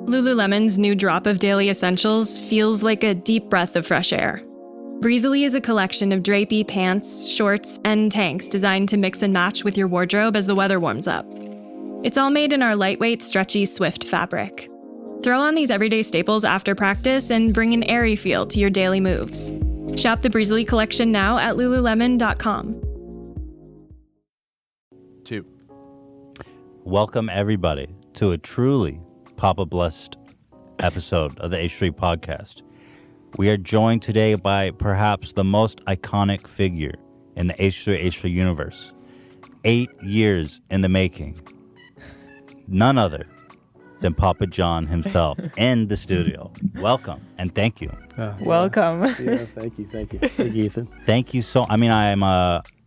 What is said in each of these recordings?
Lululemon's new drop of daily essentials feels like a deep breath of fresh air. Breezily is a collection of drapey pants, shorts, and tanks designed to mix and match with your wardrobe as the weather warms up. It's all made in our lightweight, stretchy Swift fabric. Throw on these everyday staples after practice and bring an airy feel to your daily moves. Shop the Breezily collection now at lululemon.com. Welcome, everybody, to a truly Papa-blessed episode of the H3 podcast. We are joined today by perhaps the most iconic figure in the H3 universe. 8 years in the making. None other than Papa John himself in the studio. Welcome and thank you. Welcome. Yeah, thank you. Thank you, Ethan. Thank you so.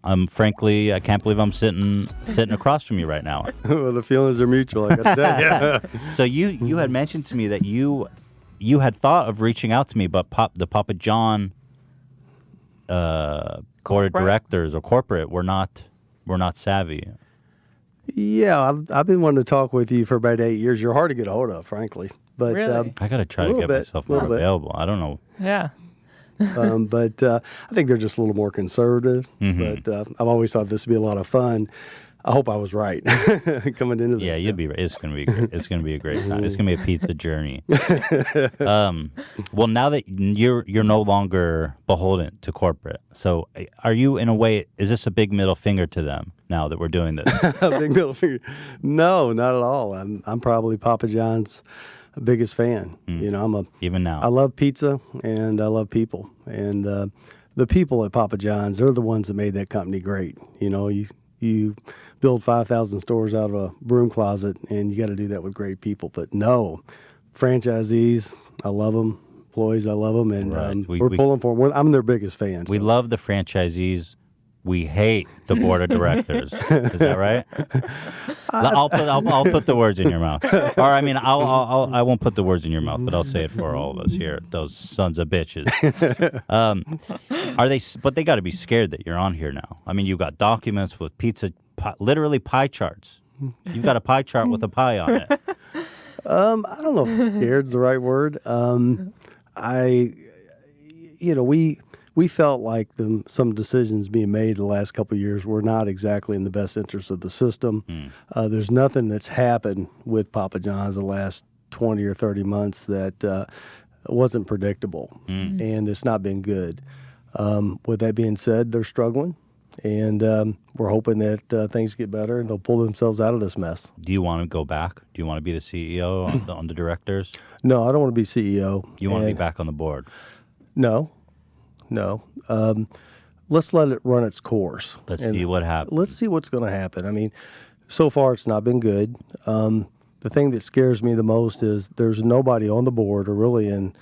I'm frankly, I can't believe I'm sitting across from you right now. Well, the feelings are mutual, I gotta say. So you had mentioned to me that you had thought of reaching out to me, but the Papa John board of directors or corporate were not savvy. Yeah, I've been wanting to talk with you for about 8 years. You're hard to get a hold of, frankly. But Really? I got to try to get myself more available. I don't know. Yeah. but I think they're just a little more conservative. Mm-hmm. But I've always thought this would be a lot of fun. I hope I was right coming into this. Yeah, you'd be right. It's gonna be great. It's gonna be a great time. It's gonna be a pizza journey. Well, now that you're no longer beholden to corporate, so are you in a way? Is this a big middle finger to them now that we're doing this? A big middle finger? No, not at all. I'm probably Papa John's biggest fan. You know, even now. I love pizza and I love people, and the people at Papa John's, they're the ones that made that company great. You know, you build 5,000 stores out of a broom closet, and you got to do that with great people. But no, franchisees, I love them. Employees, I love them, and Right. we're pulling for them. I'm their biggest fan. We love the franchisees. We hate the board of directors. Is that right? I'll put the words in your mouth. Or I mean, I won't put the words in your mouth, but I'll say it for all of us here. Those sons of bitches. Are they? But they got to be scared that you're on here now. I mean, you've got documents with pizza, literally pie charts. You've got a pie chart with a pie on it. I don't know if scared's the right word. We felt like some decisions being made the last couple of years were not exactly in the best interest of the system. There's nothing that's happened with Papa John's the last 20 or 30 months that wasn't predictable, and it's not been good. With that being said, they're struggling, and we're hoping that things get better and they'll pull themselves out of this mess. Do you want to go back? Do you want to be the CEO on the directors? No, I don't want to be CEO. You want to be back on the board? No. Let's let it run its course. Let's see what happens. Let's see what's going to happen. I mean, so far it's not been good. The thing that scares me the most is there's nobody on the board or really in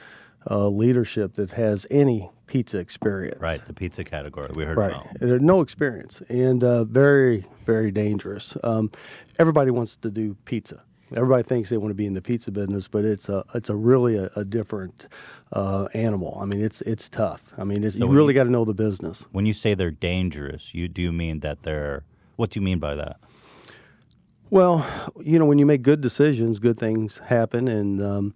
leadership that has any pizza experience. Right, the pizza category we heard Right. about. There's no experience, and very, very dangerous. Everybody wants to do pizza. Everybody thinks they want to be in the pizza business, but it's a really a different animal. I mean, it's tough. I mean, you really got to know the business. When you say they're dangerous, do you mean that they're? What do you mean by that? Well, you know, when you make good decisions, good things happen, and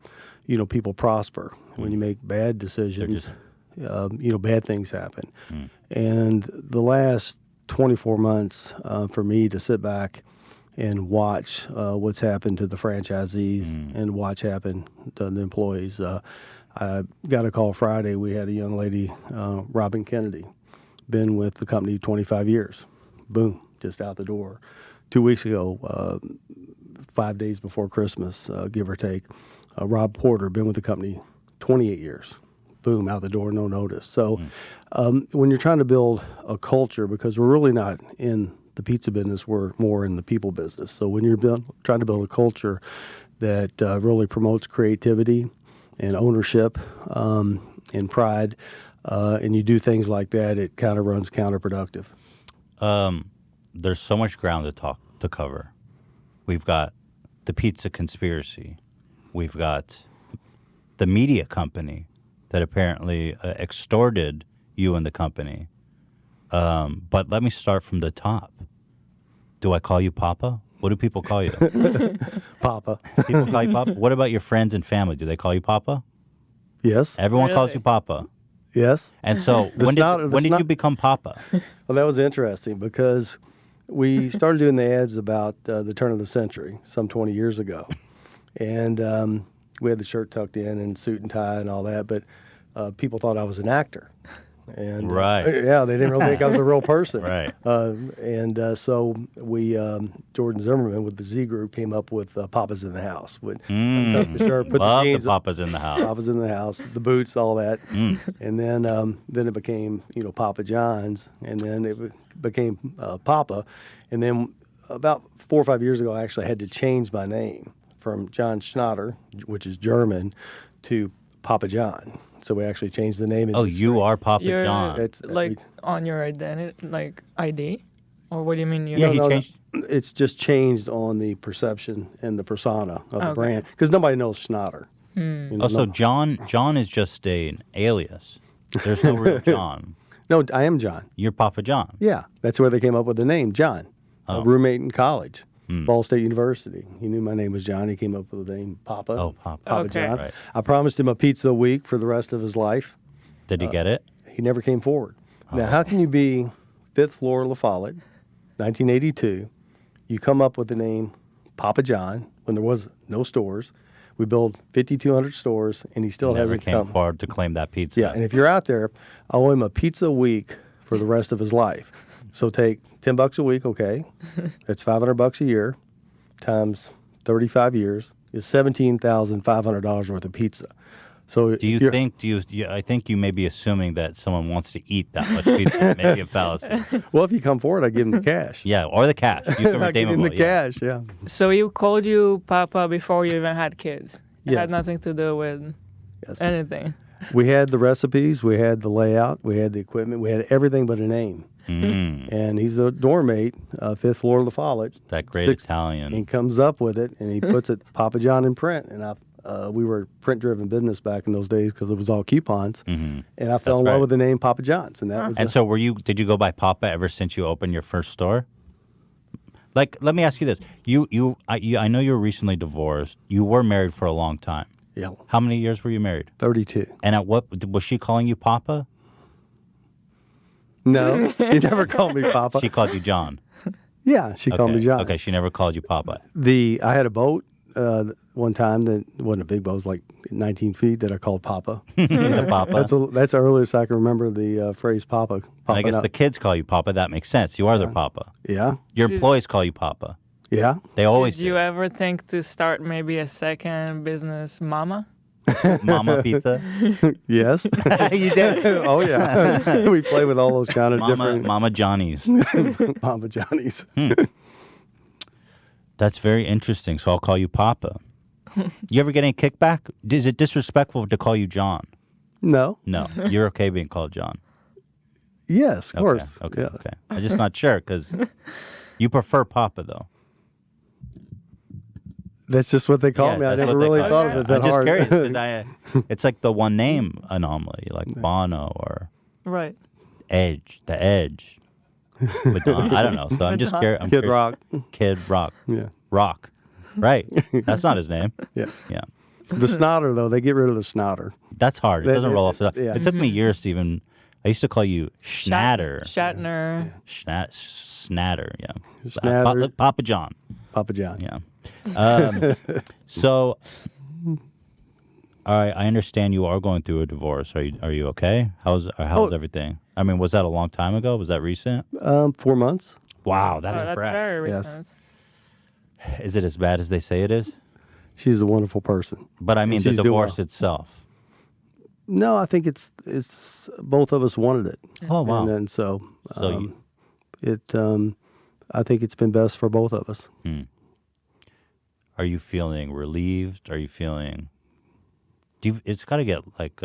people prosper. When you make bad decisions, bad things happen. And the last 24 months for me to sit back and watch what's happened to the franchisees and watch happen to the employees. I got a call Friday. We had a young lady, Robin Kennedy, been with the company 25 years. Boom, just out the door. 2 weeks ago, 5 days before Christmas, give or take, Rob Porter, been with the company 28 years. Boom, out the door, no notice. So when you're trying to build a culture, because we're really not in the pizza business, we're more in the people business. So when you're trying to build a culture that really promotes creativity and ownership and pride, and you do things like that, it kind of runs counterproductive. There's so much ground to cover. We've got the pizza conspiracy. We've got the media company that apparently extorted you and the company. But let me start from the top. Do I call you Papa? What do people call you? Papa. People call you Papa? What about your friends and family? Do they call you Papa? Yes. Everyone calls Really? you Papa. Yes. And so when did you become Papa? Well, that was interesting because we started doing the ads about the turn of the century, some 20 years ago. And we had the shirt tucked in and suit and tie and all that, but people thought I was an actor. And Right. yeah, they didn't really think I was a real person. Right. So we, Jordan Zimmerman with the Z Group, came up with Papa's in the House. Tuck the shirt, put Love the the jeans, Papas in the house. Papa's in the house, the boots, all that, and then it became Papa John's, and then it became Papa, and then about 4 or 5 years ago, I actually had to change my name from John Schnatter, which is German, to Papa John. So we actually changed the name. Oh, you are Papa You're John. It's like on your identity, like ID, or what do you mean? Yeah, he changed. It's just changed on the perception and the persona of the Okay. brand because nobody knows Schnatter. Oh, so John is just an alias. There's no real John. No, I am John. You're Papa John. Yeah, that's where they came up with the name John. A roommate in college, Ball State University. He knew my name was John. He came up with the name Papa. Oh, Papa. Papa Okay. John. Right. I promised him a pizza a week for the rest of his life. Did he get it? He never came forward. Now, how can you be fifth floor La Follette, 1982? You come up with the name Papa John when there was no stores. We built 5,200 stores, and he still Never hasn't came come. forward to claim that pizza. Yeah, and if you're out there, I owe him a pizza a week for the rest of his life. So take $10 a week, okay? That's $500 a year times 35 years is $17,500 worth of pizza. So Do you think? I think you may be assuming that someone wants to eat that much pizza. Maybe a fallacy. Well, if you come forward, I give him the cash. Yeah, or the cash. You can I redeem give him them. the cash. Yeah. So you called you Papa before you even had kids. It Yes. had nothing to do with Yes. anything. We had the recipes, we had the layout, we had the equipment, we had everything but a name. And he's a dorm mate, fifth floor of La Follette. That great And Italian. he comes up with it, and he puts it Papa John in print. And we were a print-driven business back in those days because it was all coupons. And I fell in right. love with the name Papa John's, and that was. And so, did you go by Papa ever since you opened your first store? Like, let me ask you this: I know you were recently divorced. You were married for a long time. Yeah, How many years were you married? 32. And at what was she calling you Papa? No, he never called me Papa. She called you John. Yeah, she called Okay. me John. Okay, she never called you Papa. I had a boat one time that wasn't a big boat; it was like 19 feet that I called Papa. The Papa. That's the earliest I can remember the phrase Papa. And I guess popping the up. kids call you Papa. That makes sense. You are their Papa. Yeah, Your employees call you Papa. yeah. They always Did you ever think to start maybe a second business, Mama? Mama Pizza. Yes. You did. Oh yeah. We play with all those kind of different Mama Johnny's. Papa Johnnies. That's very interesting. So I'll call you Papa. You ever get any kickback? Is it disrespectful to call you John? No. No, you're okay being called John. Yes, of course. Okay. Yeah. Okay. I'm just not sure because you prefer Papa though. That's just what they call Yeah, me. I that's never what they really call thought you. of it that I'm just hard. curious because it's like the one name anomaly, like Bono or Right. Edge, the Edge. Madonna. I don't know. So I'm just curious. I'm Kid curious. Rock. Kid Rock. Yeah. Rock. Right. That's not his name. Yeah. Yeah. The snotter though, they get rid of the snotter. That's hard. It They- doesn't roll off the yeah. It took me years to even. I used to call you Schnatter. Shatner. Snatter. Yeah. Snatter. Papa John. Papa John. Yeah. So, all right. I understand you are going through a divorce. Are you okay? How's everything? I mean, was that a long time ago? Was that recent? 4 months. Wow, that's That's fresh. very Yes. recent. Is it as bad as they say it is? She's a wonderful person. But I mean, the she's doing divorce well. itself. No, I think it's both of us wanted it. Oh wow. And then so, So I think it's been best for both of us. Are you feeling relieved? Are you feeling? It's got to get like.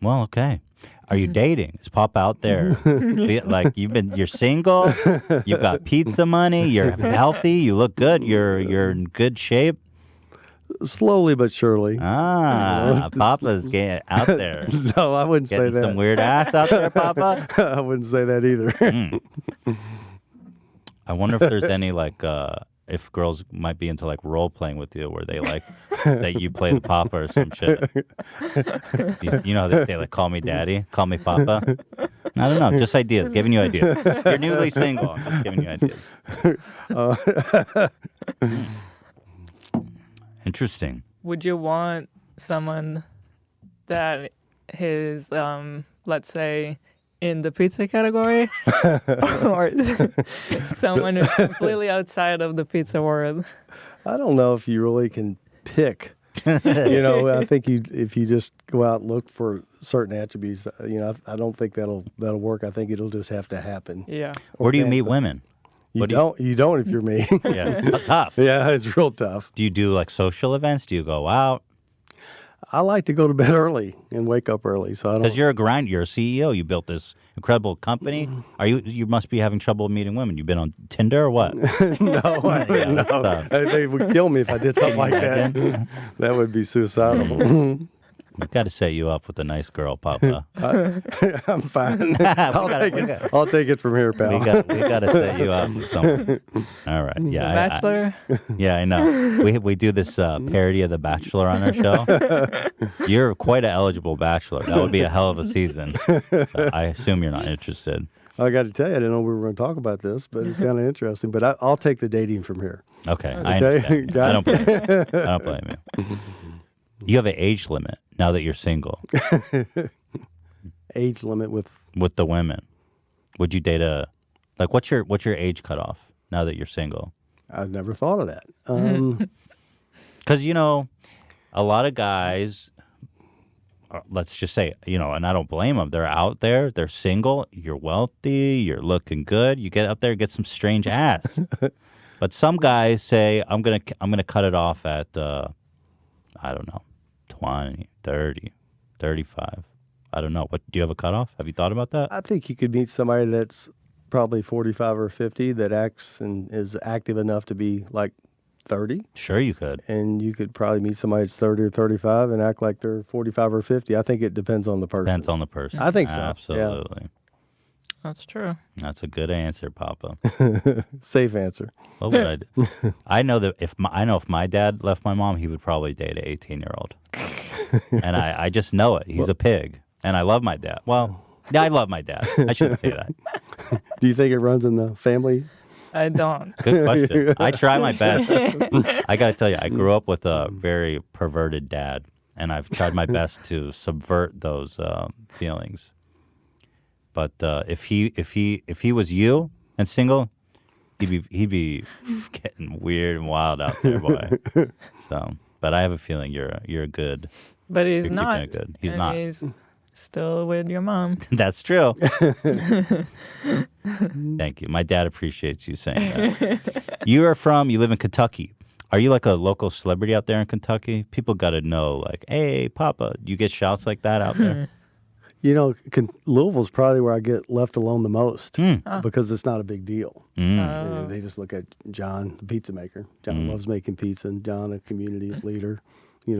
Well, okay. Are you dating? Is Pop out there? Like you're single. You've got pizza money. You're healthy. You look good. You're in good shape. Slowly but surely. Ah, Papa's getting out there. No, I wouldn't say Getting that. some weird ass out there, Papa. I wouldn't say that either. I wonder if there's any like if girls might be into like role playing with you, where they like that you play the papa or some shit. You know how they say like, "Call me daddy, call me papa." I don't know, just ideas, giving you ideas. You're newly single. I'm just giving you ideas. Interesting. Would you want someone that is, let's say, in the pizza category, or someone who's completely outside of the pizza world? I don't know if you really can pick. I think if you just go out and look for certain attributes, I don't think that'll work. I think it'll just have to happen. Yeah. Where do you meet women? You don't if you're me. Yeah, it's tough. Yeah, it's real tough. Do you do like social events? Do you go out? I like to go to bed early and wake up early, so I don't. Because you're a grind. You're a CEO. You built this incredible company. Are you? You must be having trouble meeting women. You've been on Tinder or what? No, that's tough. They would kill me if I did something like that. That would be suicidal. We've got to set you up with a nice girl, Papa. I'm fine. I'll take it from here, pal. We got to set you up with someone. All right. Yeah. Bachelor? I know. We do this parody of The Bachelor on our show. You're quite an eligible bachelor. That would be a hell of a season. I assume you're not interested. I got to tell you, I didn't know we were going to talk about this, but it's kind of interesting. But I'll take the dating from here. Okay. I understand. I don't blame you. I don't blame you. You have an age limit now that you're single. Age limit with the women. Would you date what's your age cutoff now that you're single? I've never thought of that. Because a lot of guys, let's just say, and I don't blame them. They're out there, they're single. You're wealthy, you're looking good. You get out there, get some strange ass. But some guys say, I'm gonna cut it off at I don't know, 20, 30, 35. I don't know. What do you have a cutoff? Have you thought about that? I think you could meet somebody that's probably 45 or 50 that acts and is active enough to be like 30. Sure, you could. And you could probably meet somebody that's 30 or 35 and act like they're 45 or 50. I think it depends on the person. Depends on the person. I think so. Absolutely. Yeah. That's true. That's a good answer, Papa. Safe answer. What would I do? I know that if my dad left my mom, he would probably date an 18-year-old. And I just know it. He's a pig. And I love my dad. Well, yeah, I love my dad. I shouldn't say that. Do you think it runs in the family? I don't. Good question. I try my best. I got to tell you, I grew up with a very perverted dad, and I've tried my best to subvert those feelings. But if he was you and single, he'd be getting weird and wild out there, boy. So, but I have a feeling you're a good. But he's you're not. It good. He's and not. He's still with your mom. That's true. Thank you. My dad appreciates you saying that. You live in Kentucky. Are you like a local celebrity out there in Kentucky? People got to know, like, hey, Papa. You get shouts like that out there? Louisville's probably where I get left alone the most because it's not a big deal. And they just look at John, the pizza maker. John loves making pizza, and John, a community leader,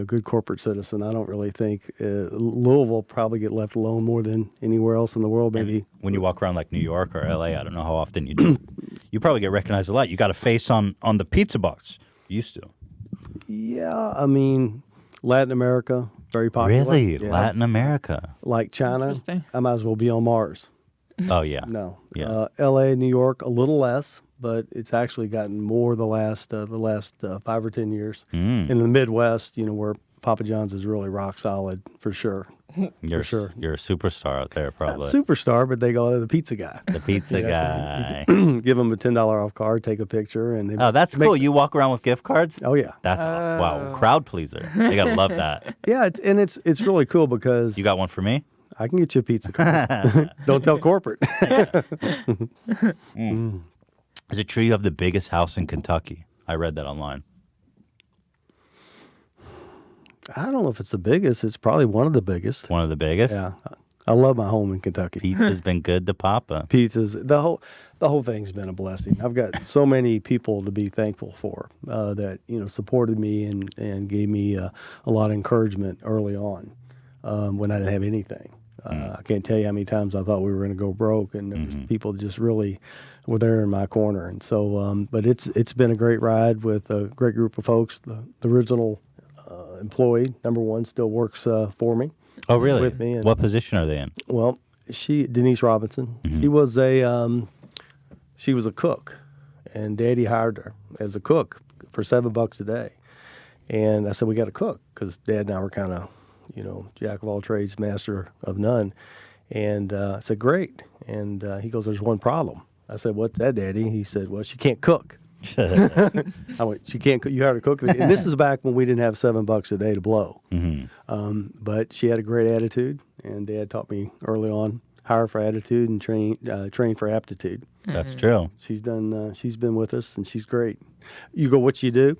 good corporate citizen. I don't really think Louisville probably get left alone more than anywhere else in the world, maybe. And when you walk around like New York or LA, I don't know how often you do. You probably get recognized a lot. You got a face on the pizza box. You used to. Yeah, I mean, Latin America. Very popular. Really? Yeah. Latin America? Like China, Interesting. I might as well be on Mars. Oh, yeah. No. Yeah. L.A., New York, a little less, but it's actually gotten more the last 5 or 10 years. In the Midwest, where Papa John's is really rock solid, for sure. You're sure. You're a superstar out there, probably. Not superstar, but they go, the pizza guy. The pizza guy. Give them a $10 off card, take a picture. And Oh, that's cool. You walk around with gift cards? Oh, yeah. That's wow, crowd pleaser. They got to love that. Yeah, and it's really cool because You got one for me? I can get you a pizza card. Don't tell corporate. Is it true you have the biggest house in Kentucky? I read that online. I don't know if it's the biggest. It's probably one of the biggest. One of the biggest? Yeah. I love my home in Kentucky. Pizza's been good to Papa. Pizzas, the whole thing's been a blessing. I've got so many people to be thankful for that supported me and gave me a lot of encouragement early on when I didn't have anything. I can't tell you how many times I thought we were going to go broke, and there was people just really were there in my corner. And so, but it's been a great ride with a great group of folks. The original employee, number one, still works for me. Oh, really? With me. And, what position are they in? well, Denise Robinson, she was a cook, and Daddy hired her as a cook for $7 a day. And I said, we got to cook, because Dad and I were kind of, jack of all trades, master of none. And I said, great. And he goes, there's one problem. I said, what's that, Daddy? He said, well, she can't cook. I went, she can't cook. You hired her to cook. And this is back when we didn't have $7 a day to blow. But she had a great attitude, and Dad taught me early on, hire for attitude and train for aptitude. That's true. She's done. She's been with us, and she's great. You go, what you do?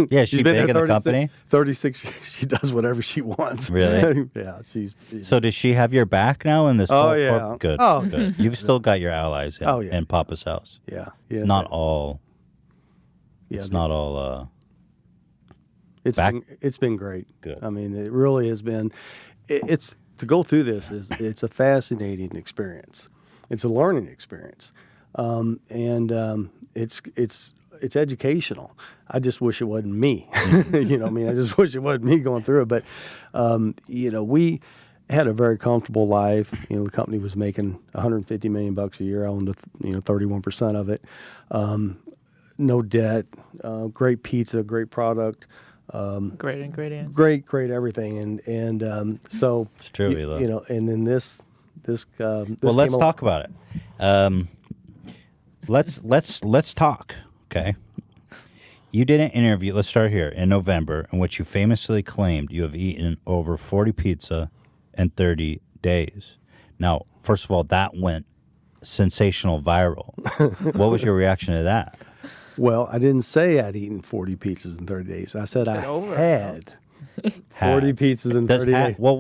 Yeah, she's been big in there the company? 36 years. She does whatever she wants. Really? Yeah. So does she have your back now in this? Oh, whole yeah. Good. Oh, good. You've still got your allies in, Oh, yeah. in Papa's house. Yeah. It's not all. Yeah, It's not all. It's been great. Good. I mean, it really has been. It's to go through this it's a fascinating experience. It's a learning experience, and it's educational. I just wish it wasn't me. I just wish it wasn't me going through it. But we had a very comfortable life. The company was making $150 million a year. I owned 31% of it. No debt. Great pizza. Great product. Great ingredients. Great everything. And so It's true, Hila. And then this. Well, let's talk about it. Let's talk. Okay. You did an interview. Let's start here in November, in which you famously claimed you have eaten over 40 pizza in 30 days. Now, first of all, that went sensational viral. What was your reaction to that? Well, I didn't say I'd eaten 40 pizzas in 30 days. I said I had 40 pizzas in 30 days. Well,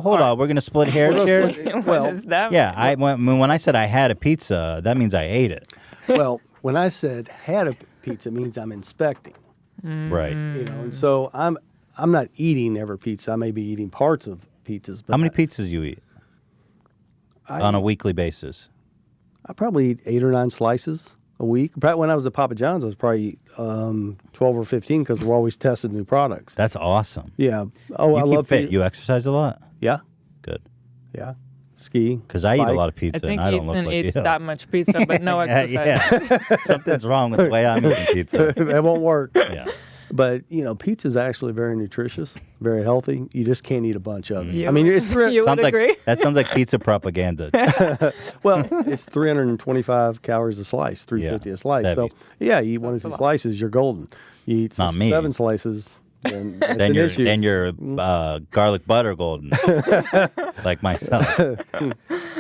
hold on. We're going to split hairs here. What does that Yeah, mean? when I said I had a pizza, that means I ate it. Well, when I said had a pizza, it means I'm inspecting. Right. And so I'm not eating every pizza. I may be eating parts of pizzas. But How many pizzas you eat on a weekly basis? I probably eat 8 or 9 slices a week. When I was at Papa John's, I was probably 12 or 15 because we're always testing new products. That's awesome. Yeah. Oh, I You keep love fit. You exercise a lot. Yeah. Good. Yeah. Ski. Because I eat a bike. lot of pizza I think and I don't look Ethan like eats you. that much pizza, but no exercise. Yeah. Something's wrong with the way I'm eating pizza. That won't work. Yeah. But pizza is actually very nutritious, very healthy. You just can't eat a bunch of it. You- I mean, it's you would agree? That sounds like pizza propaganda. well, it's 325 calories a slice, 350 a slice. Heavy. So yeah, you eat 1 or 2 slices, you're golden. You eat Not me. 7 slices, then that's Then an you're issue. then you're garlic butter golden, like myself.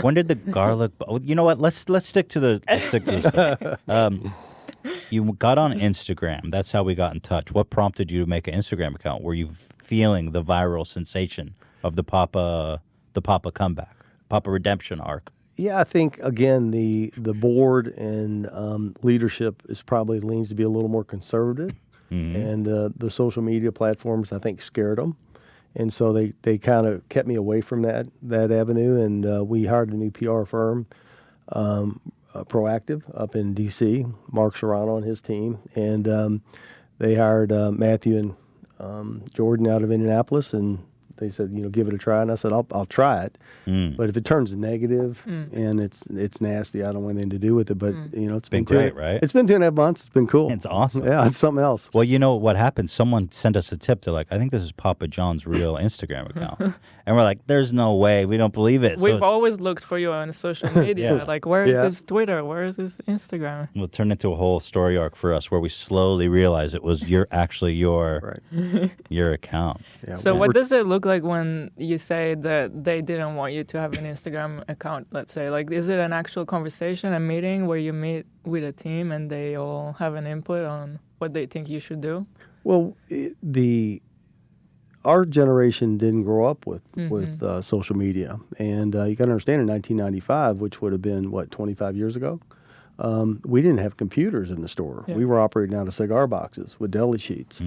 When did the garlic? You know what? Let's stick to the story. You got on Instagram. That's how we got in touch. What prompted you to make an Instagram account? Were you feeling the viral sensation of the Papa comeback, Papa redemption arc? Yeah, I think again the board and leadership is probably leans to be a little more conservative, and the social media platforms I think scared them, and so they kind of kept me away from that avenue. And we hired a new PR firm, Proactive, up in D.C. Mark Serrano and his team, and they hired Matthew and Jordan out of Indianapolis, and they said, give it a try. And I said, I'll try it. But if it turns negative and it's nasty, I don't want anything to do with it. But, it's been great, right? It's been 2.5 months. It's been cool. It's awesome. Yeah, it's something else. Well, you know what happened? Someone sent us a tip. They're like, I think this is Papa John's real Instagram account. And we're like, there's no way. We don't believe it. So We've always looked for you on social media. Yeah. Like, where is Yeah. his Twitter? Where is his Instagram? We'll turn into a whole story arc for us where we slowly realize it was your Right. your account. Yeah, So we're- what does it look like when you say that they didn't want you to have an Instagram account, let's say? Like, is it an actual conversation, a meeting where you meet with a team and they all have an input on what they think you should do? Well, our generation didn't grow up with social media, and you got to understand in 1995, which would have been 25 years ago, we didn't have computers in the store. Yeah. We were operating out of cigar boxes with deli sheets.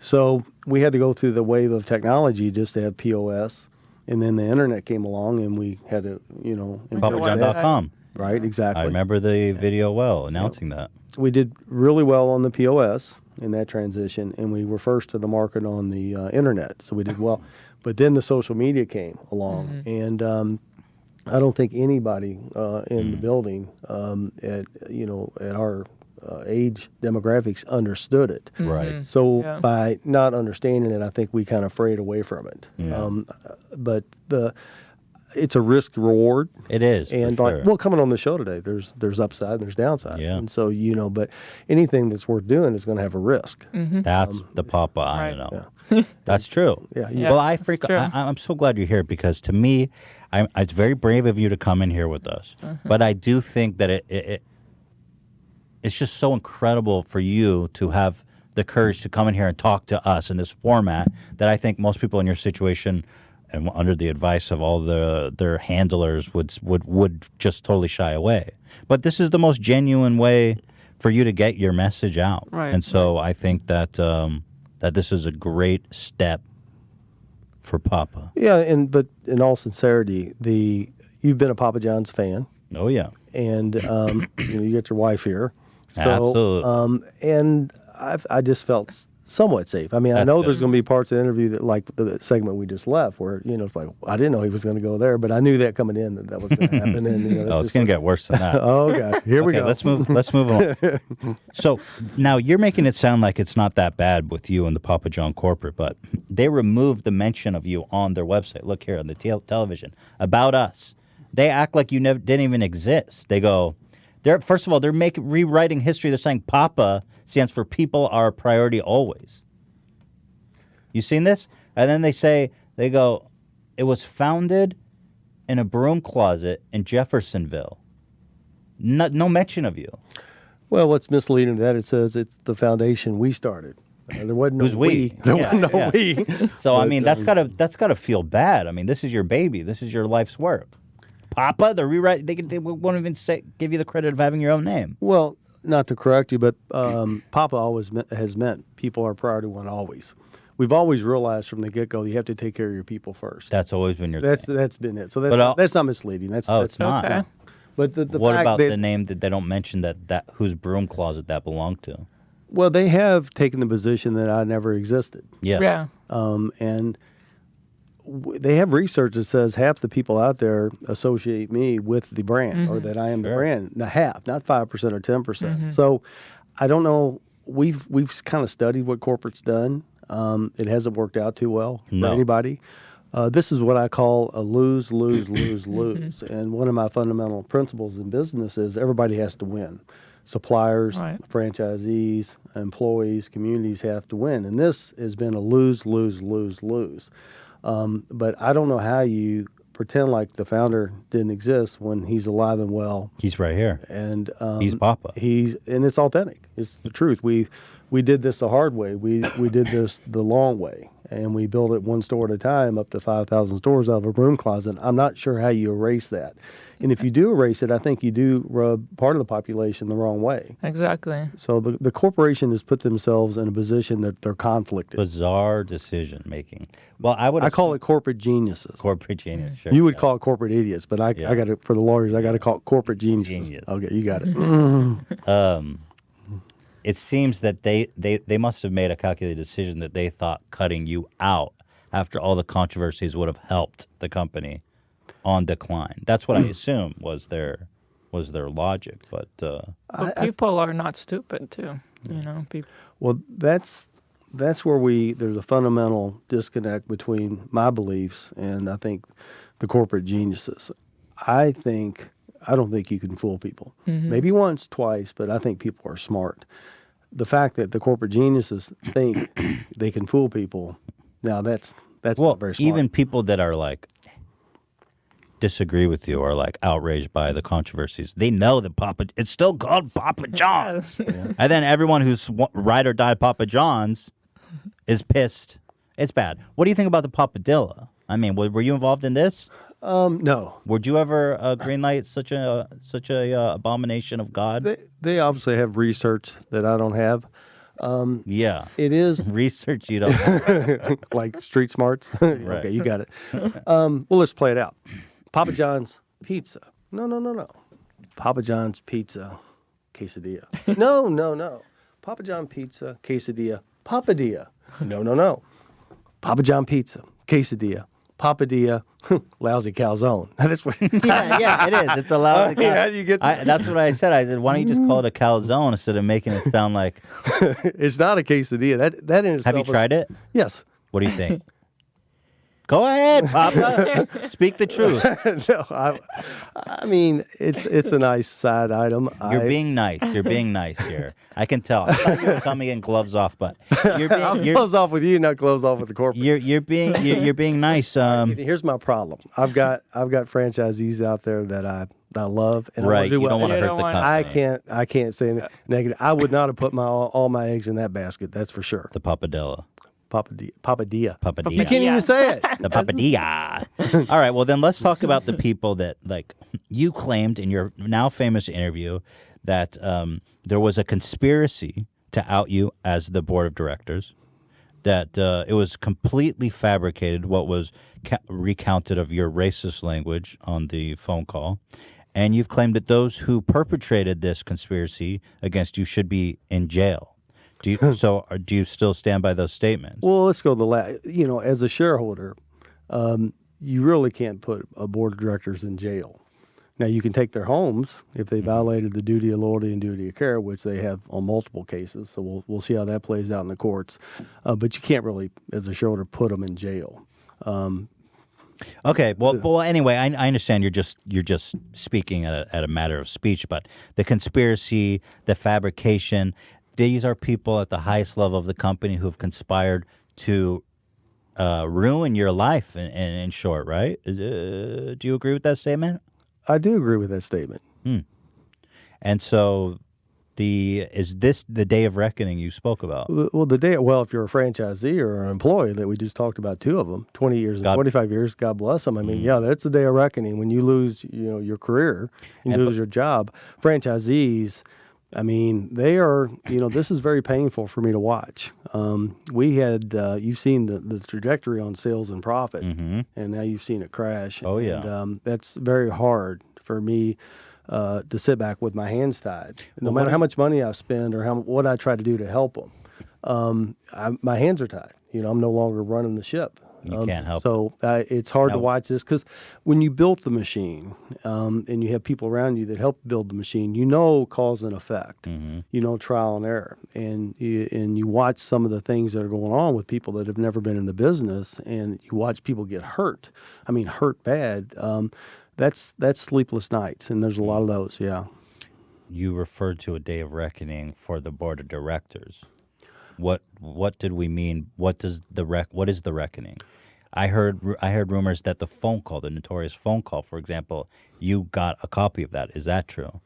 So we had to go through the wave of technology just to have POS and then the internet came along, and we had to, PapaJohn.com. Right, exactly. I remember the video well announcing that. We did really well on the POS in that transition, and we were first to the market on the internet, so we did well. But then the social media came along, and I don't think anybody in the building at our age demographics understood it. Right. So Yeah. by not understanding it, I think we kind of frayed away from it. Yeah. But it's a risk reward. It is. And for like, sure. well, coming on the show today, there's upside and there's downside. Yeah. And so, but anything that's worth doing is going to have a risk. That's the Papa I Right. know. That's true. Yeah. Well, that's true. I'm so glad you're here because to me, it's very brave of you to come in here with us. But I do think that it's just so incredible for you to have the courage to come in here and talk to us in this format that I think most people in your situation and under the advice of all their handlers would just totally shy away. But this is the most genuine way for you to get your message out. Right, And so I think that that this is a great step for Papa. Yeah. But in all sincerity, you've been a Papa John's fan, Oh yeah. and you get your wife here. So, Absolutely. and I just felt somewhat safe. I mean, I That's know good. there's going to be parts of the interview that, like the segment we just left, where it's like I didn't know he was going to go there, but I knew that coming in that was going to happen. And Oh, it's gonna get worse than that. Oh gosh, here we Okay, go. let's move on. So now you're making it sound like it's not that bad with you and the Papa John corporate, but they removed the mention of you on their website. Look here on the television about us. They act like you never didn't even exist. They go, first of all, they're rewriting history. They're saying Papa stands for people are a priority always. You seen this? And then they go, it was founded in a broom closet in Jeffersonville. No mention of you. Well, what's misleading to that? It says it's the foundation we started. There wasn't no Who's we? There Yeah, wasn't no yeah. we. So I But, mean, that's gotta feel bad. I mean, this is your baby. This is your life's work. Papa, the rewrite. They won't even give you the credit of having your own name. Well, not to correct you, but Papa always has meant people are priority one always. We've always realized from the get-go you have to take care of your people first. That's always been your. That's thing. been it. So But, that's not misleading. That's it's not. Okay. But the What fact about that, the name that they don't mention that whose broom closet that belonged to? Well, they have taken the position that I never existed, Yeah. Yeah. and they have research that says half the people out there associate me with the brand, or that I am the Sure. brand. Now, half, not 5% or 10%. So, I don't know. We've kind of studied what corporate's done. It hasn't worked out too well for No. anybody. This is what I call a lose, lose, lose, lose. And one of my fundamental principles in business is everybody has to win. Suppliers, Right. franchisees, employees, communities have to win. And this has been a lose, lose, lose, lose. But I don't know how you pretend like the founder didn't exist when he's alive and well. He's right here. And He's Papa. and it's authentic. It's the truth. We did this the hard way. We did this the long way, and we built it one store at a time, up to 5,000 stores out of a broom closet. I'm not sure how you erase that. And if you do erase it, I think you do rub part of the population the wrong way. Exactly. So the corporation has put themselves in a position that they're conflicted. Bizarre decision making. Well, I call it corporate geniuses. corporate genius. Sure. You would call it corporate idiots, but I got it for the lawyers. I got to call it corporate geniuses. Genius. Okay, you got it. It seems that they must have made a calculated decision that they thought cutting you out after all the controversies would have helped the company on decline. That's what I assume was their logic. But But people are not stupid too. People. Well, that's where there's a fundamental disconnect between my beliefs and I think the corporate geniuses. I don't think you can fool people. Maybe once, twice, but I think people are smart. The fact that the corporate geniuses think they can fool people, now that's not very smart. even people that are like disagree with you or like outraged by the controversies, they know that it's still called Papa John's. Yes. And then everyone who's ride or die Papa John's is pissed. It's bad. What do you think about the Papadilla? I mean, were you involved in this? No. Would you ever greenlight such a abomination of God? They obviously have research that I don't have. Yeah. It is Research you don't. like street smarts. Okay, you got it. Well, let's play it out. Papa John's pizza. No. Papa John's pizza quesadilla. No. Papa John pizza quesadilla papadilla. No. Papa John pizza quesadilla papadilla lousy calzone. That's what. yeah, it is. It's a lousy. How do you get that? That's what I said. I said, why don't you just call it a calzone instead of making it sound like? It's not a quesadilla. That in itself. Have you tried it? Yes. What do you think? Go ahead, Papa. Speak the truth. No, I mean it's a nice side item. You're being nice. You're being nice here. I can tell. I thought you were coming in gloves off, but you're being gloves off with you, not gloves off with the corporate. you're being nice. Here's my problem. I've got franchisees out there that I love, and Right. I You don't want to You hurt don't the wanna- company. I can't say negative. I would not have put all my eggs in that basket. That's for sure. The papadilla. Papadilla. Papadilla. You can't even say it. The papadilla. All right, well then let's talk about the people that like you claimed in your now famous interview that there was a conspiracy to out you as the board of directors, that it was completely fabricated what was recounted of your racist language on the phone call, and you've claimed that those who perpetrated this conspiracy against you should be in jail. Do you still stand by those statements? Well, let's go to the last. As a shareholder, you really can't put a board of directors in jail. Now, you can take their homes if they violated the duty of loyalty and duty of care, which they have on multiple cases. So we'll see how that plays out in the courts. But you can't really, as a shareholder, put them in jail. Okay. Well. Anyway, I understand you're just speaking at a matter of speech, but the conspiracy, the fabrication. These are people at the highest level of the company who have conspired to ruin your life. In short, right? Do you agree with that statement? I do agree with that statement. And so, is this the day of reckoning you spoke about? Well, if you're a franchisee or an employee, that we just talked about two of them, 20 years and 25 years, God bless them. I mean, yeah, that's the day of reckoning when you lose, your career, you lose your job. Franchisees, I mean, they are, this is very painful for me to watch. We had, you've seen the trajectory on sales and profit, and now you've seen it crash. Oh, yeah. And, that's very hard for me to sit back with my hands tied. No matter how much money I spend or what I try to do to help them, my hands are tied. I'm no longer running the ship. You can't help So it's hard to watch this because when you built the machine and you have people around you that help build the machine, cause and effect, trial and error. And you watch some of the things that are going on with people that have never been in the business, and you watch people get hurt. I mean, hurt bad. That's sleepless nights, and there's a lot of those, yeah. You referred to a day of reckoning for the board of directors. What did we mean? What is the reckoning? I heard rumors that the phone call, the notorious phone call, for example, you got a copy of that. Is that true?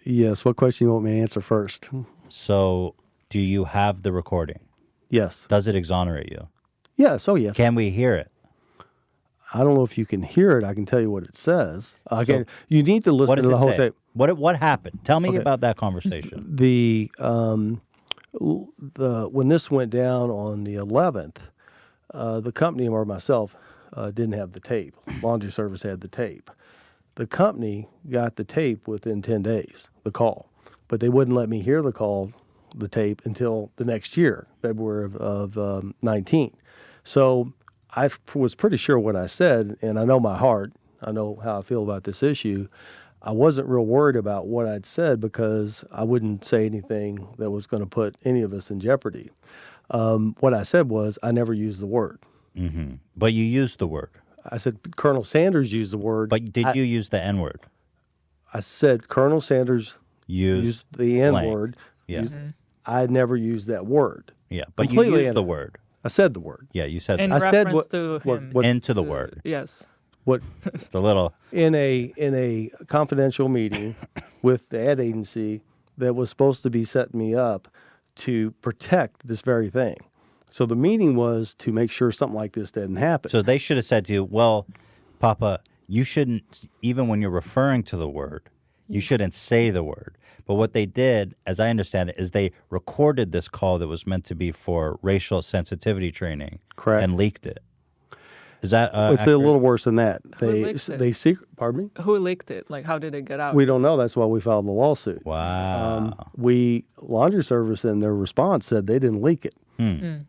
Yes. What question you want me to answer first? So, do you have the recording? Yes. Does it exonerate you? Yes. Oh, yes. Can we hear it? I don't know if you can hear it. I can tell you what it says. Again, you need to listen to the whole tape. What happened? Tell me about that conversation. When this went down on the 11th, the company or myself didn't have the tape. Laundry service had the tape. The company got the tape within 10 days, the call, but they wouldn't let me hear the tape until the next year, February of 19. So I was pretty sure what I said, and I know my heart. I know how I feel about this issue. I wasn't real worried about what I'd said because I wouldn't say anything that was going to put any of us in jeopardy. What I said was I never used the word. Mm-hmm. But you used the word. I said Colonel Sanders used the word. But did you use the N-word? I said Colonel Sanders used the N-word. Yeah. I never used that word. Yeah, but Completely you used the word. I said the word. Yeah, you said In that. I said reference to him. Into the word. Yes. What It's a little. in a confidential meeting with the ad agency that was supposed to be setting me up to protect this very thing. So the meeting was to make sure something like this didn't happen. So they should have said to you, well, Papa, you shouldn't, even when you're referring to the word, You shouldn't say the word. But what they did, as I understand it, is they recorded this call that was meant to be for racial sensitivity training. Correct. And leaked it. Is that It's a little worse than that. leaked it? They secret. Pardon me. Who leaked it? Like, how did it get out? We don't know. That's why we filed the lawsuit. Wow. Laundry Service in their response said they didn't leak it,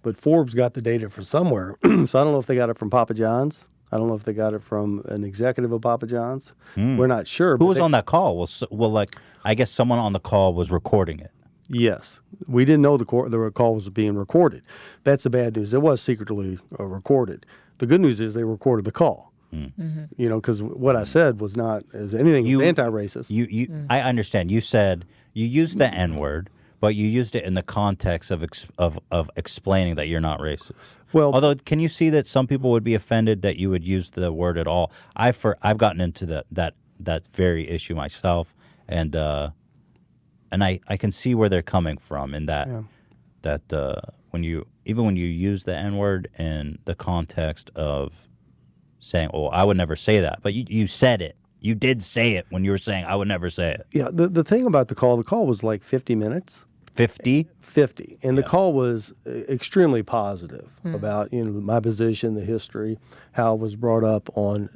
but Forbes got the data from somewhere. So I don't know if they got it from Papa John's. I don't know if they got it from an executive of Papa John's. We're not sure. Who was on that call? Well, like, I guess someone on the call was recording it. Yes, we didn't know the call was being recorded. That's the bad news. It was secretly recorded. The good news is they recorded the call. You know, because what I said was not as anything anti-racist. I understand. You said you used the N-word, but you used it in the context of explaining that you're not racist. Well, although, can you see that some people would be offended that you would use the word at all? I've gotten into that very issue myself, and I can see where they're coming from in that when you use the N-word in the context of saying, "Oh, I would never say that," but you said it. You did say it when you were saying, "I would never say it." Yeah, the thing about the call was like 50 minutes. 50? 50. And the call was extremely positive about, my position, the history, how it was brought up on,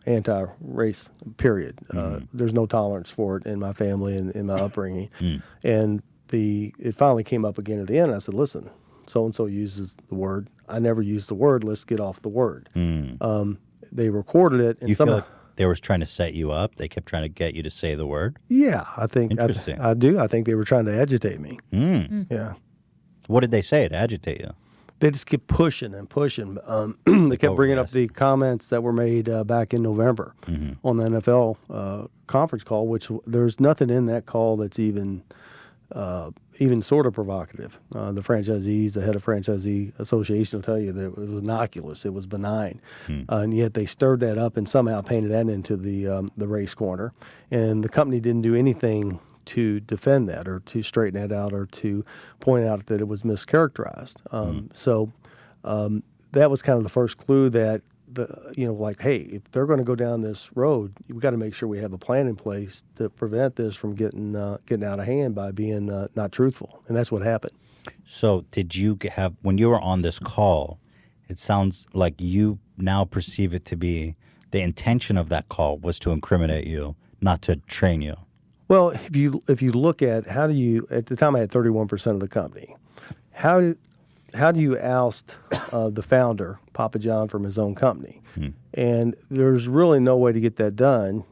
anti-race, period. There's no tolerance for it in my family and in my upbringing. And it finally came up again at the end. I said, listen, so-and-so uses the word. I never use the word. Let's get off the word. They recorded it. And you feel like they were trying to set you up? They kept trying to get you to say the word? Yeah, I think. Interesting. I do. I think they were trying to agitate me. Yeah. What did they say to agitate you? They just kept pushing and pushing. They kept bringing up the comments that were made back in November on the NFL conference call, which there's nothing in that call that's even sort of provocative. The franchisees, the head of Franchisee Association will tell you that it was innocuous, it was benign. And yet they stirred that up and somehow painted that into the race corner. And the company didn't do anything to defend that or to straighten that out or to point out that it was mischaracterized. So that was kind of the first clue that hey, if they're going to go down this road, we've got to make sure we have a plan in place to prevent this from getting out of hand by being not truthful. And that's what happened. So did you have, when you were on this call, it sounds like you now perceive it to be the intention of that call was to incriminate you, not to train you. Well, if you look at at the time I had 31% of the company, how do you oust the founder, Papa John, from his own company? And there's really no way to get that done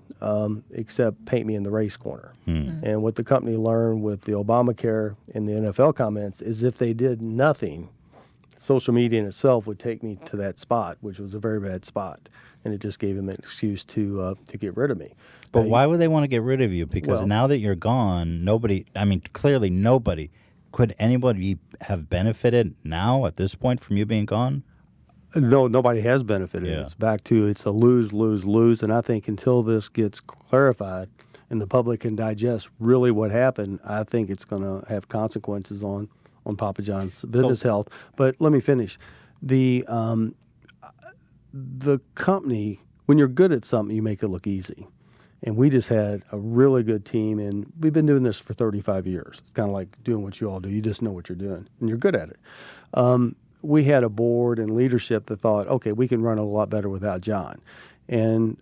except paint me in the race corner. And what the company learned with the Obamacare and the NFL comments is if they did nothing, social media in itself would take me to that spot, which was a very bad spot. And it just gave him an excuse to get rid of me. But why would they want to get rid of you? Because now that you're gone, clearly nobody. Could anybody have benefited now at this point from you being gone? No, nobody has benefited. Yeah. It's a lose, lose, lose. And I think until this gets clarified and the public can digest really what happened, I think it's going to have consequences on Papa John's business health. But let me finish. The company, when you're good at something, you make it look easy. And we just had a really good team, and we've been doing this for 35 years. It's kind of like doing what you all do. You just know what you're doing, and you're good at it. We had a board and leadership that thought, okay, we can run a lot better without John. And,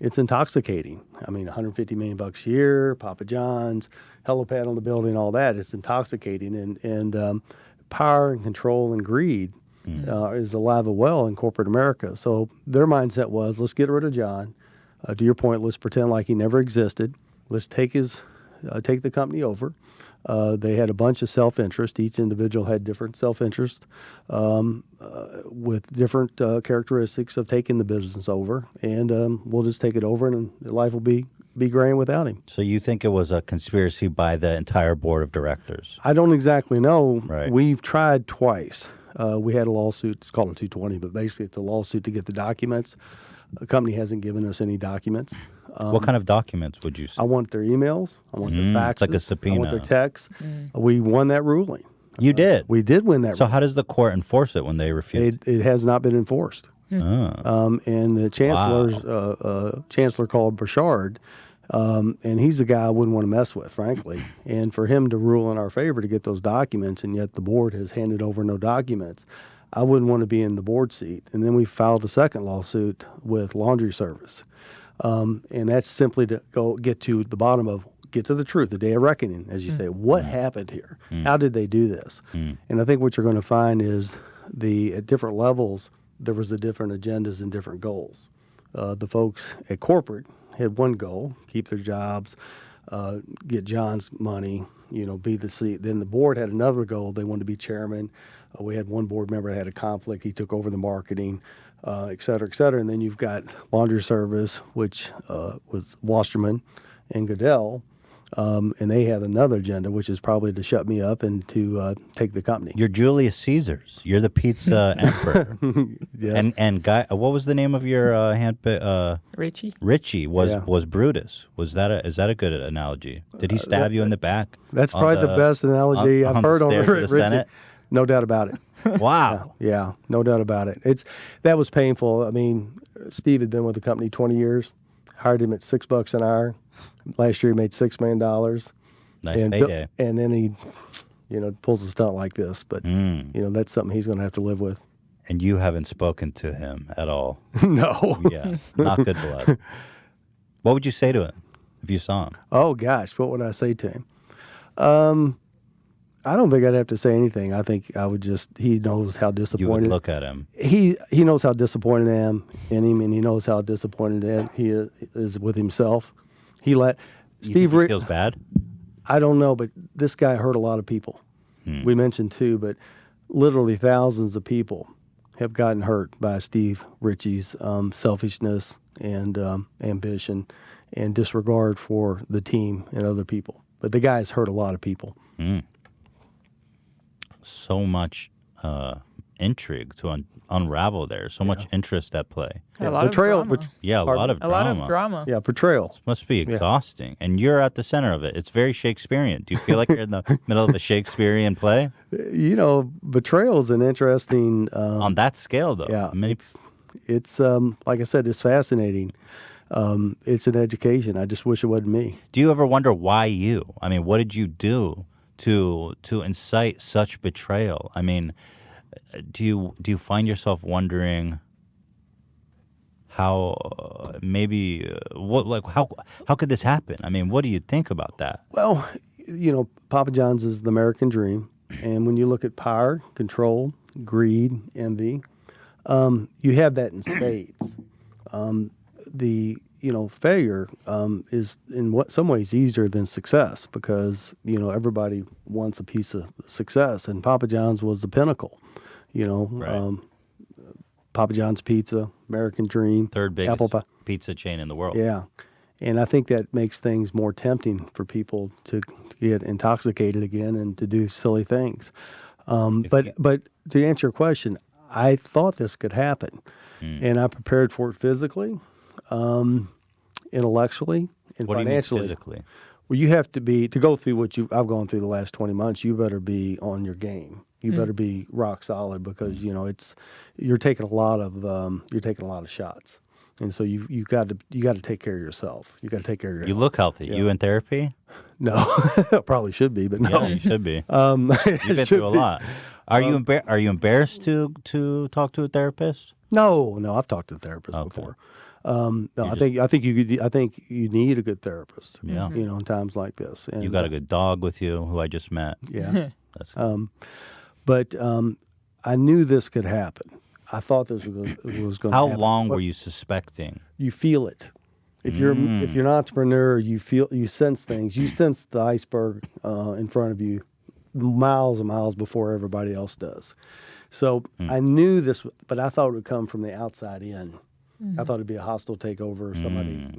it's intoxicating. I mean, $150 million a year, Papa John's, helipad on the building, all that. It's intoxicating. And power and control and greed is alive and well in corporate America. So their mindset was, let's get rid of John. To your point, let's pretend like he never existed. Let's take the company over. They had a bunch of self-interest. Each individual had different self-interest with different characteristics of taking the business over. And we'll just take it over, and life will be grand without him. So you think it was a conspiracy by the entire board of directors? I don't exactly know. Right. We've tried twice. We had a lawsuit. It's called a 220, but basically it's a lawsuit to get the documents. The company hasn't given us any documents. What kind of documents would you say? I want their emails. I want their faxes. It's like a subpoena. I want their texts. We won that ruling. You did? We did win that So ruling. how does the court enforce it when they refuse? It has not been enforced. And the chancellor called Burchard, and he's the guy I wouldn't want to mess with, frankly. And for him to rule in our favor to get those documents, and yet the board has handed over no documents, I wouldn't want to be in the board seat. And then we filed a second lawsuit with Laundry Service, and that's simply to get to the bottom of. Get to the truth, the day of reckoning, as you say. What happened here? How did they do this? And I think what you're going to find is at different levels, there was the different agendas and different goals. The folks at corporate had one goal: keep their jobs, get John's money, be the seat. Then the board had another goal: they wanted to be chairman. We had one board member that had a conflict; he took over the marketing, et cetera, et cetera. And then you've got Laundry Service, which was Wasserman and Goodell. And they have another agenda, which is probably to shut me up and to take the company. You're Julius Caesars. You're the pizza emperor. Yes. And Guy, what was the name of your Richie. Richie was Brutus. Is that a good analogy? Did he stab you in the back? That's probably the best analogy I've heard on the Richie. Senate? No doubt about it. Wow. Yeah, no doubt about it. That was painful. I mean, Steve had been with the company 20 years. Hired him at $6 an hour. Last year he made $6 million. Nice payday. And then he, pulls a stunt like this. But that's something he's going to have to live with. And you haven't spoken to him at all. No. Yeah, not good blood. What would you say to him if you saw him? Oh gosh, what would I say to him? I don't think I'd have to say anything. I think I would he knows how disappointed. You would look at him. He knows how disappointed I am in him, and he knows how disappointed he is with himself. Steve feels bad? I don't know, but this guy hurt a lot of people. We mentioned two, but literally thousands of people have gotten hurt by Steve Ritchie's selfishness and ambition and disregard for the team and other people. But the guy's hurt a lot of people. So much intrigue to unravel there. So much interest at play. A lot Betrayal. of drama. Yeah, a lot of drama. Yeah, portrayal. Must be exhausting. And you're at the center of it. It's very Shakespearean. Do you feel like you're in the middle of a Shakespearean play? Betrayal is an interesting... on that scale, though. Yeah, it's like I said, it's fascinating. It's an education. I just wish it wasn't me. Do you ever wonder why you? I mean, what did you do to incite such betrayal? I mean, do you find yourself wondering how how could this happen? I mean, what do you think about that? Well, Papa John's is the American dream, and when you look at power, control, greed, envy, you have that in spades. Failure is in some ways easier than success because everybody wants a piece of success, and Papa John's was the pinnacle. Right. Papa John's Pizza, American Dream, Third biggest apple pie. pizza chain in the world. Yeah, and I think that makes things more tempting for people to get intoxicated again and to do silly things. But to answer your question, I thought this could happen, and I prepared for it physically. Intellectually and what financially. Do you mean physically? Well, you have to go through what I've gone through the last 20 months. You better be on your game. You better be rock solid because you're taking a lot of shots, and so you got to take care of yourself. You got to take care of your. You look healthy. You in therapy? No, probably should be, but no. Yeah, you should be. You've been through a lot. Are you embarrassed to talk to a therapist? No, I've talked to a therapist before. No, I think you need a good therapist. Yeah. In times like this. And, you got a good dog with you, who I just met. Yeah. That's good. But I knew this could happen. I thought this was going to happen. How long were you suspecting? You feel it. If you're an entrepreneur, you sense things. You sense the iceberg in front of you miles and miles before everybody else does. So I knew this, but I thought it would come from the outside in. I thought it'd be a hostile takeover, somebody,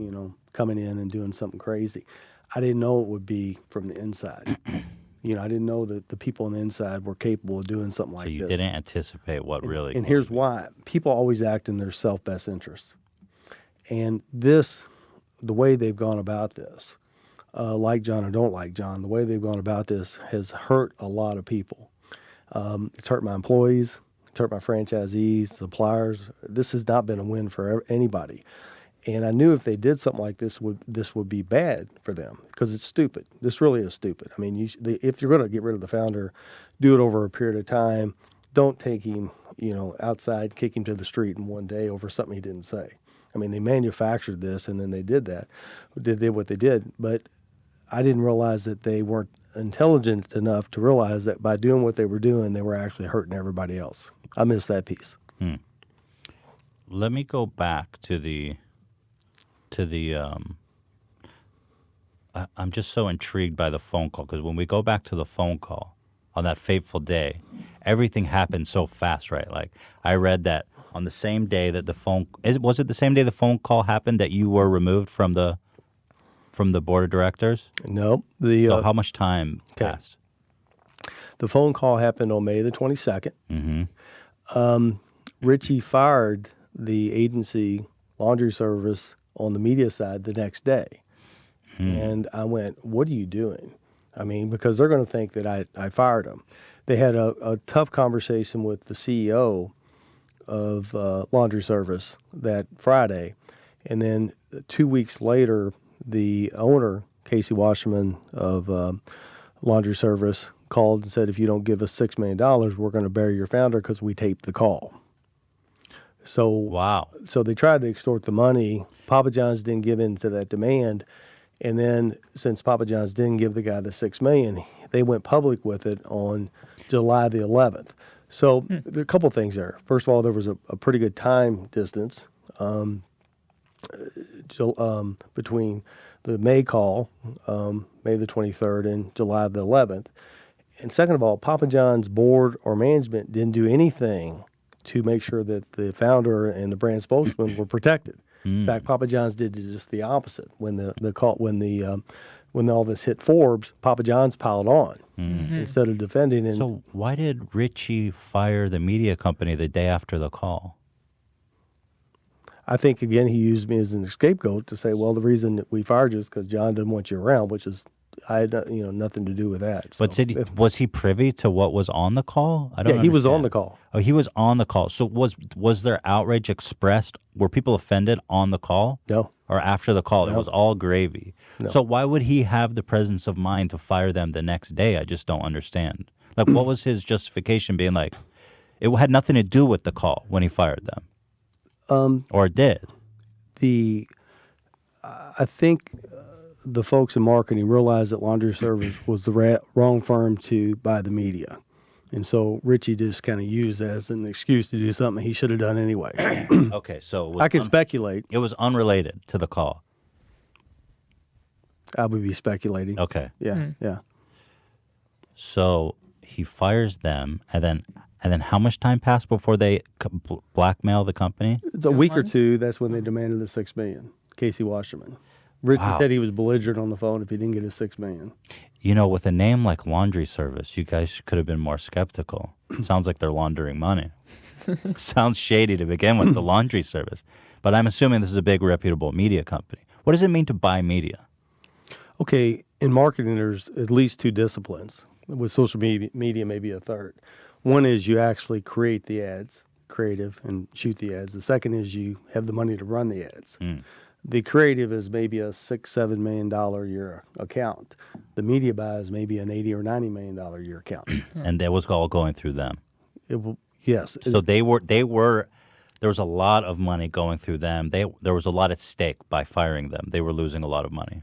coming in and doing something crazy. I didn't know it would be from the inside. I didn't know that the people on the inside were capable of doing something like this. So you didn't anticipate what really. And here's why: people always act in their self-best interest, and the way they've gone about this, like John or don't like John, the way they've gone about this has hurt a lot of people. It's hurt my employees. my franchisees, suppliers. This has not been a win for anybody. And I knew if they did something like this would be bad for them because it's stupid. This really is stupid. I mean, if you're going to get rid of the founder, do it over a period of time. Don't take him, outside, kick him to the street in one day over something he didn't say. I mean, they manufactured this and then they did what they did. But I didn't realize that they weren't intelligent enough to realize that by doing what they were doing, they were actually hurting everybody else. I missed that piece. Let me go back to the I'm just so intrigued by the phone call because when we go back to the phone call on that fateful day, everything happened so fast, right? Like I read that on the same day that was it the same day the phone call happened that you were removed from the board of directors? No. So how much time passed? The phone call happened on May the 22nd. Richie fired the agency laundry service on the media side the next day. And I went, what are you doing? I mean, because they're going to think that I fired him. They had a tough conversation with the CEO of laundry service that Friday. And then 2 weeks later, the owner, Casey Wasserman of laundry service, called and said, if you don't give us $6 million, we're going to bury your founder because we taped the call. So wow. So they tried to extort the money. Papa John's didn't give in to that demand. And then since Papa John's didn't give the guy the $6 million, they went public with it on July the 11th. So there are a couple things there. First of all, there was a pretty good time distance between the May call, May the 23rd, and July the 11th. And second of all, Papa John's board or management didn't do anything to make sure that the founder and the brand spokesman were protected. In fact, Papa John's did just the opposite. When all this hit Forbes, Papa John's piled on instead of defending. And so why did Richie fire the media company the day after the call? I think again he used me as an scapegoat to say, well, the reason that we fired you is because John didn't want you around, which is I had nothing to do with that. So, but was he privy to what was on the call? I don't. Yeah, he was on the call. Oh, he was on the call. So was there outrage expressed? Were people offended on the call? No. Or after the call? No. It was all gravy. No. So why would he have the presence of mind to fire them the next day? I just don't understand. Like, what was his justification being like? It had nothing to do with the call when he fired them. Or it did. I think the folks in marketing realized that laundry service was the wrong firm to buy the media. And so Richie just kind of used that as an excuse to do something he should have done anyway. Okay, so I can speculate. It was unrelated to the call. I would be speculating. Okay. Yeah, yeah. So he fires them, and then how much time passed before they blackmail the company? A week or two, that's when they demanded the $6 million. Casey Wasserman. Richie said he was belligerent on the phone if he didn't get his $6 million. With a name like Laundry Service, you guys could have been more skeptical. It sounds like they're laundering money. Sounds shady to begin with, the Laundry Service. But I'm assuming this is a big, reputable media company. What does it mean to buy media? Okay, in marketing, there's at least two disciplines. With social media, maybe a third. One is you actually create the ads, creative, and shoot the ads. The second is you have the money to run the ads. The creative is maybe a $6-7 million a year account. The media buy is maybe an $80 or $90 million a year account. And that was all going through them. Yes. So they were. There was a lot of money going through them. There was a lot at stake by firing them. They were losing a lot of money.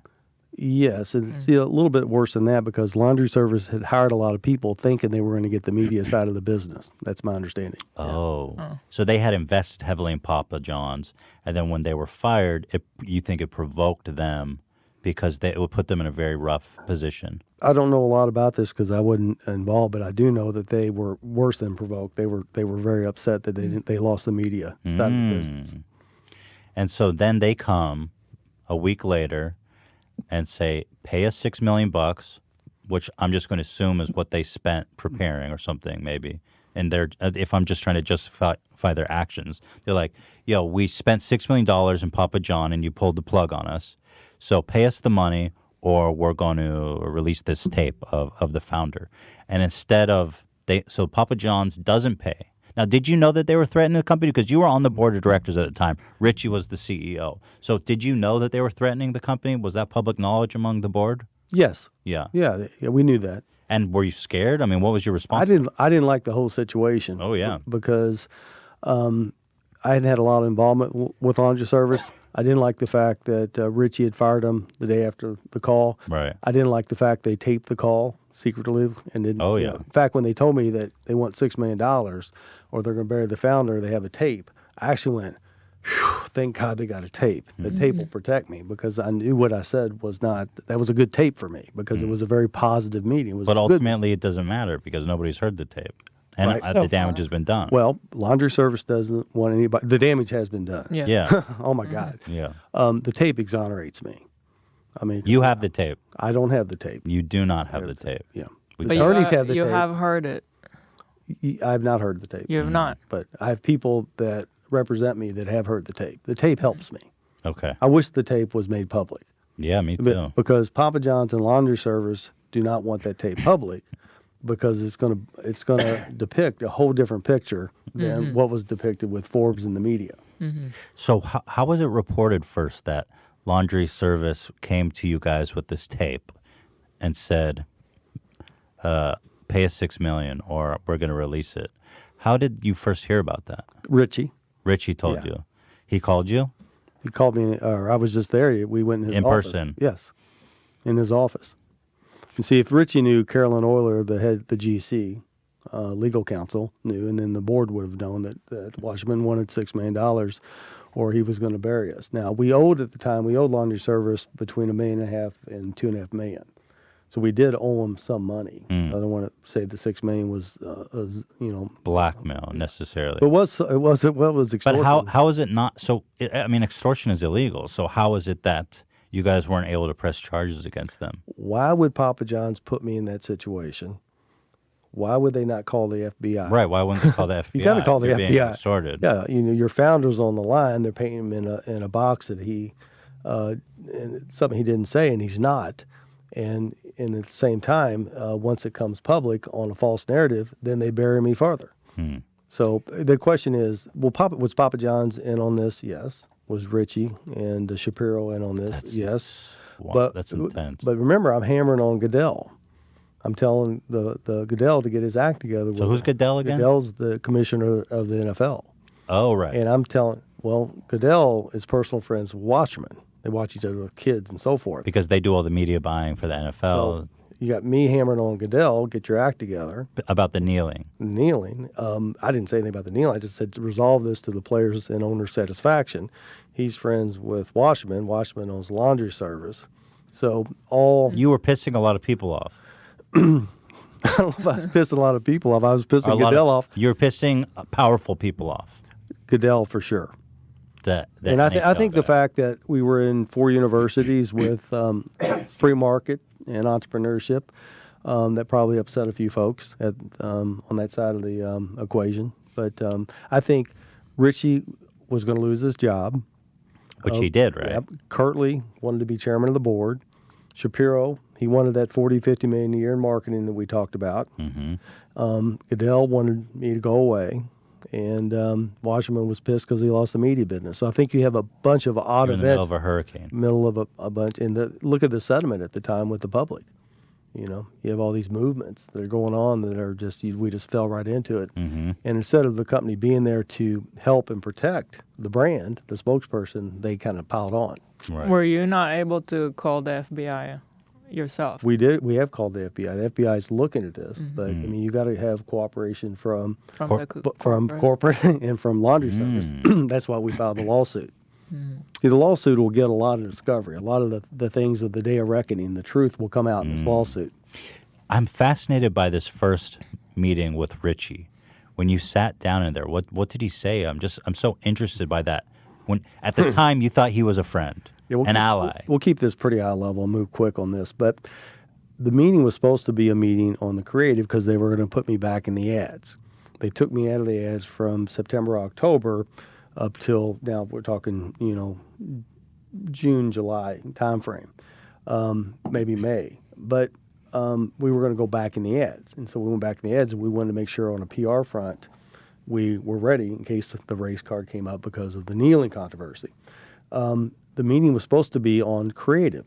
Yes, and it's a little bit worse than that because laundry service had hired a lot of people thinking they were going to get the media side of the business. That's my understanding. Oh. So they had invested heavily in Papa John's, and then when they were fired, you think it provoked them because it would put them in a very rough position? I don't know a lot about this because I wasn't involved, but I do know that they were worse than provoked. They were very upset that they lost the media side of the business. And so then they come a week later and say, pay us $6 million, which I'm just going to assume is what they spent preparing or something, maybe. And if I'm just trying to justify their actions, they're like, yo, we spent $6 million in Papa John and you pulled the plug on us. So pay us the money or we're going to release this tape of the founder. And instead of, so Papa John's doesn't pay. Now, did you know that they were threatening the company? Because you were on the board of directors at the time. Richie was the CEO. So did you know that they were threatening the company? Was that public knowledge among the board? Yes. Yeah. Yeah, we knew that. And were you scared? I mean, what was your response? I didn't like the whole situation. Oh, yeah. Because I had a lot of involvement with laundry service. I didn't like the fact that Richie had fired him the day after the call. Right. I didn't like the fact they taped the call secretly and didn't. Oh, you yeah. know, in fact, when they told me that they want $6 million or they're going to bury the founder, they have a tape. I actually went, "Phew, thank God they got a tape. The tape will protect me," because I knew what I said was not. That was a good tape for me because it was a very positive meeting. It was But a good- ultimately, it doesn't matter because nobody's heard the tape. And Right. the damage has been done. Well, laundry service doesn't want anybody. The damage has been done. Yeah. Yeah. Oh my God. Yeah. The tape exonerates me. I mean, You have the tape. I don't have the tape. You do not have the tape. Yeah. We- But Attorneys have the you tape. have heard it. I've not heard the tape. You have not. But I have people that represent me that have heard the tape. The tape helps me. Okay. I wish the tape was made public. Yeah, me too. Because Papa John's and laundry service do not want that tape public because it's going to depict a whole different picture than what was depicted with Forbes in the media. So how was it reported first that laundry service came to you guys with this tape and said, pay us $6 million or we're going to release it? How did you first hear about that? Richie, Richie told Yeah. you. He called you? he called me, or I was just there. We went in his In office. person? Yes, in his office. You see, if Richie knew, Carolyn Euler, the head, the GC, legal counsel, knew, and then the board would have known that Washington wanted $6 million or he was going to bury us. Now, we owed laundry service between $1.5 million and $2.5 million. So we did owe him some money. I don't want to say the $6 million was, Blackmail necessarily. but it was extortion. But how is it not? So, I mean, extortion is illegal. So how is it that you guys weren't able to press charges against them? Why would Papa John's put me in that situation? Why would they not call the FBI? Right. Why wouldn't they call the FBI? You got to call the You're being FBI. extorted. Yeah, your founder's on the line. They're paying him in a box that and it's something he didn't say, and he's not. And at the same time, once it comes public on a false narrative, then they bury me further. So the question is, was Papa John's in on this? Yes. Was Richie and Shapiro in on this? Yes. Wow, that's intense. But remember, I'm hammering on Goodell. I'm telling the Goodell to get his act together. So who's Goodell again? Goodell's the commissioner of the NFL. Oh, right. And I'm telling, Goodell is personal friends with Watchman. They watch each other's kids and so forth. Because they do all the media buying for the NFL. So you got me hammering on Goodell, get your act together. About the kneeling. Kneeling. I didn't say anything about the kneeling. I just said to resolve this to the players' and owner satisfaction. He's friends with Washman. Washman owns laundry service. So You were pissing a lot of people off. I don't know if I was pissing a lot of people off. I was pissing Goodell off. You were pissing powerful people off. Goodell for sure. And I think the fact that we were in 4 universities with free market and entrepreneurship, that probably upset a few folks on that side of the equation. But I think Richie was going to lose his job. Which he did, right? Yep. Kirtley wanted to be chairman of the board. Shapiro, he wanted that $40-50 million a year in marketing that we talked about. Goodell wanted me to go away. And Washington was pissed because he lost the media business. So I think you have a bunch of odd You're in events. the middle of a hurricane. Middle of a bunch. And look at the sentiment at the time with the public. You have all these movements that are going on that are we just fell right into it. And instead of the company being there to help and protect the brand, the spokesperson, they kind of piled on. Right. Were you not able to call the FBI yourself? We did. We have called the FBI. The FBI is looking at this, but I mean, you got to have cooperation from corporate and from laundry service. That's why we filed the lawsuit. See, the lawsuit will get a lot of discovery. A lot of the things of the day of reckoning, the truth will come out in this lawsuit. I'm fascinated by this first meeting with Richie. When you sat down in there, what did he say? I'm so interested by that. When at the time you thought he was a friend, an ally. We'll keep this pretty high level and move quick on this. But the meeting was supposed to be a meeting on the creative because they were going to put me back in the ads. They took me out of the ads from September, October, up till now. We're talking, June, July timeframe, maybe May. But we were going to go back in the ads, and so we went back in the ads, and we wanted to make sure on a PR front we were ready in case the race card came up because of the kneeling controversy. The meeting was supposed to be on creative,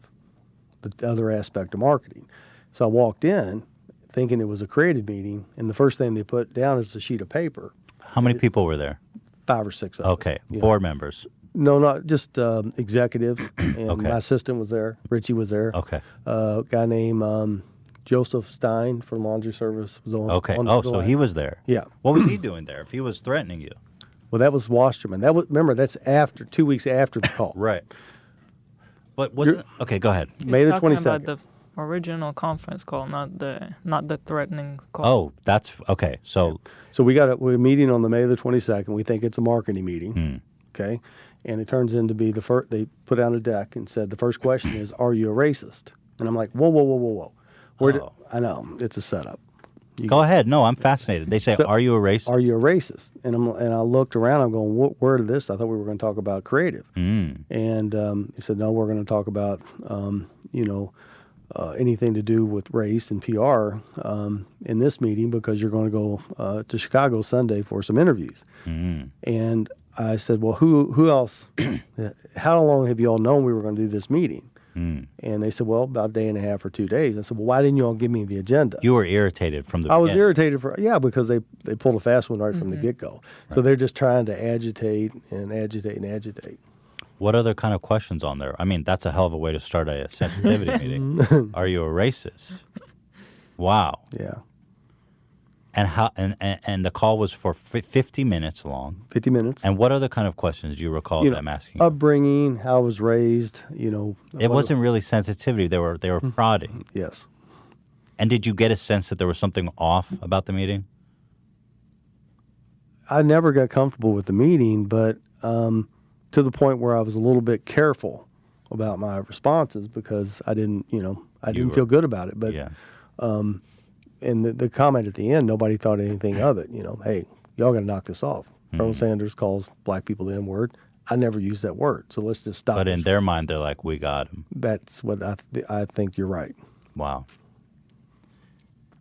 the other aspect of marketing. So I walked in thinking it was a creative meeting, and the first thing they put down is a sheet of paper. How many people were there? 5 or 6 of us. Okay, board members. No, not just executives. And Okay. my assistant was there. Richie was there. Okay. A guy named Joseph Stein from Laundry Service was on. Okay. on Oh, the so line. he was there. Yeah. What was he doing there if he was threatening you? Well, that was Wasserman. That was, remember, that's after 2 weeks after the call. Right. But wasn't okay? Go ahead. May the Talking 22nd. about the original conference call, not the threatening call. Oh, that's okay. So So we're meeting on the May the 22nd. We think it's a marketing meeting. Okay. And it turns into be the first, they put out a deck and said, the first question is, are you a racist? And I'm like, whoa, whoa, whoa, whoa, whoa. I know, it's a setup. go ahead. No, I'm fascinated. They say, So- "Are you a racist?" Are you a racist? And I looked around. I'm going, where did this? I thought we were going to talk about creative. And he said, no, we're going to talk about, anything to do with race and PR in this meeting because you're going to go to Chicago Sunday for some interviews. And I said, well, who else? How long have you all known we were going to do this meeting? And they said, well, about a day and a half or 2 days. I said, well, why didn't you all give me the agenda? You were irritated from the I was beginning. irritated because they pulled a fast one right from the get-go. So they're just trying to agitate and agitate and agitate. What other kind of questions on there? I mean, that's a hell of a way to start a sensitivity meeting. Are you a racist? Wow. Yeah. And how? And the call was for 50 minutes long. 50 minutes. And what other kind of questions do you recall You that know, I'm asking? You? upbringing, how I was raised, It wasn't really sensitivity. They were prodding. Yes. And did you get a sense that there was something off about the meeting? I never got comfortable with the meeting, but to the point where I was a little bit careful about my responses because I didn't feel good about it. But Yeah. and the comment at the end, nobody thought anything of it. Hey, y'all got to knock this off. Colonel Sanders calls black people the N-word. I never used that word, so let's just stop. But in this. their mind, they're like, "We got him." That's what I think you're right. Wow.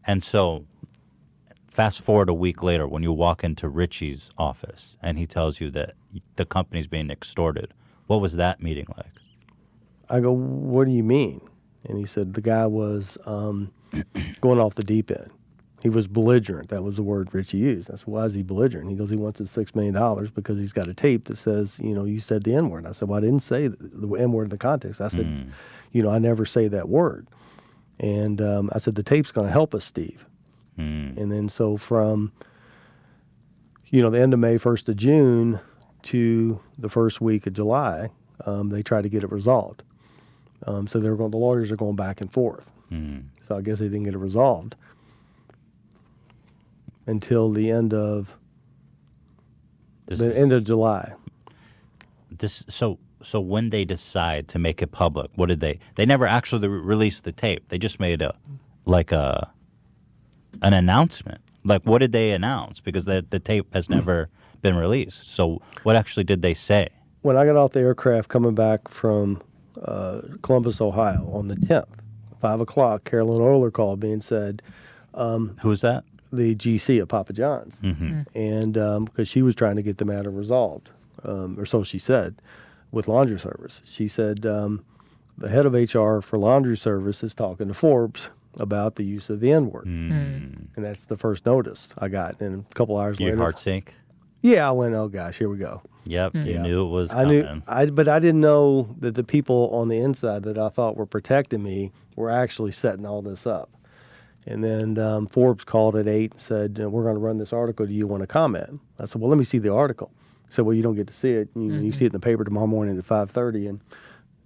And so, fast forward a week later, when you walk into Richie's office and he tells you that the company's being extorted, what was that meeting like? I go, what do you mean? And he said the guy was going off the deep end. He was belligerent. That was the word Richie used. I said, why is he belligerent? He goes, he wants his $6 million because he's got a tape that says, you said the N-word. I said, well, I didn't say the N-word in the context. I said, I never say that word. And I said, the tape's going to help us, Steve. And then so from, the end of May, 1st of June to the first week of July, they tried to get it resolved. So the lawyers are going back and forth. So I guess they didn't get it resolved until the end of July. So when they decide to make it public, what did they never actually released the tape. They just made an announcement. Like, what did they announce? Because the tape has never been released. So what actually did they say? When I got off the aircraft coming back from Columbus, Ohio on the 10th, 5 o'clock, Carolyn Euler called me and said, Who's that? the GC at Papa John's. And because she was trying to get the matter resolved, or so she said, with laundry service. She said the head of HR for laundry service is talking to Forbes about the use of the N-word. And that's the first notice I got. And a couple hours Your later. heart sink? Yeah, I went, oh gosh, here we go. Yep, you Yeah. knew it was I coming. knew, but I didn't know that the people on the inside that I thought were protecting me were actually setting all this up. And then Forbes called at 8 and said, we're going to run this article. Do you want to comment? I said, well, let me see the article. He said, well, you don't get to see it. You see it in the paper tomorrow morning at 5:30 and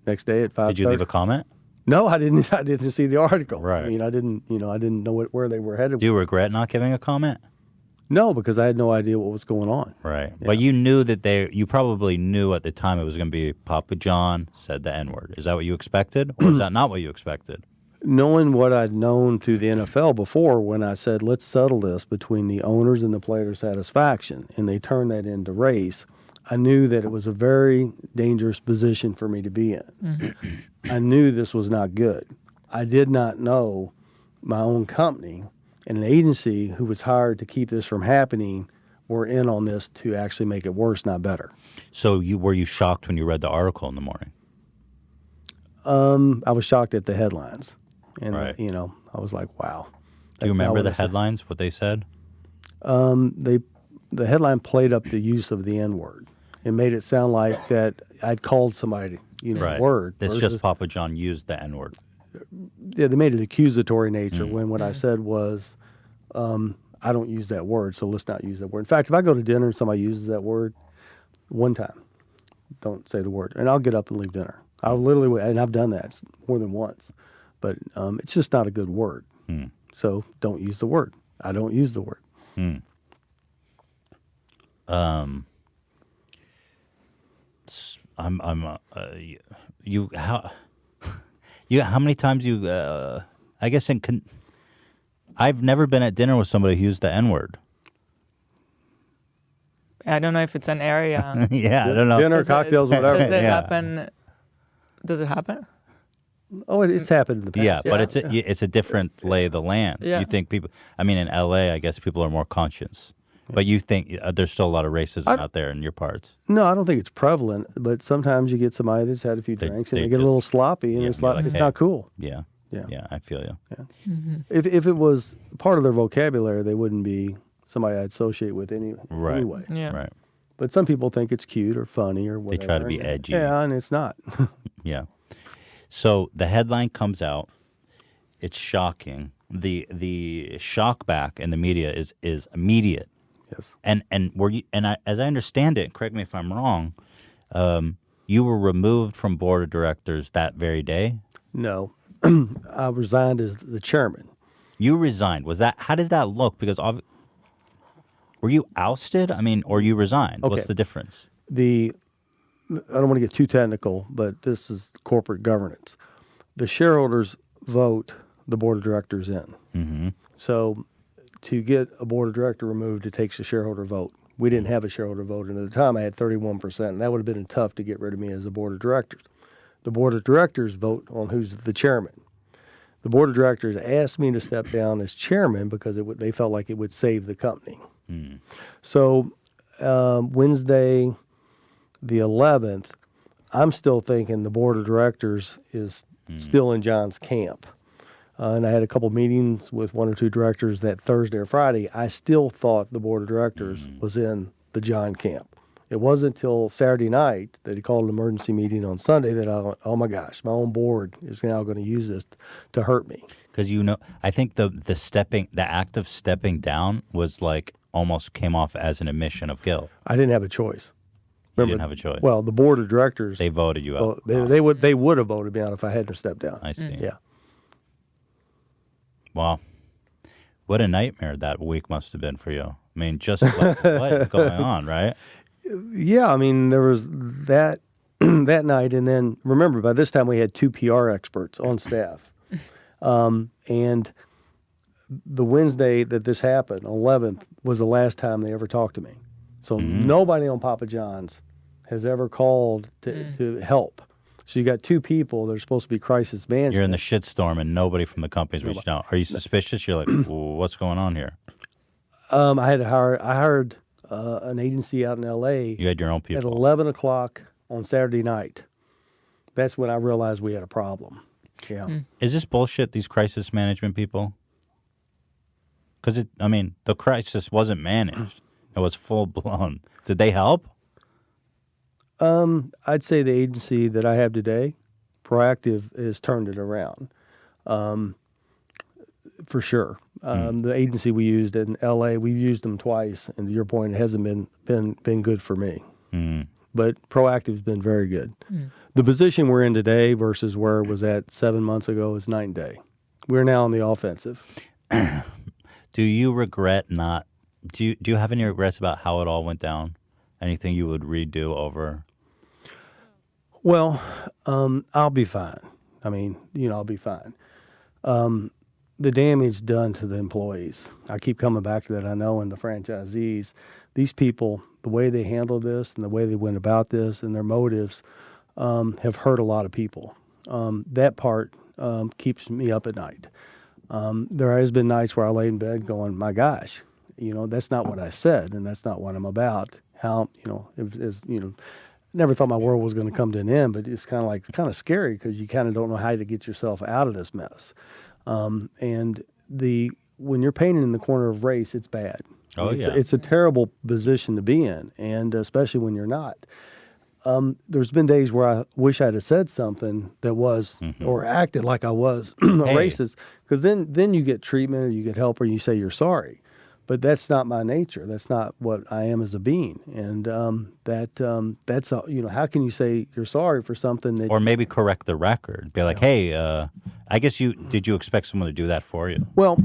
next day at 5:30. Did you leave a comment? No, I didn't. I didn't see the article. Right. I mean, I didn't know where they were headed. Do you regret not giving a comment? No, because I had no idea what was going on. Right. But you knew that you probably knew at the time it was going to be Papa John said the N-word. Is that what you expected? Or is that not what you expected? Knowing what I'd known through the NFL before, when I said, let's settle this between the owners and the players' satisfaction, and they turned that into race, I knew that it was a very dangerous position for me to be in. I knew this was not good. I did not know my own company and an agency who was hired to keep this from happening were in on this to actually make it worse, not better. So were you shocked when you read the article in the morning? I was shocked at the headlines, and Right. I was like, wow. Do you remember the headlines? What they said? The headline played up the use of the N word. It made it sound like that I'd called somebody, Right. word. It's versus- just Papa John used the N word. Yeah, they made it accusatory nature when what I said was, I don't use that word, so let's not use that word. In fact, if I go to dinner and somebody uses that word one time, don't say the word, and I'll get up and leave dinner. I'll literally, and I've done that more than once, but it's just not a good word. So don't use the word. I don't use the word. How many times I guess I've never been at dinner with somebody who used the N word. I don't know if it's an area. Yeah, I don't know. Dinner, cocktails, whatever. Does it Yeah. happen? Does it happen? Oh, it's happened in the past. Yeah, but Yeah. it's a different lay of the land. Yeah. You think people? I mean, in LA, I guess people are more conscious. But you think there's still a lot of racism out there in your parts? No, I don't think it's prevalent, but sometimes you get somebody that's had a few drinks and they they get a little sloppy, and yeah, it's you're like, like, it's hey. not cool. Yeah, Yeah. I feel you. If it was part of their vocabulary, they wouldn't be somebody I'd associate with Right. anyway. Yeah. Right. But some people think it's cute or funny or whatever. try to be and- edgy. Yeah, and it's not. Yeah. So the headline comes out. It's shocking. The shock back in the media is immediate. Yes. And were you? And as I understand it, correct me if I'm wrong. You were removed from board of directors that very day. No. I resigned as the chairman. You resigned. Was that? How does that look? Because were you ousted? I mean, or you resigned? What's Okay. the difference? I don't want to get too technical, but this is corporate governance. The shareholders vote the board of directors in. Mm-hmm. So to get a board of director removed, it takes a shareholder vote. We didn't have a shareholder vote, and at the time I had 31%, and that would have been tough to get rid of me as a board of directors. The board of directors vote on who's the chairman. The board of directors asked me to step down as chairman because they felt like it would save the company. So Wednesday, the 11th, I'm still thinking the board of directors is still in John's camp. And I had a couple meetings with one or two directors that Thursday or Friday. I still thought the board of directors was in the John camp. It wasn't until Saturday night that he called an emergency meeting on Sunday that I went, oh my gosh, my own board is now going to use this to hurt me. Because I think the act of stepping down was like almost came off as an admission of guilt. I didn't have a choice. You didn't have a choice. Well, the board of directors, They voted you out. they would have voted me out if I hadn't stepped down. I see. Yeah. Wow. What a nightmare that week must have been for you. I mean, just what going on, right? Yeah, I mean, there was that that night, and then remember, by this time we had 2 PR experts on staff, and the Wednesday that this happened, 11th, was the last time they ever talked to me. So nobody on Papa John's has ever called to help. So you got 2 people that are supposed to be crisis management. You're in the shitstorm and nobody from the company's reached out. Are you suspicious? You're like, "Well, what's going on here?" I hired an agency out in L.A. You had your own at people. 11 o'clock on Saturday night. That's when I realized we had a problem. Yeah. Is this bullshit, these crisis management people? Because, the crisis wasn't managed. It was full blown. Did they help? I'd say the agency that I have today, Proactive, has turned it around, for sure. The agency we used in L.A., we've used them twice, and to your point, it hasn't been good for me. But Proactive's been very good. The position we're in today versus where it was at 7 months ago is night and day. We're now on the offensive. Do you regret not? Do you have any regrets about how it all went down? Anything you would redo over? Well, I'll be fine. I mean, I'll be fine. The damage done to the employees, I keep coming back to that, I know, and the franchisees, these people, the way they handled this and the way they went about this and their motives have hurt a lot of people. That part keeps me up at night. There has been nights where I lay in bed going, my gosh, That's not what I said, and that's not what I'm about. How, never thought my world was going to come to an end, but it's kind of scary because you kind of don't know how to get yourself out of this mess. And when you're painted in the corner of race, it's bad. Oh, yeah. It's a terrible position to be in, and especially when you're not. There's been days where I wish I'd have said something that was or acted like I was a racist, because then you get treatment or you get help or you say you're sorry. But that's not my nature. That's not what I am as a being. And that's how can you say you're sorry for something that Or maybe correct the record. Be like, hey, I guess did you expect someone to do that for you? Well,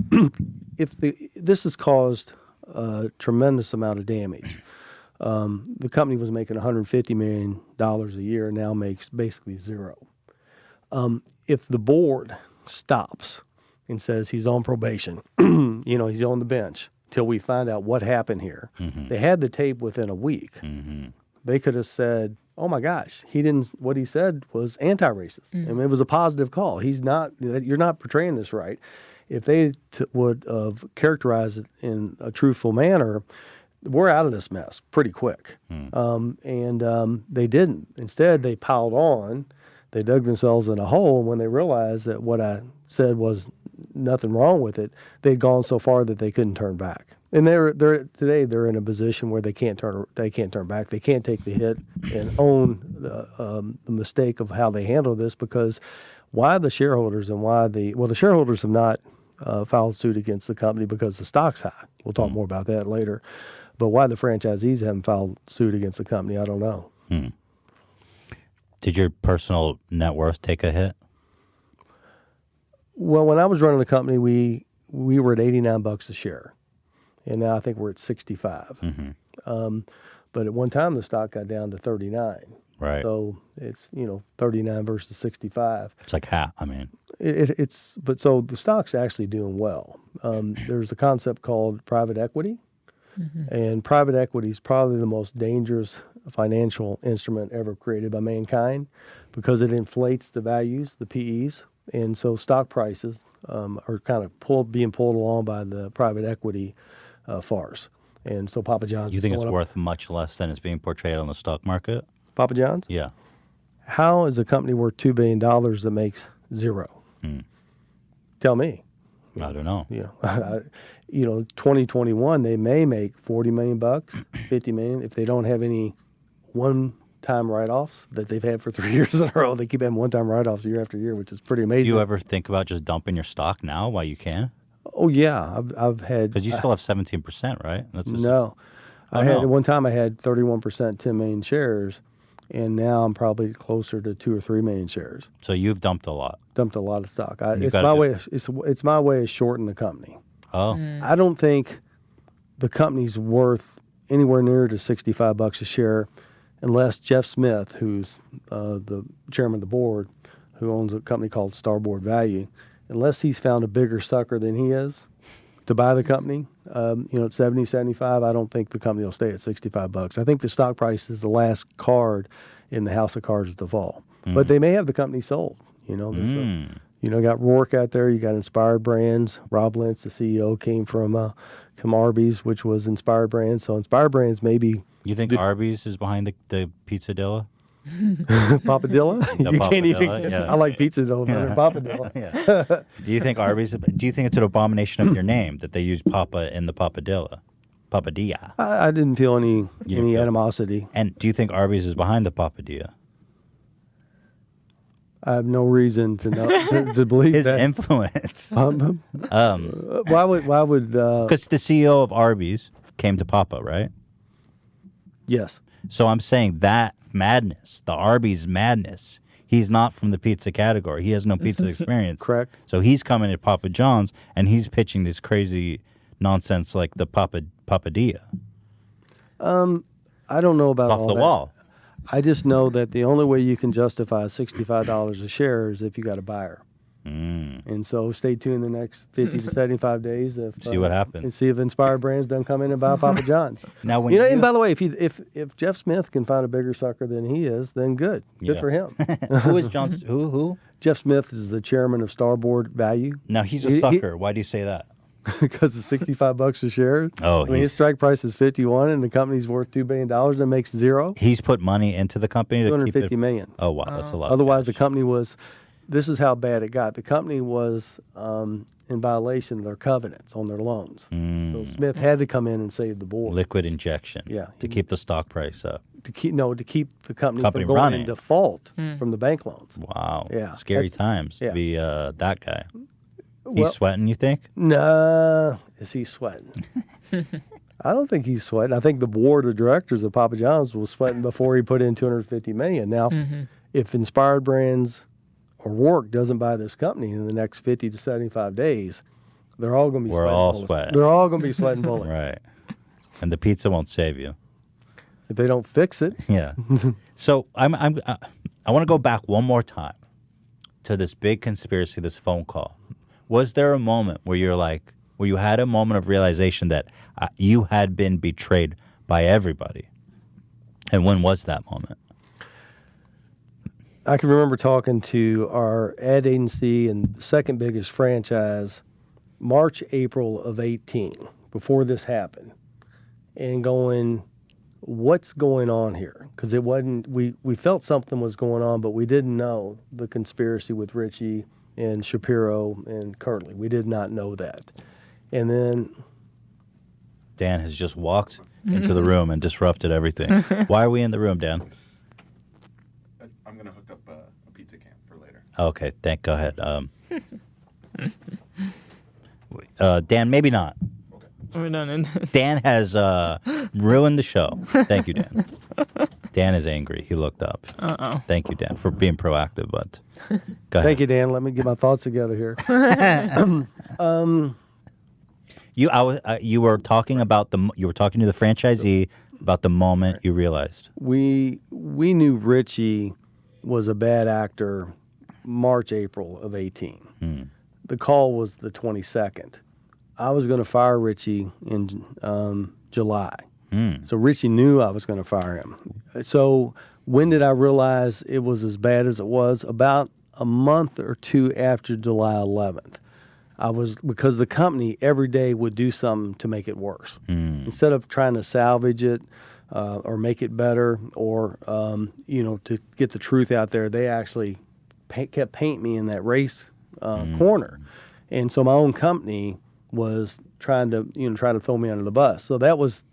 if this has caused a tremendous amount of damage. The company was making $150 million a year, now makes basically zero. If the board stops and says he's on probation, he's on the bench till we find out what happened here. They had the tape within a week. They could have said, oh my gosh, what he said was anti-racist. I mean, it was a positive call. You're not portraying this right. If they would have characterized it in a truthful manner, we're out of this mess pretty quick. They didn't. Instead, they piled on. They dug themselves in a hole. And when they realized that what I said was nothing wrong with it, they'd gone so far that they couldn't turn back. And today they're in a position where they can't turn back. They can't take the hit and own the mistake of how they handle this, because why the shareholders and the shareholders have not filed suit against the company because the stock's high. We'll talk more about that later. But why the franchisees haven't filed suit against the company, I don't know. Did your personal net worth take a hit? Well, when I was running the company, we were at $89 a share, and now I think we're at 65. But at one time, the stock got down to 39. Right. So it's 39 versus 65. It's like half. I mean, so the stock's actually doing well. There's a concept called private equity. And private equity is probably the most dangerous financial instrument ever created by mankind, because it inflates the values, the PEs. And so stock prices are kind of being pulled along by the private equity farce. And so Papa John's. You think it's worth much less than it's being portrayed on the stock market? Papa John's? Yeah. How is a company worth $2 billion that makes zero? Tell me. I don't know. 2021 they may make $40 million, $50 million if they don't have any one-time write-offs that they've had for 3 years in a row. They keep having one-time write-offs year after year, which is pretty amazing. Do you ever think about just dumping your stock now while you can? Oh yeah, I've had, because you still have 17%, right? At one time I had 31%, 10 million shares, and now I'm probably closer to 2 or 3 million shares. So you've dumped a lot. Dumped a lot of stock. It's my way of shorting the company. Oh. I don't think the company's worth anywhere near to $65 a share unless Jeff Smith, who's the chairman of the board, who owns a company called Starboard Value, unless he's found a bigger sucker than he is to buy the company, at 70, 75, I don't think the company will stay at $65. I think the stock price is the last card in the house of cards to fall. But they may have the company sold. Got Rourke out there. You got Inspired Brands. Rob Lentz, the CEO, came from Arby's, which was Inspired Brands. So Inspired Brands maybe. You think Arby's is behind the Pizzadilla? Papadilla? You can't even. Yeah. I like Pizzadilla better than Papadilla. Yeah. Do you think it's an abomination of your name that they use Papa in the Papadilla? Papadilla. I didn't feel any animosity. And do you think Arby's is behind the Papadilla? I have no reason to know to believe his that. influence. Why would? Because the CEO of Arby's came to Papa, right? Yes. So I'm saying that madness, the Arby's madness. He's not from the pizza category. He has no pizza experience. Correct. So he's coming to Papa John's and he's pitching this crazy nonsense like the Papadilla. I don't know about off all the that. wall. I just know that the only way you can justify $65 a share is if you got a buyer. And so stay tuned the next 50 to 75 days. See what happens. And see if Inspired Brands doesn't come in and buy Papa John's. Now, when and by the way, if Jeff Smith can find a bigger sucker than he is, then good. Good for him. Who is John? Who? Jeff Smith is the chairman of Starboard Value. Now, he's a sucker. Why do you say that? because of $65 a share. Oh, I mean, his strike price is 51, and the company's worth $2 billion, and it makes zero. He's put money into the company to keep it. $250 million. Oh wow, that's a lot. Otherwise, the company was. This is how bad it got. The company was in violation of their covenants on their loans. So Smith had to come in and save the board. Liquid injection. Yeah. To keep the stock price up. To keep the company Company from going running. in default from the bank loans. Wow. Yeah, Scary that's- times to yeah. be that guy. He's Well- sweating, you think? Nah, is he sweating? I don't think he's sweating. I think the board of directors of Papa John's was sweating before he put in $250 million. Now, if Inspired Brands or Rourke doesn't buy this company in the next 50 to 75 days, they're all going to be We're sweating all bullets. sweating. They're all going to be sweating bullets. Right. And the pizza won't save you. If they don't fix it. Yeah. So I want to go back one more time to this big conspiracy, this phone call. Was there a moment where where you had a moment of realization that you had been betrayed by everybody? And when was that moment? I can remember talking to our ad agency and second biggest franchise March, April of 18, before this happened, and going, what's going on here? Because it wasn't, we felt something was going on, but we didn't know the conspiracy with Richie and Shapiro and Curley. We did not know that. And then Dan has just walked into the room and disrupted everything. Why are we in the room, Dan? I'm going to hook up a pizza can for later. Okay, go ahead. Dan, maybe not. We're done. Dan has ruined the show. Thank you, Dan. Dan is angry. He looked up. Uh-oh. Thank you, Dan, for being proactive. But go ahead. thank you, Dan. Let me get my thoughts together here. You were talking about you were talking to the franchisee about the moment you realized. We knew Richie was a bad actor March, April of 18. The call was the 22nd. I was going to fire Richie in July. So Richie knew I was going to fire him. So when did I realize it was as bad as it was? About a month or two after July 11th. Because the company every day would do something to make it worse. Instead of trying to salvage it or make it better or, to get the truth out there, they actually kept painting me in that race corner. And so my own company was trying to throw me under the bus. So that was,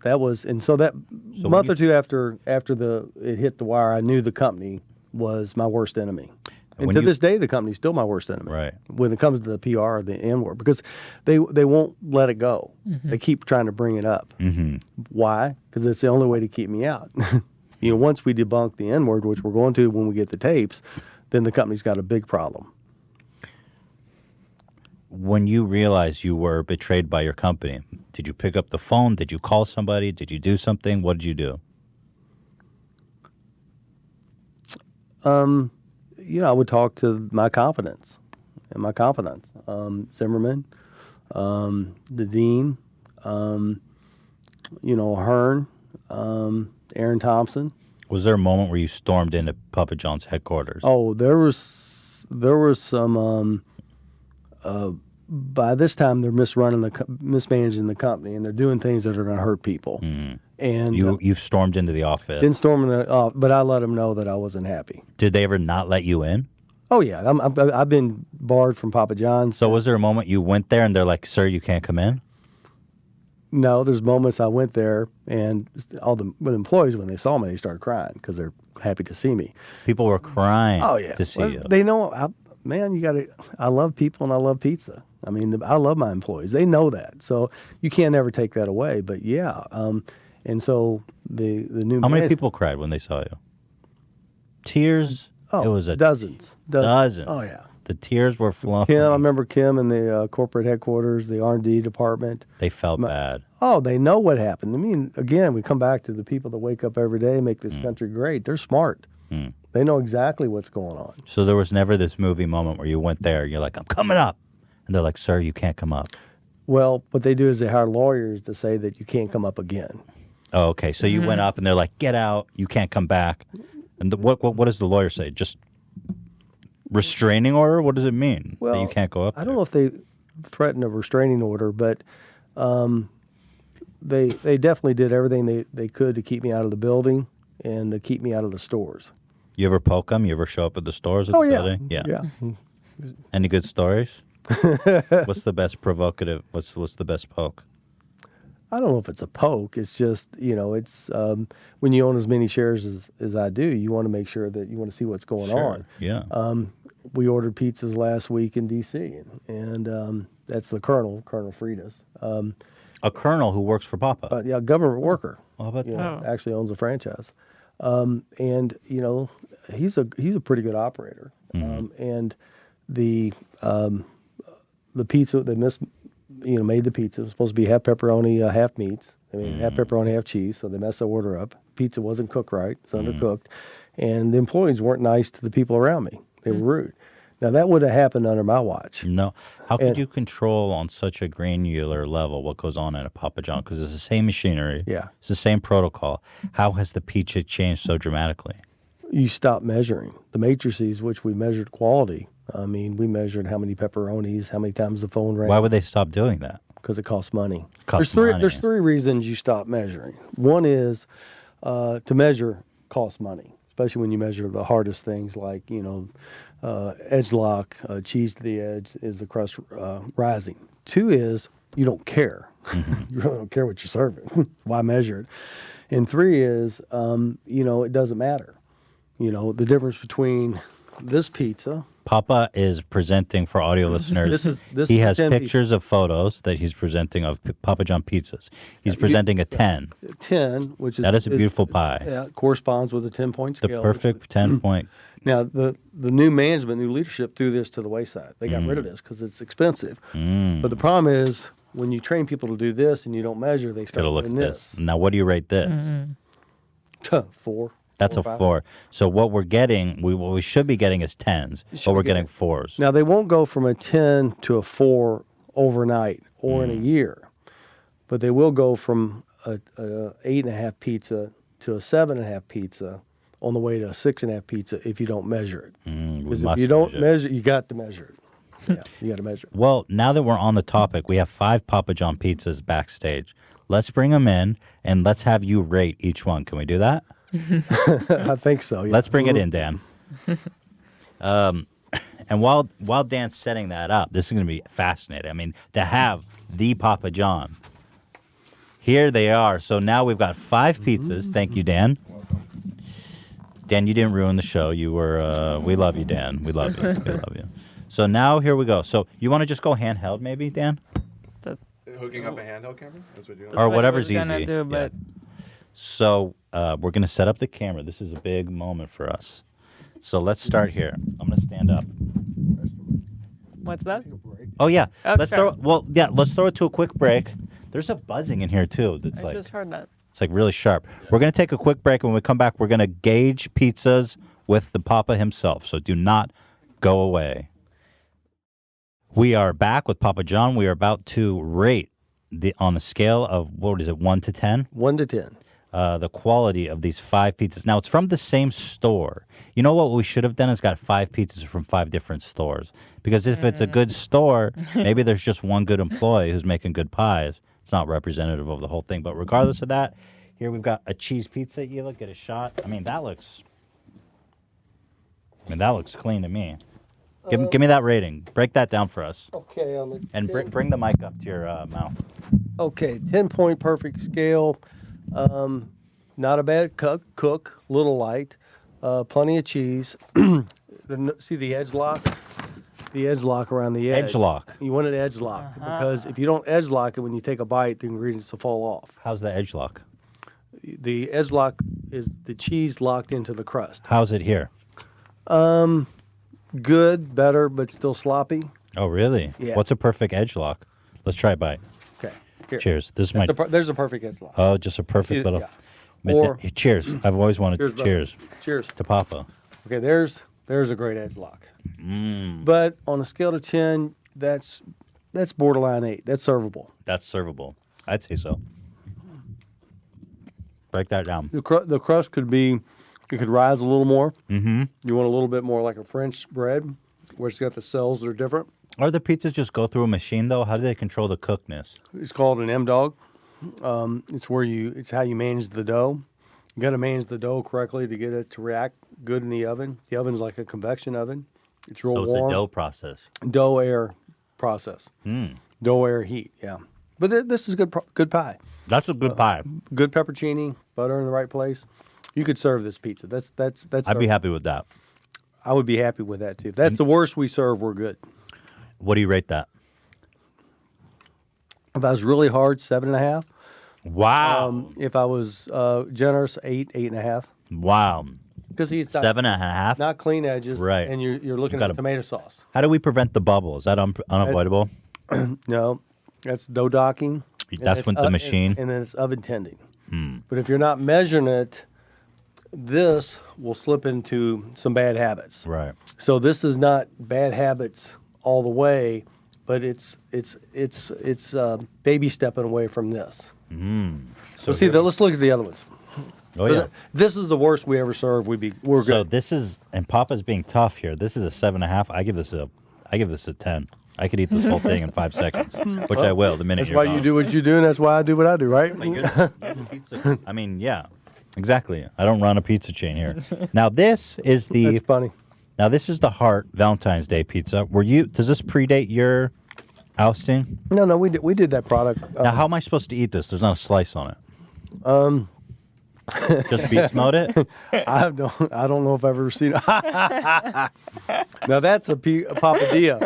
and so that month or two after it hit the wire, I knew the company was my worst enemy. And to this day, the company's still my worst enemy. Right. When it comes to the PR or the N-word, because they won't let it go. They keep trying to bring it up. Why? Because it's the only way to keep me out. Once we debunk the N-word, which we're going to when we get the tapes, then the company's got a big problem. When you realized you were betrayed by your company, did you pick up the phone? Did you call somebody? Did you do something? What did you do? I would talk to my confidants. Zimmerman, the dean, Hearn, Aaron Thompson. Was there a moment where you stormed into Papa John's headquarters? Oh, there was some. By this time, they're mismanaging the company, and they're doing things that are going to hurt people. And you stormed into the office. didn't storm in the but I let them know that I wasn't happy. Did they ever not let you in? Oh yeah, I've been barred from Papa John's. So was there a moment you went there and they're like, "Sir, you can't come in"? No, there's moments I went there, and all the employees, when they saw me, they started crying because they're happy to see me. People were crying Oh yeah, to see Well, you. They know, man. You got to. I love people and I love pizza. I mean, I love my employees. They know that, so you can't ever take that away. But yeah, and so the new. How many people cried when they saw you? Tears. Oh, it was a dozens. dozens. Oh yeah. The tears were flowing. Kim, I remember Kim in the corporate headquarters, the R&D department. They felt bad. Oh, they know what happened. I mean, again, we come back to the people that wake up every day and make this country great. They're smart. They know exactly what's going on. So there was never this movie moment where you went there and you're like, "I'm coming up," and they're like, "Sir, you can't come up." Well, what they do is they hire lawyers to say that you can't come up again. Oh, okay. So you went up and they're like, "Get out! You can't come back." And what does the lawyer say? Just restraining order? What does it mean? Well, that you can't go up I there? don't know if threatened a restraining order, but they definitely did everything they could to keep me out of the building and to keep me out of the stores. You ever poke them? You ever show up at the stores at Oh the yeah, building? yeah. Any good stories? What's the best provocative? What's the best poke? I don't know if it's a poke. It's just, it's when you own as many shares as I do, you want to make sure that you want to see what's going on. Yeah. We ordered pizzas last week in D.C. and that's the Colonel Freitas. A colonel who works for Papa. Yeah, government worker. How about that? Actually owns a franchise, and he's a pretty good operator. And the pizza they made the pizza. It was supposed to be half pepperoni, half meats. I mean, half pepperoni, half cheese. So they messed the order up. Pizza wasn't cooked right. It's undercooked. And the employees weren't nice to the people around me. They were rude. Now, that would have happened under my watch. No. How could you control on such a granular level what goes on at a Papa John? Because it's the same machinery. Yeah. It's the same protocol. How has the pizza changed so dramatically? You stop measuring. The matrices, which we measured quality, I mean, we measured how many pepperonis, how many times the phone rang. Why would they stop doing that? Because it costs money. Costs There's money. There's three reasons you stop measuring. One is to measure costs money, especially when you measure the hardest things like, edge lock, cheese to the edge, is the crust rising. Two is you don't care. You really don't care what you're serving. Why measure it? And three is, it doesn't matter. The difference between this pizza. Papa is presenting for audio listeners. This he is has 10 pictures of photos that he's presenting of Papa John pizzas. He's presenting a 10. 10, which is That is a beautiful pie. Yeah, corresponds with a 10-point The scale. perfect 10-point. Now, the new management, new leadership threw this to the wayside. They got rid of this because it's expensive. But the problem is when you train people to do this and you don't measure, they start Gotta look doing at this. Now, what do you rate this? 4. That's a 4. So what we're getting, what we should be getting is 10s, but we're getting 4s. Now, they won't go from a 10 to a 4 overnight or in a year, but they will go from a 8.5 pizza to a 7.5 pizza on the way to a 6.5 pizza if you don't measure it. Because if you don't measure, you got to measure it. Yeah, you got to measure it. Well, now that we're on the topic, we have 5 Papa John pizzas backstage. Let's bring them in and let's have you rate each one. Can we do that? I think so. Yeah. Let's bring it in, Dan. And while Dan's setting that up, this is going to be fascinating. I mean, to have the Papa John. Here they are. So now we've got 5 pizzas. Thank you, Dan. Dan, you didn't ruin the show. You were. We love you, Dan. We love you. We love you. So now here we go. So you want to just go handheld, maybe, Dan, Hooking up a handheld camera? That's what you're doing? or what I whatever's was gonna easy. do, but- So we're going to set up the camera. This is a big moment for us. So let's start here. I'm going to stand up. What's that? Oh yeah. Oh, Let's sure. let's throw it to a quick break. There's a buzzing in here too. That's I like just heard that. it's like really sharp. We're going to take a quick break, and when we come back, we're going to gauge pizzas with the Papa himself. So do not go away. We are back with Papa John. We are about to rate on a scale of, what is it, 1 to 10? 1 to 10. The quality of these 5 pizzas. Now, it's from the same store. You know what we should have done is got 5 pizzas from 5 different stores. Because if it's a good store, maybe there's just one good employee who's making good pies. It's not representative of the whole thing. But regardless of that, here we've got a cheese pizza. You look at a shot. I mean, that looks clean to me. Give me that rating. Break that down for us. Okay. On the And bring the mic up to your mouth. Okay, 10-point perfect scale. Not a bad cook, little light, plenty of cheese. See the edge lock? The edge lock around the edge. Edge lock. You want it edge locked because if you don't edge lock it, when you take a bite, the ingredients will fall off. How's the edge lock? The edge lock is the cheese locked into the crust. How's it here? Good, better, but still sloppy. Oh, really? Yeah. What's a perfect edge lock? Let's try a bite. Okay. Here. Cheers. This is my. There's a perfect edge lock. Oh, just a perfect See, little. yeah. But Or- cheers. I've always wanted to. brother. Cheers Cheers. to Papa. Okay, there's a great edge lock. But on a scale of 10, that's borderline 8. That's servable. That's servable. I'd say so. Break that down. The crust could rise a little more. Mm-hmm. You want a little bit more like a French bread, where it's got the cells that are different. Or the pizzas just go through a machine though? How do they control the cookness? It's called an M-Dog. It's how you manage the dough. You got to manage the dough correctly to get it to react good in the oven. The oven's like a convection oven. It's real So it's warm. a dough process. Dough air process. Mm. Dough air heat. Yeah. But this is good pie. That's a good pie. Good pepperoni, butter in the right place. You could serve this pizza. That's. I'd be happy with that. I would be happy with that too. If that's the worst we serve, we're good. What do you rate that? If I was really hard, 7.5. Wow. If I was generous, 8.5. Wow. Because it's 7.5? not clean edges, Right. And you're looking gotta- at tomato sauce. How do we prevent the bubble? Is that unavoidable? No, that's dough docking. and That's it's with the machine? and then it's oven tending. But if you're not measuring it, this will slip into some bad habits. Right. So this is not bad habits all the way, but it's baby stepping away from this. So see, let's look at the other ones. Oh, yeah. This is the worst we ever served. We're So good. this is, and Papa's being tough here. This is a 7.5. I give this a 10. I could eat this whole thing in 5 seconds, which I will the minute That's you're why gone. you do what you do, and that's why I do what I do, right? But you're the pizza. I mean, yeah, exactly. I don't run a pizza chain here. Now this is the That's funny. now this is the Heart Valentine's Day pizza. Does this predate your ousting? No, we did that product. Now how am I supposed to eat this? There's not a slice on it. Just beast mode it. I don't know if I've ever seen it. Now that's a papadilla.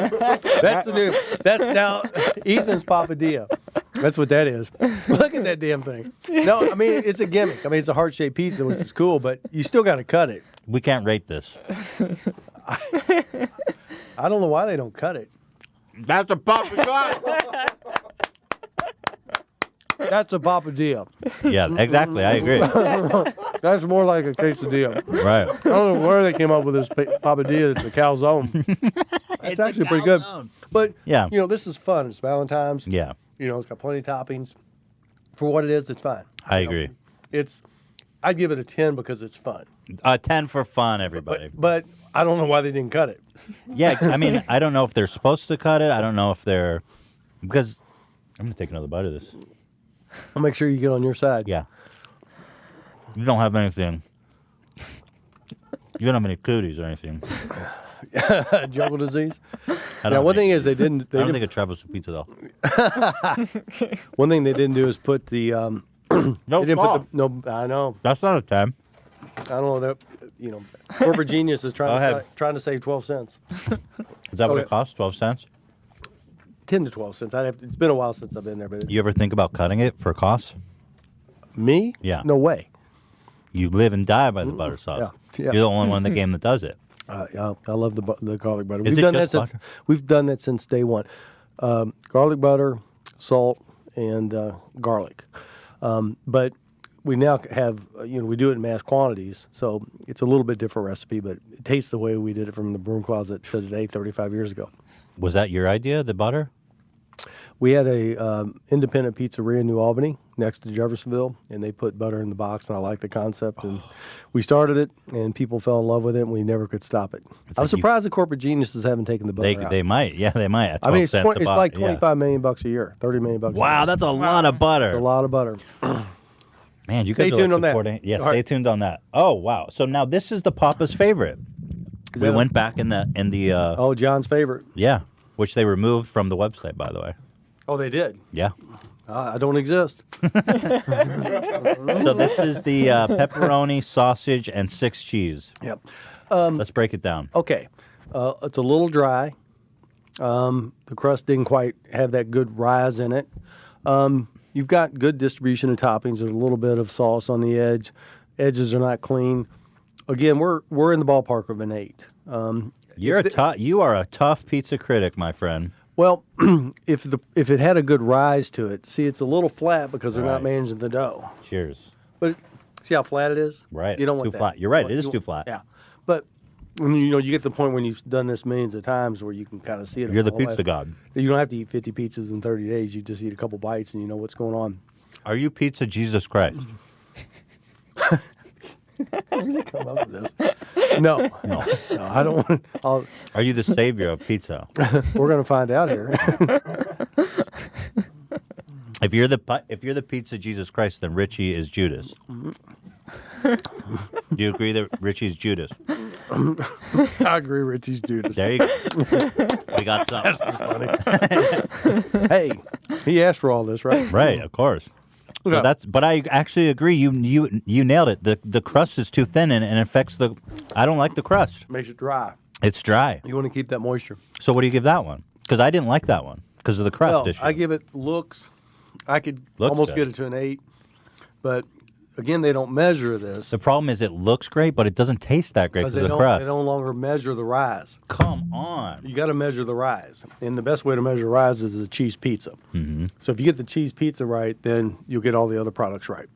That's the new. That's now Ethan's papadilla. That's what that is. Look at that damn thing. No, I mean it's a gimmick. I mean it's a heart-shaped pizza, which is cool, but you still got to cut it. We can't rate this. I don't know why they don't cut it. That's a papadilla. That's a papadilla. Yeah, exactly. I agree. That's more like a quesadilla. Right. I don't know where they came up with this papadilla. It's a calzone. It's actually pretty good. But Yeah. this is fun. It's Valentine's. Yeah, It's got plenty of toppings. For what it is, it's fine. I agree. I'd give it a 10 because it's fun. A 10 for fun, everybody. But I don't know why they didn't cut it. Yeah, I mean, I don't know if they're supposed to cut it. I don't know if they're because I'm gonna take another bite of this. I'll make sure you get on your side. Yeah, you don't have anything. You don't have any cooties or anything. Jungle disease. I Now, don't one think- thing is they didn't. I don't think it travels with pizza though. One thing they didn't do is put the. No, they didn't salt. put the. No, I know. That's not a 10. I don't know that. Corporate genius is Go ahead. trying to save 12 cents. Is that what Okay. it costs? 12 cents? 10 to 12 cents. It's been a while since I've been there, but You ever think about cutting it for cost? me? Yeah. No way. You live and die by the butter sauce. Yeah. You're the only one in the game that does it. I love the garlic butter. Is We've it done that just since butter? we've done that since day one. Garlic butter, salt, and garlic. But we now have we do it in mass quantities, so it's a little bit different recipe, but it tastes the way we did it from the broom closet to today, 35 years ago. Was that your idea, the butter? We had a independent pizzeria in New Albany next to Jeffersonville, and they put butter in the box, and I liked the concept. And we started it, and people fell in love with it, and we never could stop it. I was like you- surprised the corporate geniuses haven't taken the butter out. They might. Yeah, they might. At I mean, 12 it's, cents a it's buck. like Yeah. $25 million a year, $30 million a Wow, year. that's a lot of butter. That's a lot of butter. Man, you Stay guys are tuned on that. supporting. Yeah, All stay right. tuned on that. Oh wow! So now this is the Papa's favorite. We that went back in the Oh, John's favorite. yeah, which they removed from the website, by the way. Oh, they did. Yeah. I don't exist. So this is the pepperoni, sausage, and 6 cheese. Yep. Let's break it down. Okay. It's a little dry. The crust didn't quite have that good rise in it. You've got good distribution of toppings. There's a little bit of sauce on the edge. Edges are not clean. Again, we're in the ballpark of an 8. You are a tough pizza critic, my friend. Well, if it had a good rise to it, see, it's a little flat because they're not Right. managing the dough. Cheers. But see how flat it is? Right. You don't Too want that. flat. You're right, it is You- too flat. Yeah. But when you get to the point when you've done this millions of times where you can kind of see it. You're the all pizza that. god. You don't have to eat 50 pizzas in 30 days. You just eat a couple bites and you know what's going on. Are you pizza Jesus Christ? Where did he come up with this? No, I don't want. Are you the savior of pizza? We're going to find out here. If you're the pizza Jesus Christ, then Richie is Judas. Do you agree that Richie is Judas? I agree, Richie's Judas. There you go. We got something. Funny. Hey, he asked for all this, right? Right, of course. So but I actually agree. You nailed it. The crust is too thin and it affects the. I don't like the crust. Makes it dry. It's dry. You want to keep that moisture. So what do you give that one? Because I didn't like that one because of the crust Well, issue. I give it looks. I could Looks almost good. get it to an 8, but again, they don't measure this The problem is it looks great, but it doesn't taste that great because because they of the crust. they no longer measure the rise. Come on. You got to measure the rise, and the best way to measure rise is a cheese pizza. Mm-hmm. So if you get the cheese pizza right, then you'll get all the other products right.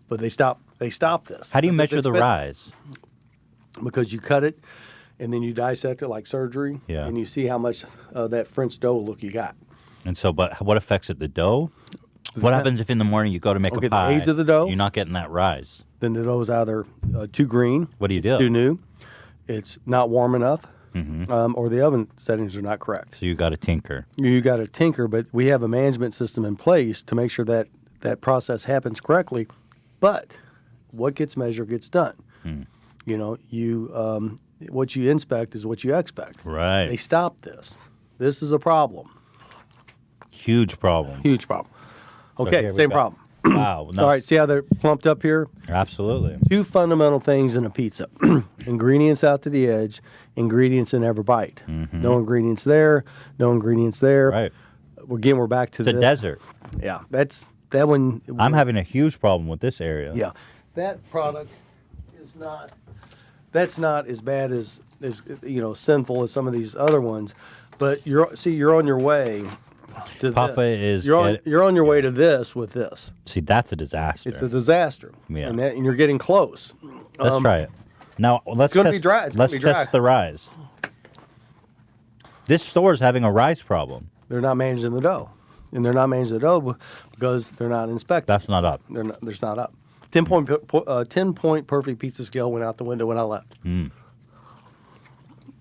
But they stop this. How do you Because measure it's the been- rise? Because you cut it, and then you dissect it like surgery, Yeah. and you see how much that French dough look you got. And so, but what affects it? The dough? What happens if in the morning you go to make Okay, a the pie? age of the dough? You're not getting that rise. Then the dough is either too green, What do you do? too new, it's not warm enough, Mm-hmm. or the oven settings are not correct. So you got to tinker. You got to tinker, but we have a management system in place to make sure that that process happens correctly. But what gets measured gets done. You know, what you inspect is what you expect. Right. They stopped this. This is a problem. Huge problem. Huge problem. here Okay, we same go. problem. Wow. No, All right, see how they're plumped up here? Absolutely. Two fundamental things in a pizza. Ingredients out to the edge, ingredients in every bite. No ingredients there, no ingredients there. Right. Again, we're back to It's a this. desert. Yeah, that one. I'm having a huge problem with this area. Yeah, that product is not. That's not as bad as sinful as some of these other ones, but you're on your way to Papa this. is You're on your way to this with this. See, that's a disaster. It's a disaster. Yeah. And you're getting close. Let's try it. Now let's gonna test, be dry. It's gonna let's be dry. test the rise. This store is having a rise problem. They're not managing the dough, and they're not managing the dough because they're not inspected. That's not up. They're not up. 10-point perfect pizza scale went out the window when I left.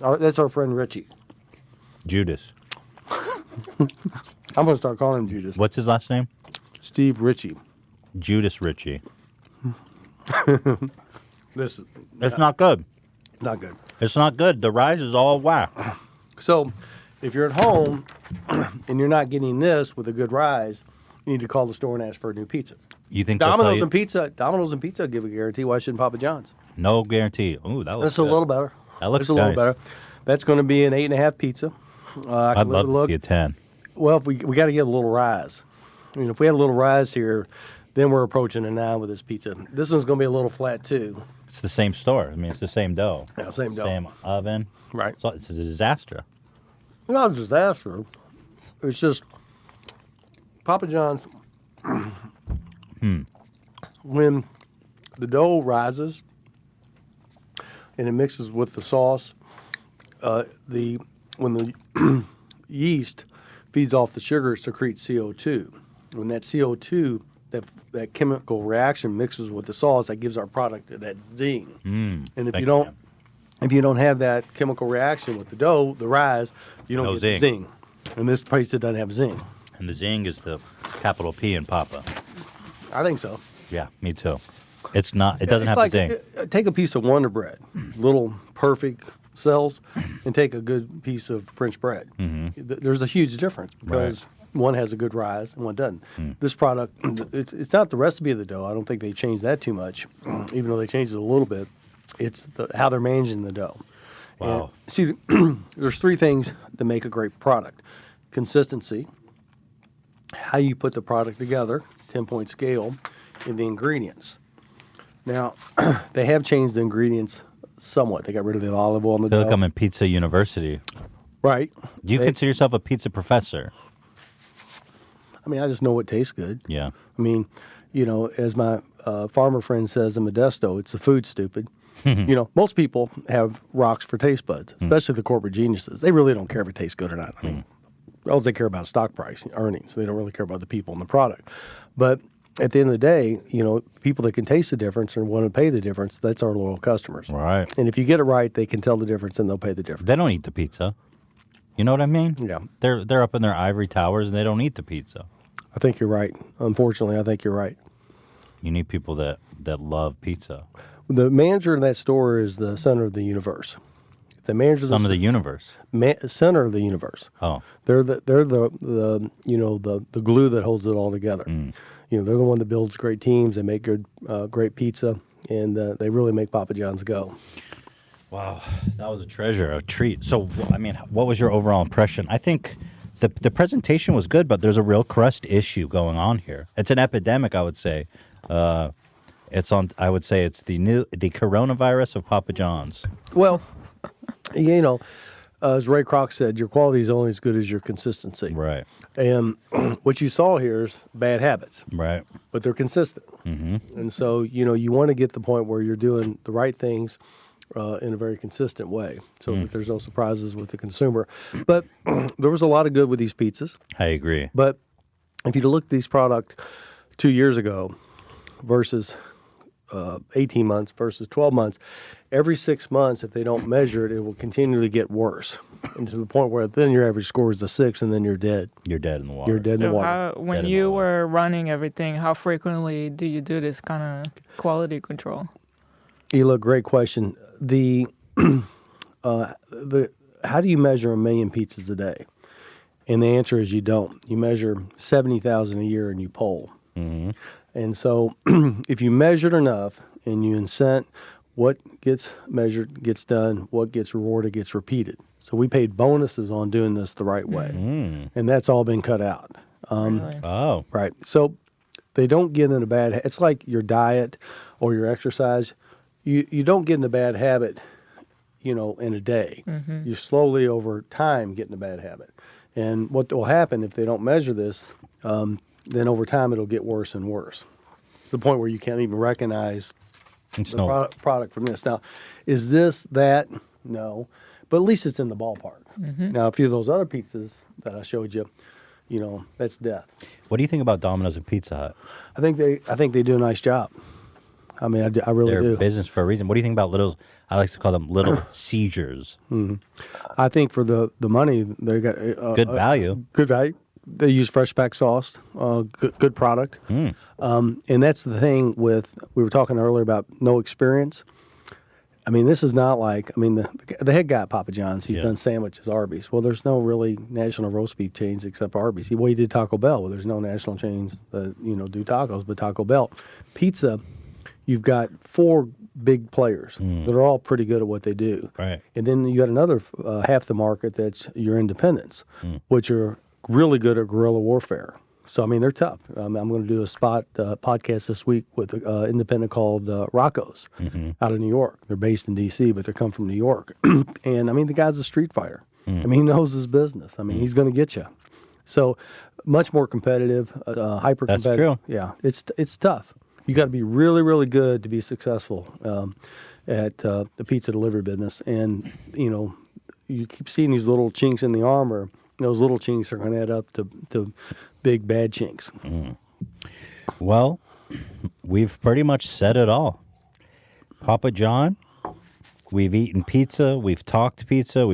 That's our friend Richie. Judas. I'm gonna start calling him Judas. What's his last name? Steve Richie. Judas Ritchie. This is It's not good. not good. It's not good. The rise is all whack. So, if you're at home and you're not getting this with a good rise, you need to call the store and ask for a new pizza. You think they'll tell Domino's you- and Pizza give a guarantee. Why shouldn't Papa John's? No guarantee. Ooh, that looks That's a good. little better. That looks It's a little nice. better. That's going to be an 8.5 pizza. I I'd can love to look. see a 10. Well, if we got to get a little rise. I mean, if we had a little rise here, then we're approaching a 9 with this pizza. This one's going to be a little flat too. It's the same store. I mean, it's the same dough. Yeah, same dough. Same oven. Right. So it's a disaster. Not a disaster. It's just Papa John's. When the dough rises and it mixes with the sauce, when the yeast feeds off the sugar, it secretes CO2. When that CO2, that chemical reaction mixes with the sauce, that gives our product that zing. And if Thank you don't, if you don't have that chemical reaction with the dough, the rise, you don't No get zing. the zing. And this pizza doesn't have zing. And the zing is the capital P in Papa. I think so. Yeah, me too. It's not. It doesn't It's have like, the zing. Take a piece of Wonder Bread, little perfect cells, and take a good piece of French bread. There's a huge difference because one has a good rise and one doesn't. This product, it's not the recipe of the dough. I don't think they changed that too much, even though they changed it a little bit. It's how they're managing the dough. Wow. And see, there's 3 things that make a great product: consistency, how you put the product together, 10-point scale, and the ingredients. Now, they have changed the ingredients somewhat. They got rid of the olive oil in the I feel like dough. I'm in Pizza University. Right. Do you They- consider yourself a pizza professor? I mean, I just know what tastes good. Yeah. I mean, as my farmer friend says in Modesto, it's the food, stupid. Most people have rocks for taste buds, especially the corporate geniuses. They really don't care if it tastes good or not. I mean, all they care about is stock price, earnings. They don't really care about the people and the product. But at the end of the day, people that can taste the difference and want to pay the difference, that's our loyal customers. Right. And if you get it right, they can tell the difference and they'll pay the difference. They don't eat the pizza. You know what I mean? Yeah. They're up in their ivory towers and they don't eat the pizza. I think you're right. Unfortunately, I think you're right. You need people that love pizza. The manager in that store is the center of the universe. The manager of Some of the universe. center of the universe. Oh. They're the glue that holds it all together. They're the one that builds great teams. They make great pizza, and they really make Papa John's go. Wow, that was a treasure, a treat. So, I mean, what was your overall impression? I think the presentation was good, but there's a real crust issue going on here. It's an epidemic, I would say. I would say it's the coronavirus of Papa John's. Well, as Ray Kroc said, your quality is only as good as your consistency. Right. And what you saw here is bad habits. Right. But they're consistent. Mm-hmm. And so, you want to get to the point where you're doing the right things in a very consistent way so that there's no surprises with the consumer. But there was a lot of good with these pizzas. I agree. But if you look at these products 2 years ago versus 18 months versus 12 months, every 6 months, if they don't measure it, it will continually get worse. And to the point where then your average score is a 6 and then you're dead. You're dead in the water. You're dead in the So water. when Dead in you the water. were running everything, how frequently do you do this kind of quality control? Ela, great question. How do you measure 1 million pizzas a day? And the answer is you don't. You measure 70,000 a year and you poll. Mm-hmm. And so if you measured enough and you incent what gets measured gets done, what gets rewarded gets repeated. So we paid bonuses on doing this the right way. And that's all been cut out. Really? Oh. Right. So they don't get in a bad it's like your diet or your exercise. You don't get in a bad habit, in a day. You slowly over time get in a bad habit. And what will happen if they don't measure this, then over time it'll get worse and worse. To the point where you can't even recognize It's the no. product from this. Now, is this that? No. But at least it's in the ballpark. Now, a few of those other pizzas that I showed you, that's death. What do you think about Domino's and Pizza Hut? I think they do a nice job. I mean, I really They're do. business for a reason. What do you think about I like to call them little seizures. I think for the money, they got Good value. Good value. They use fresh pack sauce. Good product. And that's the thing we were talking earlier about no experience. I mean, this is not like, the head guy at Papa John's, he's done sandwiches, Arby's. Well, there's no really national roast beef chains except Arby's. Well, he did Taco Bell. Well, there's no national chains that, do tacos, but Taco Bell. Pizza, you've got 4 big players that are all pretty good at what they do. Right. And then you got another half the market that's your independents, which are really good at guerrilla warfare. So, they're tough. I'm going to do a podcast this week with an independent called Rocco's out of New York. They're based in D.C., but they come from New York. And, the guy's a street fighter. He knows his business. He's going to get you. So, much more competitive, hyper competitive. That's true. Yeah, it's tough. You got to be really, really good to be successful at the pizza delivery business. And, you keep seeing these little chinks in the armor. Those little chinks are going to add up to big, bad chinks. Well, we've pretty much said it all. Papa John, we've eaten pizza, we've talked pizza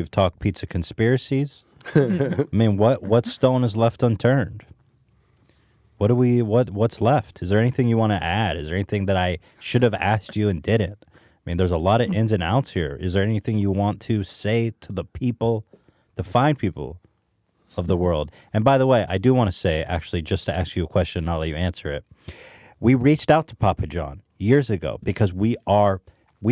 conspiracies. What stone is left unturned? What's left? Is there anything you want to add? Is there anything that I should have asked you and didn't? There's a lot of ins and outs here. Is there anything you want to say to the people, the fine people of the world? And by the way, I do want to say, actually, just to ask you a question and I'll let you answer it. We reached out to Papa John years ago because we've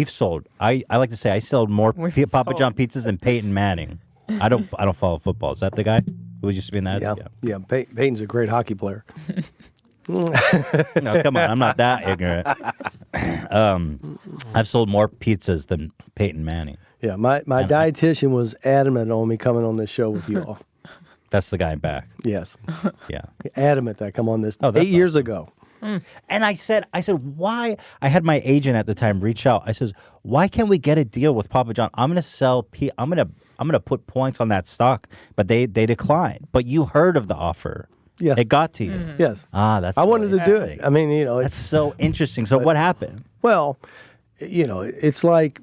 sold, I like to say I sold more Papa John pizzas than Peyton Manning. I don't follow football. Is that the guy who used to be in that? Yeah. Peyton's a great hockey player. No, come on. I'm not that ignorant. I've sold more pizzas than Peyton Manning. Yeah, my dietitian was adamant on me coming on this show with you all. That's the guy back. Yes. Yeah. Adamant that I come on this Oh, that's 8 years ago. And I said, why? I had my agent at the time reach out. I says, why can't we get a deal with Papa John? I'm going to sell. I'm going to put points on that stock, but they declined. But you heard of the offer. Yes. It got to you. Yes. That's. I wanted to do it. Exactly. I mean, you know, That's so interesting. So what happened? well, you know, it's like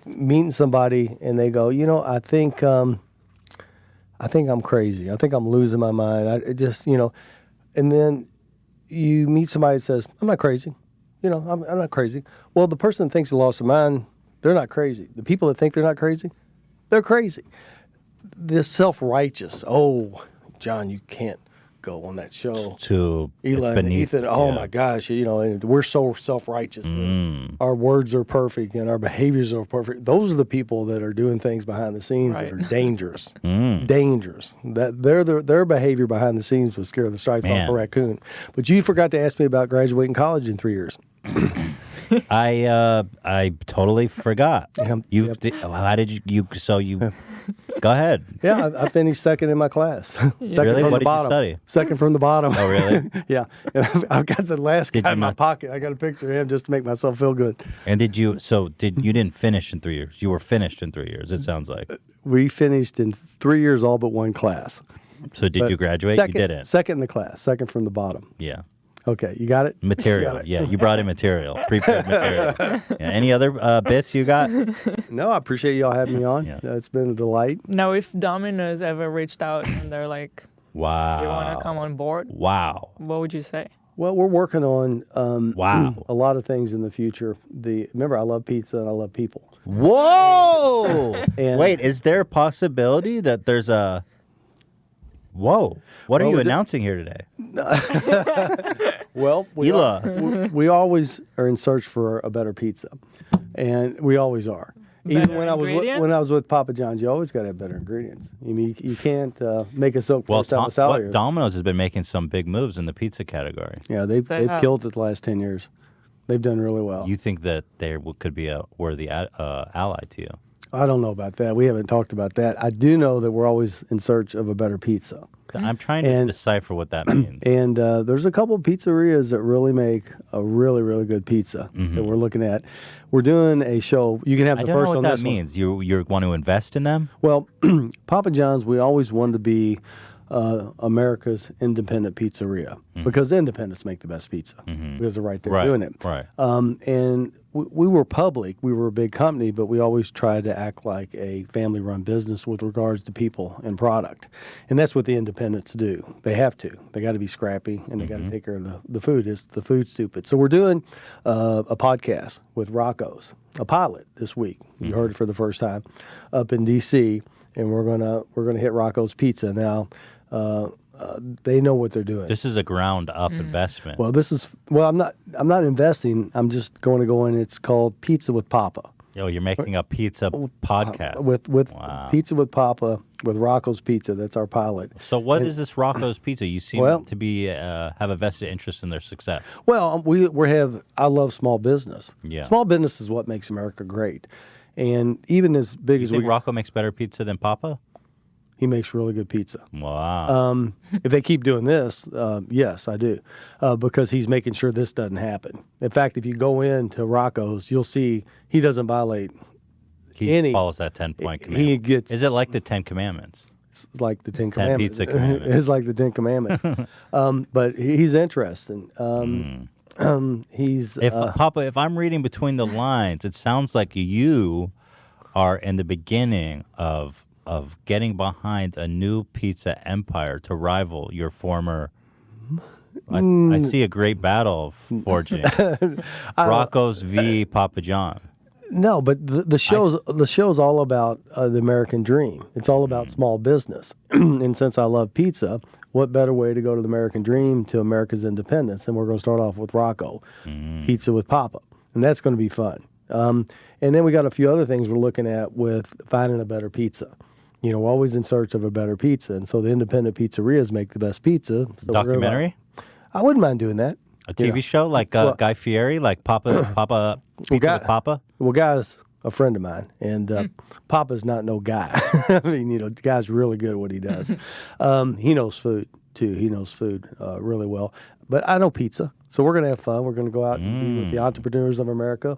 meeting somebody and they go, you know, I think I'm crazy. I think I'm losing my mind. It just, you know, and then you meet somebody that says, I'm not crazy. You know, I'm not crazy. Well, the person that thinks they lost their mind, they're not crazy. The people that think they're not crazy, they're crazy. This self-righteous, oh, John, you can't go on that show. To Eli it's and beneath. Ethan, oh yeah. my gosh, you know, and we're so self-righteous. Our words are perfect and our behaviors are perfect. Those are the people that are doing things behind the scenes that Right. are dangerous. Dangerous. That their behavior behind the scenes would scare the stripes off Man. a raccoon. But you forgot to ask me about graduating college in 3 years. I totally forgot. Yep. How did you? So you. Go ahead. Yeah, I finished second in my class. Second Really? from What the did you bottom. study? Second from the bottom. Oh, really? Yeah. And I've got the last Did guy you in my not- pocket. I got a picture of him just to make myself feel good. And did you? So you didn't finish in 3 years? You were finished in 3 years. It sounds like. We finished in 3 years, all but one class. So did But you graduate? Second, You didn't. Second in the class. Second from the bottom. Yeah. Okay, you got it? Material. Got it. Yeah, you brought in material. Prepared material. Yeah. Any other bits you got? No, I appreciate y'all having me on. Yeah. It's been a delight. Now, if Domino's ever reached out and they're like, Wow. "You want to come on board?" Wow. What would you say? Well, we're working on Wow. a lot of things in the future. Remember, I love pizza and I love people. Whoa! And- Wait, is there a possibility that there's a? Whoa! What are Well, you we did- announcing here today? Well, Ela. we always are in search for a better pizza, and we always are. Even Better when ingredients? when I was with Papa John's, you always got to have better ingredients. I mean, you can't make a silk Well, pork salad. Domino's has been making some big moves in the pizza category. Yeah, they've have. killed it the last 10 years. They've done really well. You think that there could be a worthy ally to you? I don't know about that. We haven't talked about that. I do know that we're always in search of a better pizza. I'm trying to And- decipher what that means. And there's a couple of pizzerias that really make a really, really good pizza that we're looking at. We're doing a show. You can have Mm-hmm. I the don't know first what on that this one. means. You want to invest in them? Well, Papa John's, we always wanted to be America's independent pizzeria because the independents make the best pizza because they're right there Right, doing it. right. And we were public. We were a big company, but we always tried to act like a family-run business with regards to people and product. And that's what the independents do. They have to. They got to be scrappy, and they got to take care of the food. It's the food stupid. So we're doing a podcast with Rocco's, a pilot this week. You heard it for the first time up in D.C., and we're gonna hit Rocco's Pizza now. They know what they're doing. This is a ground up investment. Well, I'm not investing. I'm just going to go in. It's called Pizza with Papa. Yo, you're making a pizza podcast. With Wow. Pizza with Papa with Rocco's Pizza. That's our pilot. So what is this Rocco's Pizza? You seem Well- to be have a vested interest in their success. Well, I love small business. Yeah. Small business is what makes America great. And even as big You as think we, Rocco makes better pizza than Papa? he makes really good pizza. Wow. If they keep doing this, yes, I do, because he's making sure this doesn't happen. In fact, if you go into Rocco's, you'll see he doesn't violate. he follows that 10-point commandment. He gets Is it like the 10 Commandments? like the Ten Commandments. pizza commandment. It's like the Ten Commandments. But he's interesting. He's If Papa, if I'm reading between the lines, it sounds like you are in the beginning of getting behind a new pizza empire to rival your former. I see a great battle forging. Rocco's v. Papa John. no, but the show's all about the American dream. It's all about small business. And since I love pizza, what better way to go to the American dream to America's independence? And we're going to start off with Rocco, Pizza with Papa, and that's going to be fun. And then we got a few other things we're looking at with finding a better pizza. You know, we're always in search of a better pizza, and so the independent pizzerias make the best pizza. So we're gonna- Documentary? I wouldn't mind doing that. A TV show like Guy Fieri, like Papa Pizza Guy- with Papa? Well, Guy's a friend of mine, and Papa's not no guy. I mean, you know, the guy's really good at what he does. He knows food, too. He knows food really well. But I know pizza, so we're going to have fun. We're going to go out and be with the entrepreneurs of America,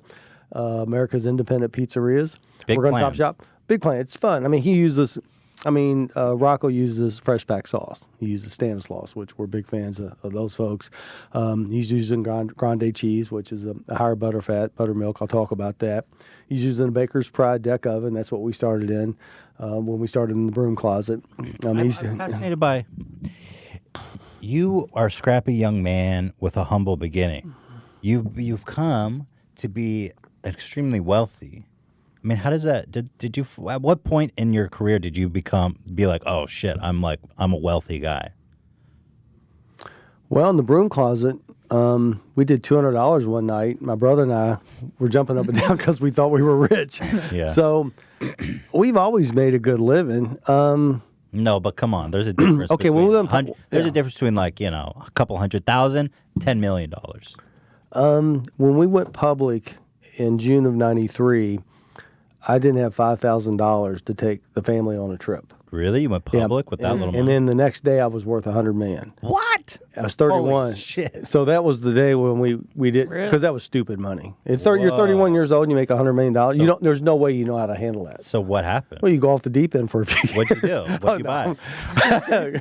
America's independent pizzerias. Big we're going to plan. top shop. Big plan. It's fun. I mean, he uses I mean, Rocco uses fresh pack sauce. He uses Stanislaus, which we're big fans of those folks. He's using Grande cheese, which is a higher butter fat, buttermilk. I'll talk about that. He's using a Baker's Pride deck oven. That's what we started in when we started in the broom closet. I'm fascinated by, you are a scrappy young man with a humble beginning. You've come to be extremely wealthy. I mean, how does that? Did you? At what point in your career did you be like, oh shit, I'm a wealthy guy? Well, in the broom closet, we did $200 one night. My brother and I were jumping up and down because we thought we were rich. Yeah. So we've always made a good living. No, but come on, there's a difference. Okay, between well, we're there's a difference between like a couple $100,000, $10 million. When we went public in June of '93, I didn't have $5,000 to take the family on a trip. Really, you went public with that little money? And then the next day, I was worth $100 million. What? I was 31. Holy shit. So that was the day when we did, Really? because that was stupid money. You're 31 years old and you make $100 million. There's no way you know how to handle that. So what happened? Well, you go off the deep end for a few. What'd you do? What'd you buy?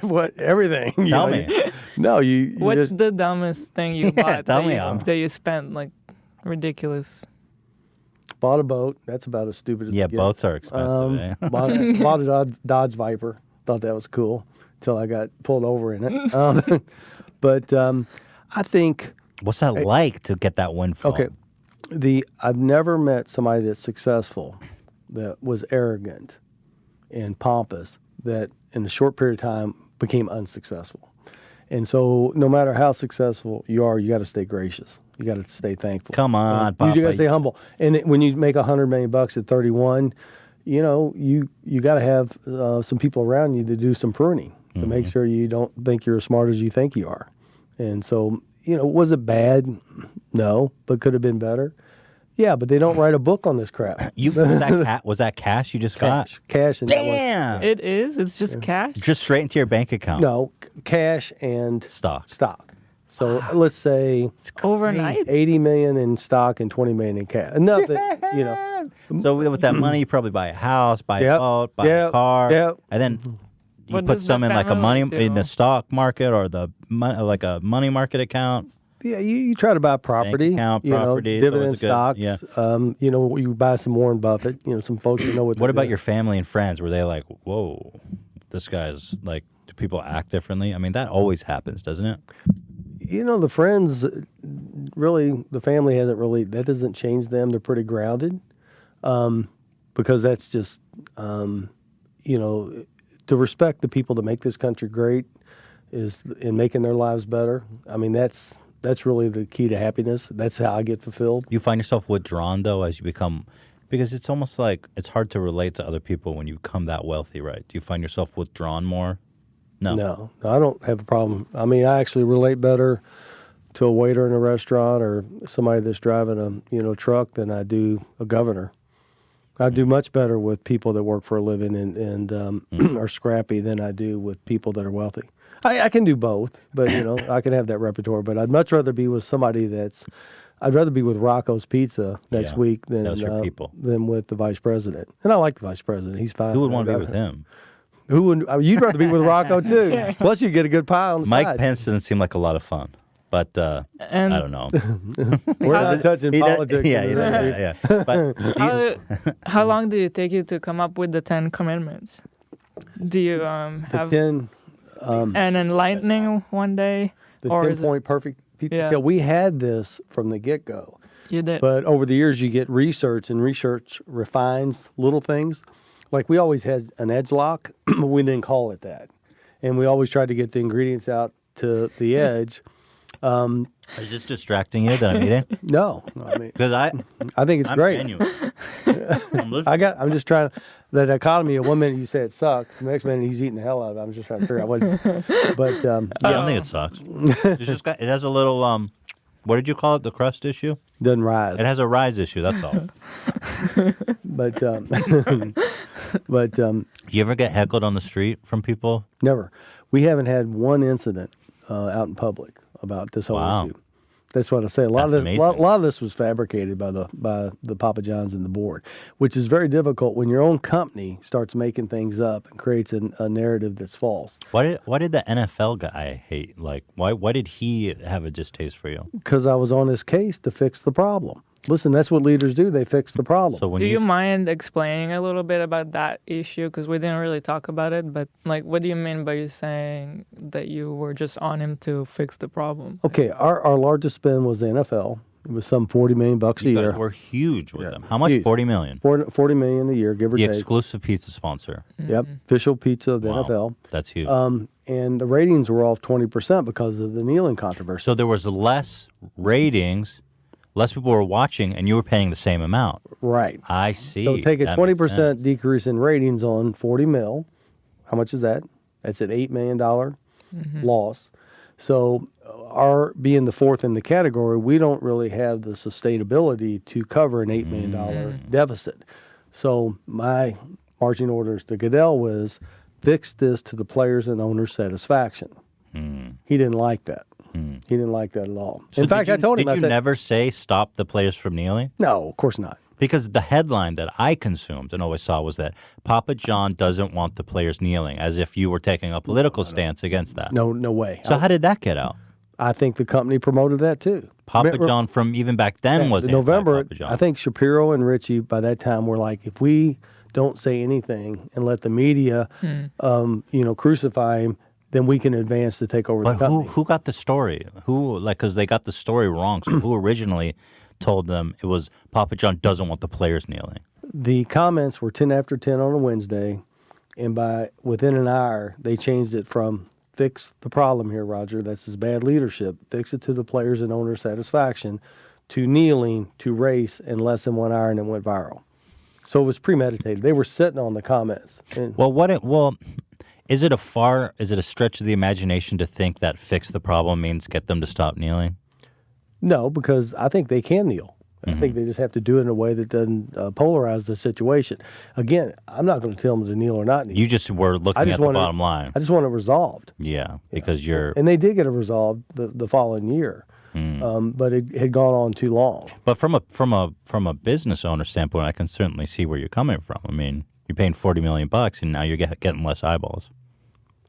What? Everything. Tell me. No, you What's just, the dumbest thing you bought tell me, that you spent like ridiculous? bought a boat. That's about as stupid as Yeah, it gets. boats are expensive. Eh? bought a Dodge Viper. Thought that was cool until I got pulled over in it. But I think, What's that like to get that windfall? okay, I've never met somebody that's successful that was arrogant and pompous that in a short period of time became unsuccessful. And so no matter how successful you are, you got to stay gracious. You got to stay thankful. Come on, Papa. You got to stay humble. And when you make $100 million at 31, you got to have some people around you to do some pruning to make sure you don't think you're as smart as you think you are. And so, was it bad? No, but could have been better. Yeah, but they don't write a book on this crap. Was that cash you just got? Cash, and Damn. It is. It's just cash. Just straight into your bank account. no, cash and Stock. So let's say Overnight. 80 million in stock and 20 million in cash. Nothing, So with that money, you probably buy a house, buy a Yep. boat, buy a Yep. car, Yep. and then you What put does some the in like a family money in do? the stock market or like a money market account. Yeah, you try to buy property, account, property, it's dividend always good, stocks. yeah. You buy some Warren Buffett. Some folks that know what. What about your family and friends? Were they like, whoa, this guy's like, do people act differently? I mean, that always happens, doesn't it? The friends, really, the family hasn't really. That doesn't change them. They're pretty grounded, because that's just, to respect the people that make this country great, is in making their lives better. I mean, that's really the key to happiness. That's how I get fulfilled. You find yourself withdrawn though as you become, because it's almost like it's hard to relate to other people when you become that wealthy, right? Do you find yourself withdrawn more? No, I don't have a problem. I mean, I actually relate better to a waiter in a restaurant or somebody that's driving a truck than I do a governor. I do much better with people that work for a living and are scrappy than I do with people that are wealthy. I can do both, but I can have that repertoire. But I'd much rather be with somebody I'd rather be with Rocco's Pizza next Yeah, week than those are people. than with the vice president. And I like the vice president. He's fine. Who would want to be with him? Who would? You'd rather be with Rocco too. Plus, you get a good pie on the Mike side. Pence doesn't seem like a lot of fun, but And I don't know. We're not touching He does- politics. yeah, in yeah, this interview. yeah. But how long did it take you to come up with the 10 Commandments? Do you have 10, an enlightening one day, the or 10 is it, point perfect pizza Yeah. scale. We had this from the get go, you did? but over the years you get research, and research refines little things. Like we always had an edge lock, but we didn't call it that, and we always tried to get the ingredients out to the edge. is this distracting you that I'm eating? No, I mean Because I think it's I'm great. genuine. I'm listening. I'm just trying to, the dichotomy of 1 minute you say it sucks, the next minute he's eating the hell out of it. I'm just trying to figure out what it's, but I don't think it sucks. It's just it has a little what did you call it? The crust issue? doesn't rise. It has a rise issue. That's all. But but You ever get heckled on the street from people? never. We haven't had one incident out in public about this whole Wow. issue. That's what I say. A lot That's of this, amazing. lot of this was fabricated by the Papa John's and the board, which is very difficult when your own company starts making things up and creates a narrative that's false. Why did the NFL guy hate? Like, why did he have a distaste for you? Because I was on his case to fix the problem. Listen, that's what leaders do. They fix the problem. So when Do you mind explaining a little bit about that issue? Because we didn't really talk about it, but like, what do you mean by you saying that you were just on him to fix the problem? Okay, our largest spend was the NFL. It was some $40 million a you year. guys were huge with them. How much? Huge. $40 million. $40 million a year, give or The take. exclusive pizza sponsor. Yep, official pizza of the Wow. NFL. That's huge. And the ratings were off 20% because of the kneeling controversy. So there was less ratings, less people were watching, and you were paying the same amount. Right. I see. So take a That makes 20% sense. decrease in ratings on 40 mil. How much is that? That's an $8 million loss. So our being the fourth in the category, we don't really have the sustainability to cover an $8 million deficit. So my marching orders to Goodell was fix this to the players and owners' satisfaction. He didn't like that. He didn't like that at all. So in fact, did you, I told him, Did I you said, never say stop the players from kneeling? no, of course not. Because the headline that I consumed and always saw was that Papa John doesn't want the players kneeling, as if you were taking a political stance against that. No way. So how did that get out? I think the company promoted that too. Papa Remember- John from even back then was in November. anti-Papa John. I think Shapiro and Richie by that time were like, if we don't say anything and let the media, crucify him, then we can advance to take over But the company. who got the story? Because they got the story wrong. So who originally told them it was Papa John doesn't want the players kneeling? The comments were 10 after 10 on a Wednesday, and within an hour they changed it from fix the problem here, Roger. That's his bad leadership. Fix it to the players and owners' satisfaction, to kneeling, to race in less than 1 hour, and it went viral. So it was premeditated. They were sitting on the comments. And Is it a stretch of the imagination to think that fix the problem means get them to stop kneeling? no, because I think they can kneel. I think they just have to do it in a way that doesn't polarize the situation. Again, I'm not going to tell them to kneel or not kneel. You just were looking at the bottom line. I just want it resolved. Yeah, because you're. And they did get it resolved the following year, but it had gone on too long. But from a business owner standpoint, I can certainly see where you're coming from. I mean, you're paying $40 million, and now you're getting less eyeballs.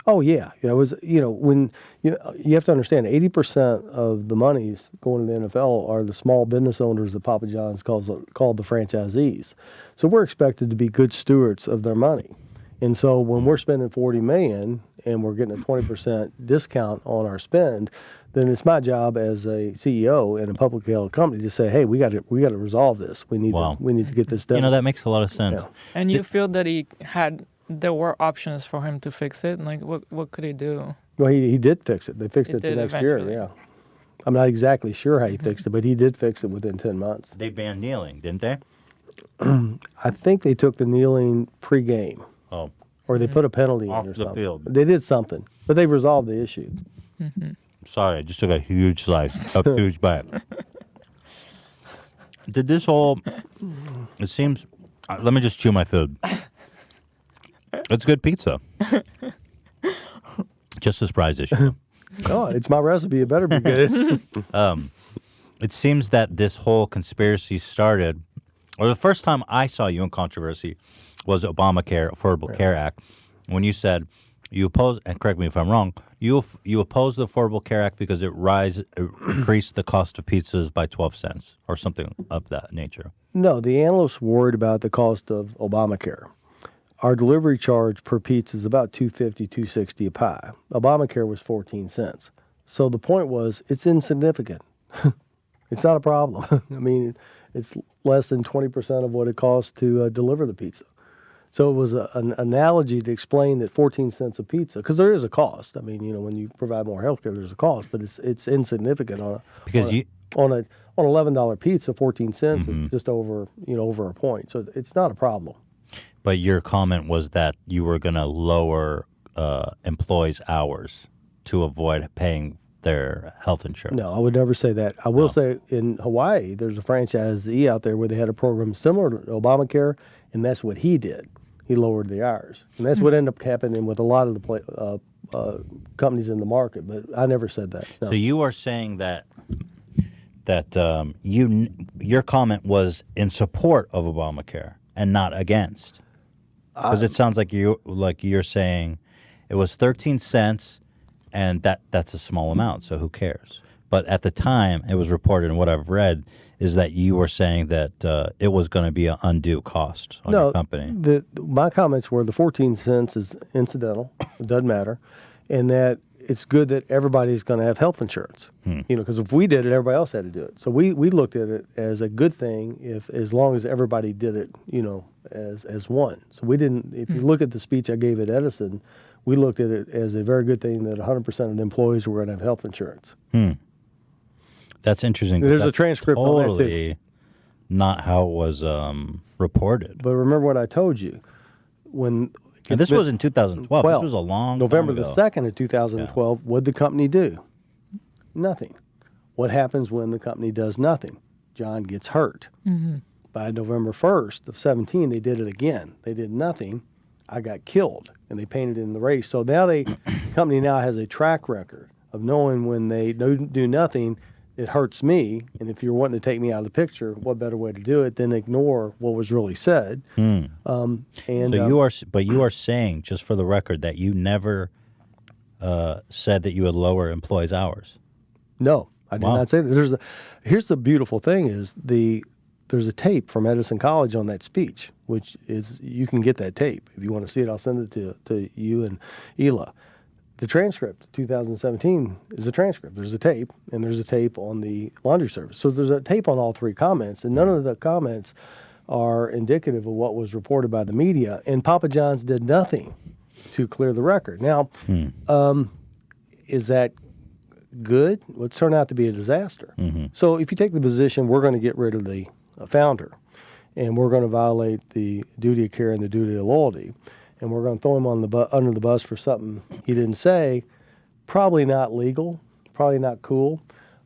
Oh yeah, it was. When you have to understand, 80% of the monies going to the NFL are the small business owners that Papa John's called the franchisees. So we're expected to be good stewards of their money, and so when we're spending $40 million and we're getting a 20% discount on our spend, then it's my job as a CEO in a publicly held company to say, hey, we got to resolve this. We need to get this done. That makes a lot of sense. Yeah. And you feel that there were options for him to fix it? Like, what could he do? Well, he did fix it. They fixed He it the did next year. eventually. Yeah, I'm not exactly sure how he fixed it, but he did fix it within 10 months. They banned kneeling, didn't they? I think they took the kneeling pre-game, Oh, or they put a penalty in Off or the something. field. They did something, but they resolved the issue. sorry, I just took a huge slice, a huge bite. Did this whole? It seems. Let me just chew my food. It's good pizza. Just a surprise issue. Oh, it's my recipe. It better be good. It seems that this whole conspiracy started, or the first time I saw you in controversy was Obamacare, Affordable Care Act, when you said you oppose, and correct me if I'm wrong, you oppose the Affordable Care Act because it increased the cost of pizzas by 12 cents or something of that nature. No, the analysts worried about the cost of Obamacare. Our delivery charge per pizza is about $2.50, $2.60 a pie. Obamacare was 14 cents. So the point was, it's insignificant. It's not a problem. I mean, it's less than 20% of what it costs to deliver the pizza. So it was an analogy to explain that 14 cents a pizza, because there is a cost. I mean, when you provide more healthcare, there's a cost, but it's insignificant on an $11 pizza. 14 cents is just over a point. So it's not a problem. But your comment was that you were going to lower employees' hours to avoid paying their health insurance. No, I would never say that. I will say in Hawaii, there's a franchisee out there where they had a program similar to Obamacare, and that's what he did. He lowered the hours. And that's what ended up happening with a lot of the companies in the market. But I never said that. No. So you are saying that that your comment was in support of Obamacare and not against. Because it sounds like you're saying it was 13 cents, and that's a small amount, so who cares? But at the time, it was reported, and what I've read is that you were saying that it was going to be an undue cost on your company. My comments were the 14 cents is incidental. It doesn't matter. And that it's good that everybody's going to have health insurance. Because if we did it, everybody else had to do it. So we looked at it as a good thing as long as everybody did it, as one. So we didn't, if you look at the speech I gave at Edison, we looked at it as a very good thing that 100% of the employees were going to have health insurance. That's interesting. There's that's a transcript totally on that too. Not how it was reported. But remember what I told you. And this was in 2012. This was a long November time ago. the 2nd of 2012, what'd the company do? Nothing. What happens when the company does nothing? John gets hurt. By November 1st of 17, they did it again. They did nothing. I got killed, and they painted in the race. So now the company now has a track record of knowing when they do nothing, it hurts me. And if you're wanting to take me out of the picture, what better way to do it than ignore what was really said? So you are saying, just for the record, that you never said that you would lower employees' hours. No, I did not say that. Here's the beautiful thing is there's a tape from Edison College on that speech, which is you can get that tape. If you want to see it, I'll send it to you and Ela. The transcript, 2017, is a transcript. There's a tape, and there's a tape on the laundry service. So there's a tape on all three comments, and none of the comments are indicative of what was reported by the media. And Papa John's did nothing to clear the record. Now, is that good? Well, it's turned out to be a disaster. So if you take the position, we're going to get rid of the founder, and we're going to violate the duty of care and the duty of loyalty, and we're going to throw him on under the bus for something he didn't say, probably not legal, probably not cool,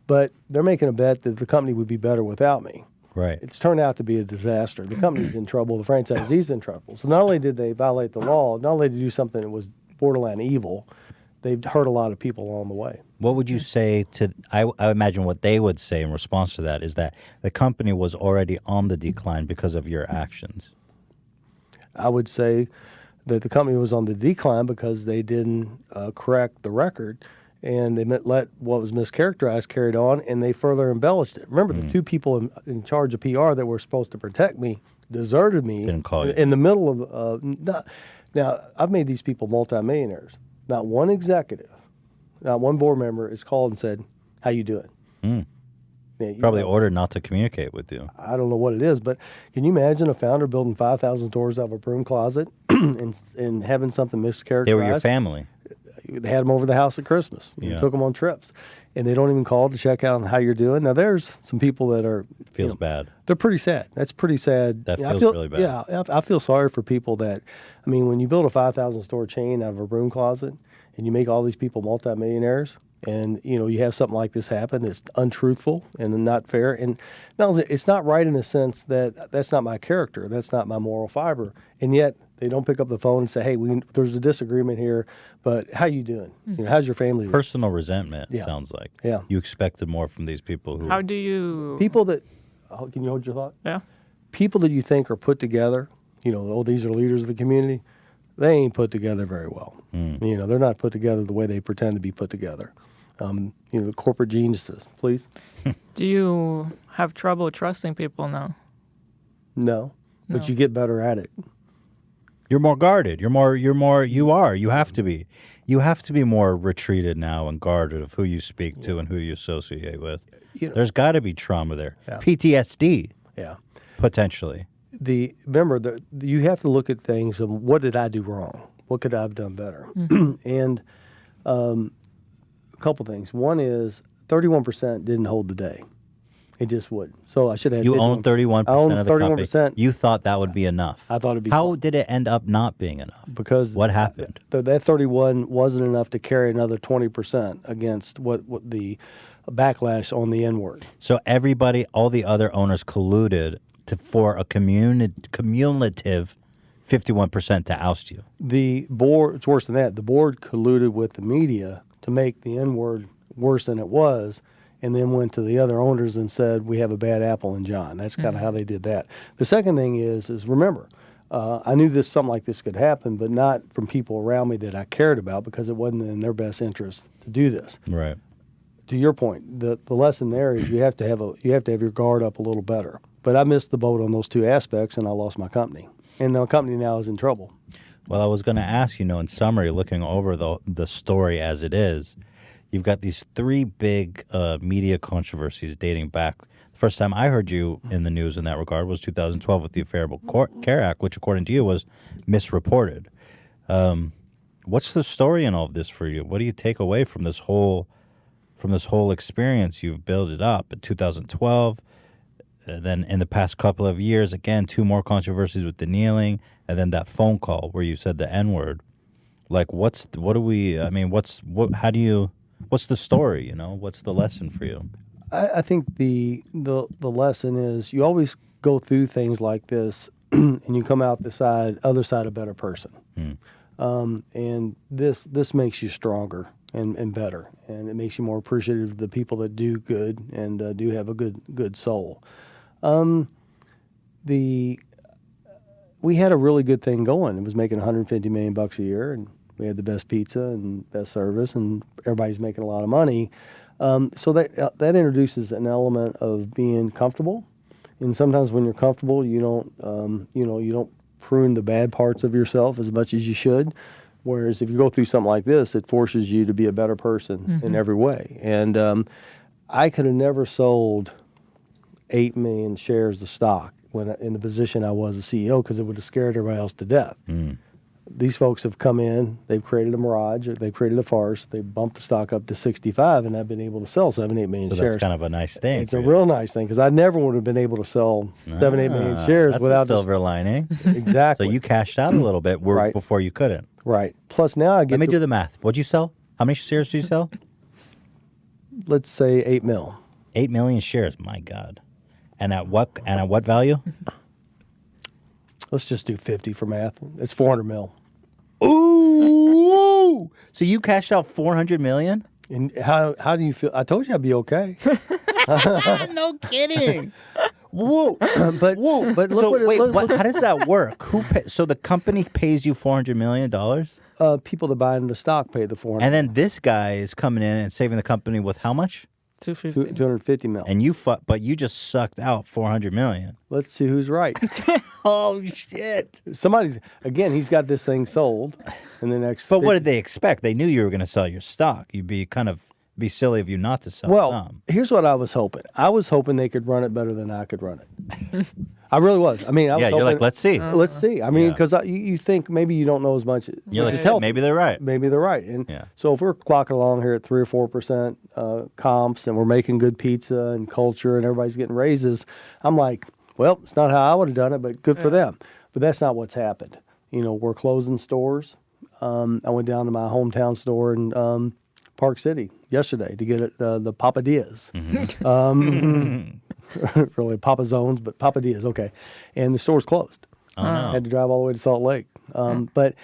but they're making a bet that the company would be better without me. Right. It's turned out to be a disaster. The company's in trouble. The franchisee's in trouble. So not only did they violate the law, not only did they do something that was borderline evil, they've hurt a lot of people along the way. What would you say to, I imagine what they would say in response to that is that the company was already on the decline because of your actions. I would say that the company was on the decline because they didn't correct the record, and they let what was mischaracterized carried on, and they further embellished it. Remember, the two people in charge of PR that were supposed to protect me deserted me. Didn't call you. In the middle of now, I've made these people multimillionaires. Not one executive, not one board member is called and said, "How you doing?" Now, Probably ordered not to communicate with you. I don't know what it is, but can you imagine a founder building 5,000 stores out of a broom closet and having something mischaracterized? They were your family. They had them over the house at Christmas. You took them on trips, and they don't even call to check out on how you're doing. Now, there's some people that are Feels bad. They're pretty sad. That's pretty sad. That feels really bad. Yeah, I feel sorry for people that. I mean, when you build a 5,000 store chain out of a broom closet, and you make all these people multimillionaires, and you have something like this happen, it's untruthful and not fair, and not only it's not right in the sense that that's not my character, that's not my moral fiber, and yet they don't pick up the phone and say, "Hey, there's a disagreement here, but how you doing? How's your family?" Personal resentment, it sounds like. Yeah. You expected more from these people who... How do you... People that, can you hold your thought? Yeah. People that you think are put together, these are leaders of the community, they ain't put together very well. They're not put together the way they pretend to be put together. The corporate geniuses, please. Do you have trouble trusting people now? No, but you get better at it. You're more guarded. You have to be. You have to be more retreated now and guarded of who you speak to and who you associate with. There's got to be trauma there. Yeah. PTSD. Yeah. Potentially. Remember, you have to look at things of what did I do wrong? What could I have done better? And a couple things. One is 31% didn't hold the day. It just wouldn't. So I should have. You own 31% I own of the 31%. company. You thought that would be enough. I thought it'd be. How did it end up not being enough? Because what happened? That 31 wasn't enough to carry another 20% against what the backlash on the N-word. So everybody, all the other owners colluded for a cumulative 51% to oust you. The board, it's worse than that. The board colluded with the media to make the N-word worse than it was, and then went to the other owners and said, we have a bad apple in John. That's kind of how they did that. The second thing is remember, I knew something like this could happen, but not from people around me that I cared about, because it wasn't in their best interest to do this. Right. To your point, the lesson there is you have to have your guard up a little better. But I missed the boat on those two aspects, and I lost my company. And the company now is in trouble. Well, I was going to ask, in summary, looking over the story as it is, you've got these three big media controversies dating back. The first time I heard you in the news in that regard was 2012 with the Affordable Care Act, which, according to you, was misreported. What's the story in all of this for you? What do you take away from this whole experience? You've built it up in 2012. Then in the past couple of years, again, two more controversies with the kneeling, and then that phone call where you said the N-word. Like, what's the story? What's the lesson for you? I think the lesson is you always go through things like this, and you come out the other side a better person. And this makes you stronger and better, and it makes you more appreciative of the people that do good and do have a good soul. We had a really good thing going. It was making $150 million a year, and we had the best pizza and best service, and everybody's making a lot of money. So that introduces an element of being comfortable. And sometimes when you're comfortable, you don't prune the bad parts of yourself as much as you should. Whereas if you go through something like this, it forces you to be a better person in every way. And I could have never sold 8 million shares of stock in the position I was as CEO, because it would have scared everybody else to death. These folks have come in, they've created a mirage, or they've created a farce, they bumped the stock up to 65, and I've been able to sell 7, 8 million So shares. that's kind of a nice thing. It's a real nice thing, because I never would have been able to sell 7, 8 million shares that's without a silver lining. Exactly. So you cashed out a little bit Right. before you couldn't. Right. Plus now I get Let me do the math. What'd you sell? How many shares did you sell? let's say 8 mil. 8 million shares. My God. And at what value? Let's just do 50 for math. It's 400 mil. Ooh! So you cashed out 400 million? And how do you feel? I told you I'd be okay. No kidding. Whoa. but look So what it, wait, look, how does that work? So the company pays you $400 million? people that buy into the stock pay the 400. And then this guy is coming in and saving the company with how much? 250. 250 mil. And but you just sucked out 400 million. Let's see who's right. Oh shit! He's got this thing sold in the next. But what did they expect? They knew you were going to sell your stock. You'd be be silly of you not to sell. Well, some. here's what I was hoping. I was hoping they could run it better than I could run it. I really was. I mean, I was Yeah, you're hoping, like, let's see. Let's see. I mean, Yeah. because you think maybe you don't know as much. You're which like, is healthy. maybe they're right. Maybe they're right. And Yeah. so if we're clocking along here at 3 or 4% comps, and we're making good pizza and culture, and everybody's getting raises, I'm like, well, it's not how I would have done it, but good for them. But that's not what's happened. We're closing stores. I went down to my hometown store in Park City yesterday to get the Papadillas. Really Papa Zones, but Papadillas, okay. And the store's closed. Oh, no. Had to drive all the way to Salt Lake. But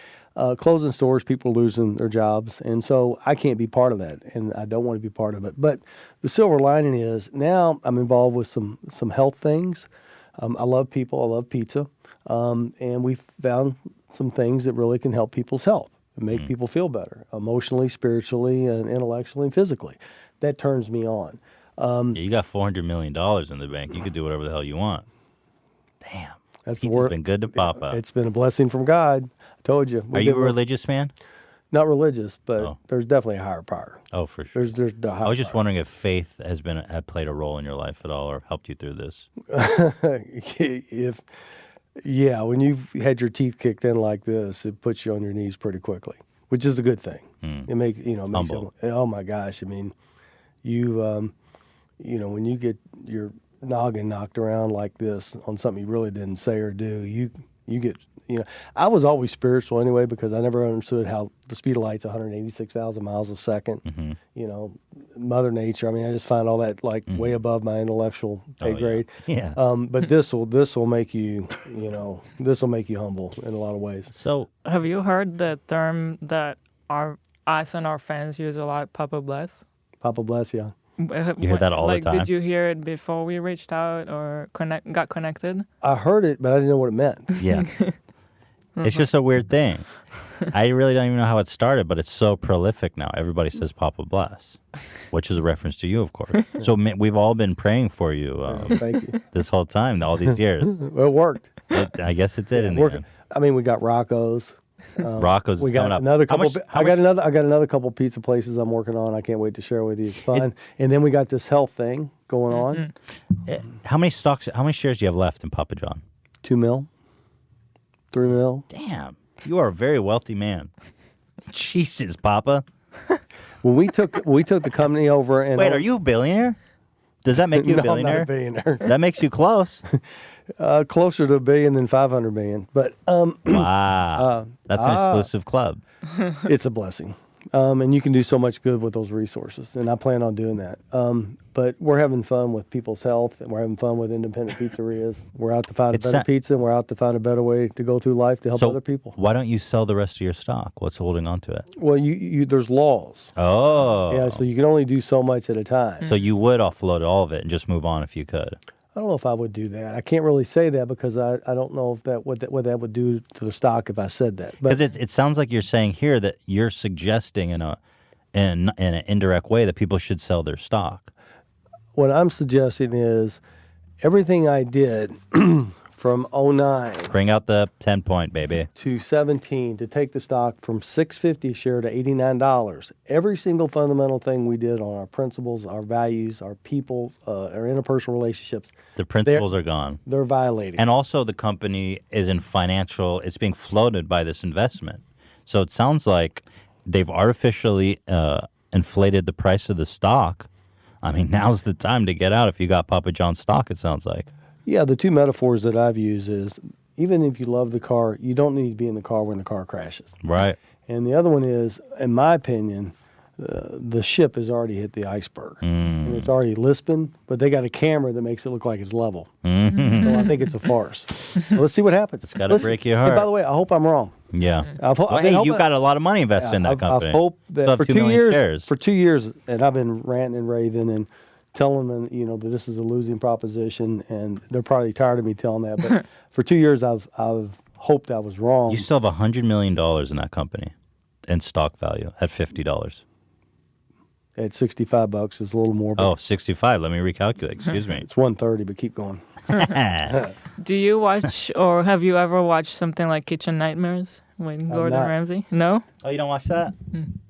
closing stores, people are losing their jobs. And so I can't be part of that, and I don't want to be part of it. But the silver lining is now I'm involved with some health things. I love people. I love pizza. And we've found some things that really can help people's health and make people feel better emotionally, spiritually, and intellectually and physically. That turns me on. Yeah, you got $400 million in the bank. You could do whatever the hell you want. Damn. That's Pizza's been good to Papa. It's been a blessing from God. I told you. Are you a religious man? Not religious, but Oh. there's definitely a higher power. Oh, for sure. There's the higher I was just power. wondering if faith had played a role in your life at all or helped you through this. When you've had your teeth kicked in like this, it puts you on your knees pretty quickly, which is a good thing. It makes Humble. oh my gosh, I mean, when you get your noggin knocked around like this on something you really didn't say or do, you get, I was always spiritual anyway, because I never understood how the speed of light's 186,000 miles a second. Mother Nature. I mean, I just find all that way above my intellectual pay grade. Yeah. But this will make you, this will make you humble in a lot of ways. So, Have you heard the term that us and our fans use a lot, Papa Bless? Papa bless you. You hear that all the time? Did you hear it before we reached out or got connected? I heard it, but I didn't know what it meant. Yeah. It's just a weird thing. I really don't even know how it started, but it's so prolific now. Everybody says Papa Bless, which is a reference to you, of course. So we've all been praying for you Thank you. this whole time, all these years. Well, it worked. I guess it did in the end. I mean, we got Rocco's. Rocco's We is coming got up. another How couple. much- I got another couple pizza places I'm working on. I can't wait to share with you. It's fun. And then we got this health thing going on. How many shares do you have left in Papa John? 2 mil, 3 mil. Damn, you are a very wealthy man. Jesus, Papa. When we took the company over and Wait, are you a billionaire? Does that make you No, a billionaire? I'm not a billionaire. That makes you close. Closer to $1 billion than 500 million. But Wow. That's an exclusive club. it's a blessing. And you can do so much good with those resources, and I plan on doing that. But we're having fun with people's health, and we're having fun with independent pizzerias. We're out to find a better pizza, and we're out to find a better way to go through life to help So other people. why don't you sell the rest of your stock? What's holding on to it? Well, you there's laws. Oh. Yeah, so you can only do so much at a time. So you would offload all of it and just move on if you could. I don't know if I would do that. I can't really say that because I don't know if what that would do to the stock if I said that. But Because it sounds like you're saying here that you're suggesting in an indirect way that people should sell their stock. what I'm suggesting is everything I did from 09 Bring out the 10-point, baby. to 17 to take the stock from $6.50 a share to $89. Every single fundamental thing we did on our principles, our values, our people, our interpersonal relationships, The principles are gone. they're violated. And also the company is in financial, it's being floated by this investment. So it sounds like they've artificially inflated the price of the stock. I mean, now's the time to get out if you got Papa John's stock, it sounds like. Yeah, the two metaphors that I've used is even if you love the car, you don't need to be in the car when the car crashes. Right. And the other one is, in my opinion, the ship has already hit the iceberg. And it's already lisping, but they got a camera that makes it look like it's level. So I think it's a farce. So let's see what happens. It's gotta break your heart. By the way, I hope I'm wrong. Yeah. I've Well, hey, you got a lot of money invested in that I've company. hoped that Still have for 2 2 million years, shares. for 2 years, and I've been ranting and raving and telling them, that this is a losing proposition, and they're probably tired of me telling that. But for 2 years, I've hoped I was wrong. You still have $100 million in that company in stock value at $50. At $65, it's a little more. But Oh, 65. Let me recalculate. Excuse me. it's 130, but keep going. Do you watch or have you ever watched something like Kitchen Nightmares with Gordon not. Ramsay? No? Oh, you don't watch that?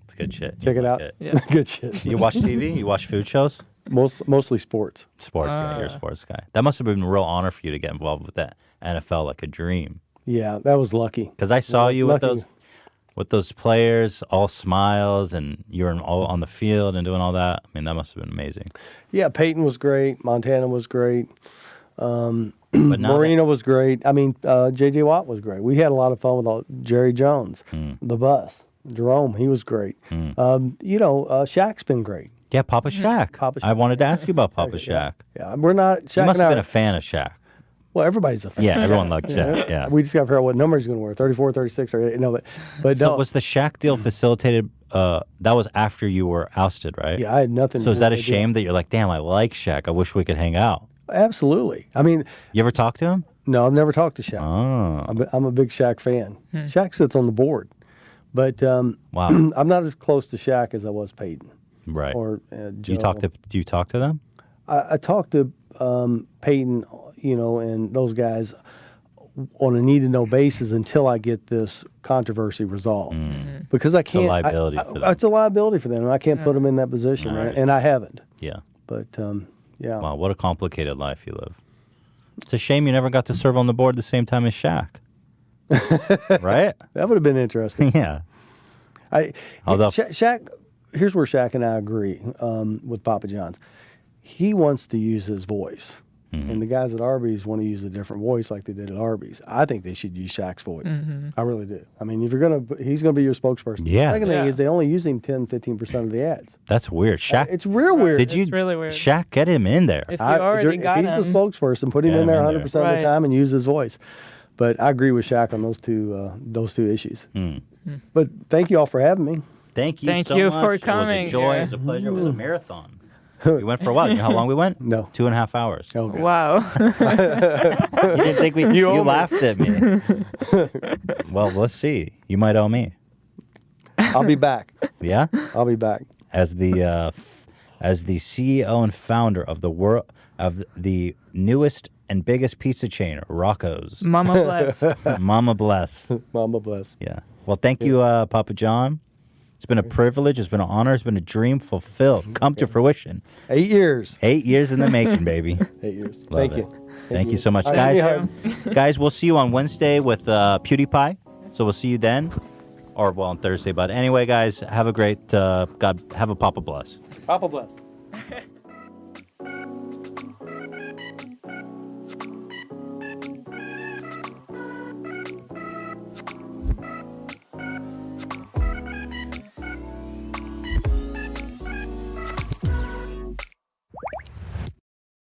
It's good shit. Check You it like out. Yeah. Good shit. You watch TV? You watch food shows? Mostly sports. Sports, yeah, you're a sports guy. That must have been a real honor for you to get involved with that NFL like a dream. Yeah, that was lucky. Because I saw you with Lucky. those players, all smiles, and you were all on the field and doing all that. I mean, that must have been amazing. Yeah, Peyton was great. Montana was great. But now Marino was great. I mean, J.J. Watt was great. We had a lot of fun with Jerry Jones, the bus. Jerome, he was great. Shaq's been great. yeah, Papa Shaq. Papa I Shaq. wanted to ask you about Papa Shaq. Yeah, we're not. Shaq You must and have I been a fan of Shaq. Well, everybody's a fan. Yeah, everyone liked Shaq. Yeah. We just got to figure out what number he's going to wear 34, 36, or but So no. was the Shaq deal facilitated? That was after you were ousted, right? Yeah, I had nothing. So to is do that a with the deal. shame that you're like, damn, I like Shaq. I wish we could hang out. Absolutely. I mean, You ever talk to him? no, I've never talked to Shaq. Oh, I'm a big Shaq fan. Shaq sits on the board, but wow. I'm not as close to Shaq as I was Peyton Right. or Joe. Do you talk to them? I talked to Peyton, and those guys on a need-to-know basis until I get this controversy resolved. Because I can't. liability for them. It's a liability for them, and I can't put them in that position, Right. and I haven't. Yeah. But yeah. Wow, what a complicated life you live. It's a shame you never got to serve on the board the same time as Shaq. Right? That would have been interesting. Yeah. Although Shaq, here's where Shaq and I agree with Papa John's. He wants to use his voice, and the guys at Arby's want to use a different voice like they did at Arby's. I think they should use Shaq's voice. I really do. I mean, if he's gonna be your spokesperson. Yeah. Second thing Yeah. is they only use him 10-15% of the ads. That's weird. Shaq, It's real weird. did you, It's really weird. Shaq, get him in there. If you already if got he's him, the spokesperson, put him Get in there him in 100% of there. the time and use his voice. But I agree with Shaq on those two issues. But thank you all for having me. Thank you Thank so you much. for It coming was a joy. here. It was a pleasure. It was a marathon. We went for a while. You know how long we went? No. 2.5 hours. Okay. Wow. You didn't think you owe me. laughed at me. Well, let's see. You might owe me. I'll be back. Yeah? I'll be back. As the CEO and founder of the newest and biggest pizza chain, Rocco's. Mama bless. Mama bless. Mama bless. Yeah. Well, thank you, Papa John. It's been a privilege. It's been an honor. It's been a dream fulfilled, come to fruition. 8 years. 8 years in the making, baby. 8 years. Love Thank it. you. Thank you so much, All guys. right, Guys, we'll see you on Wednesday with PewDiePie. So we'll see you then, or well, on Thursday. But anyway, guys, have a great. God, have a Papa bless. Papa bless.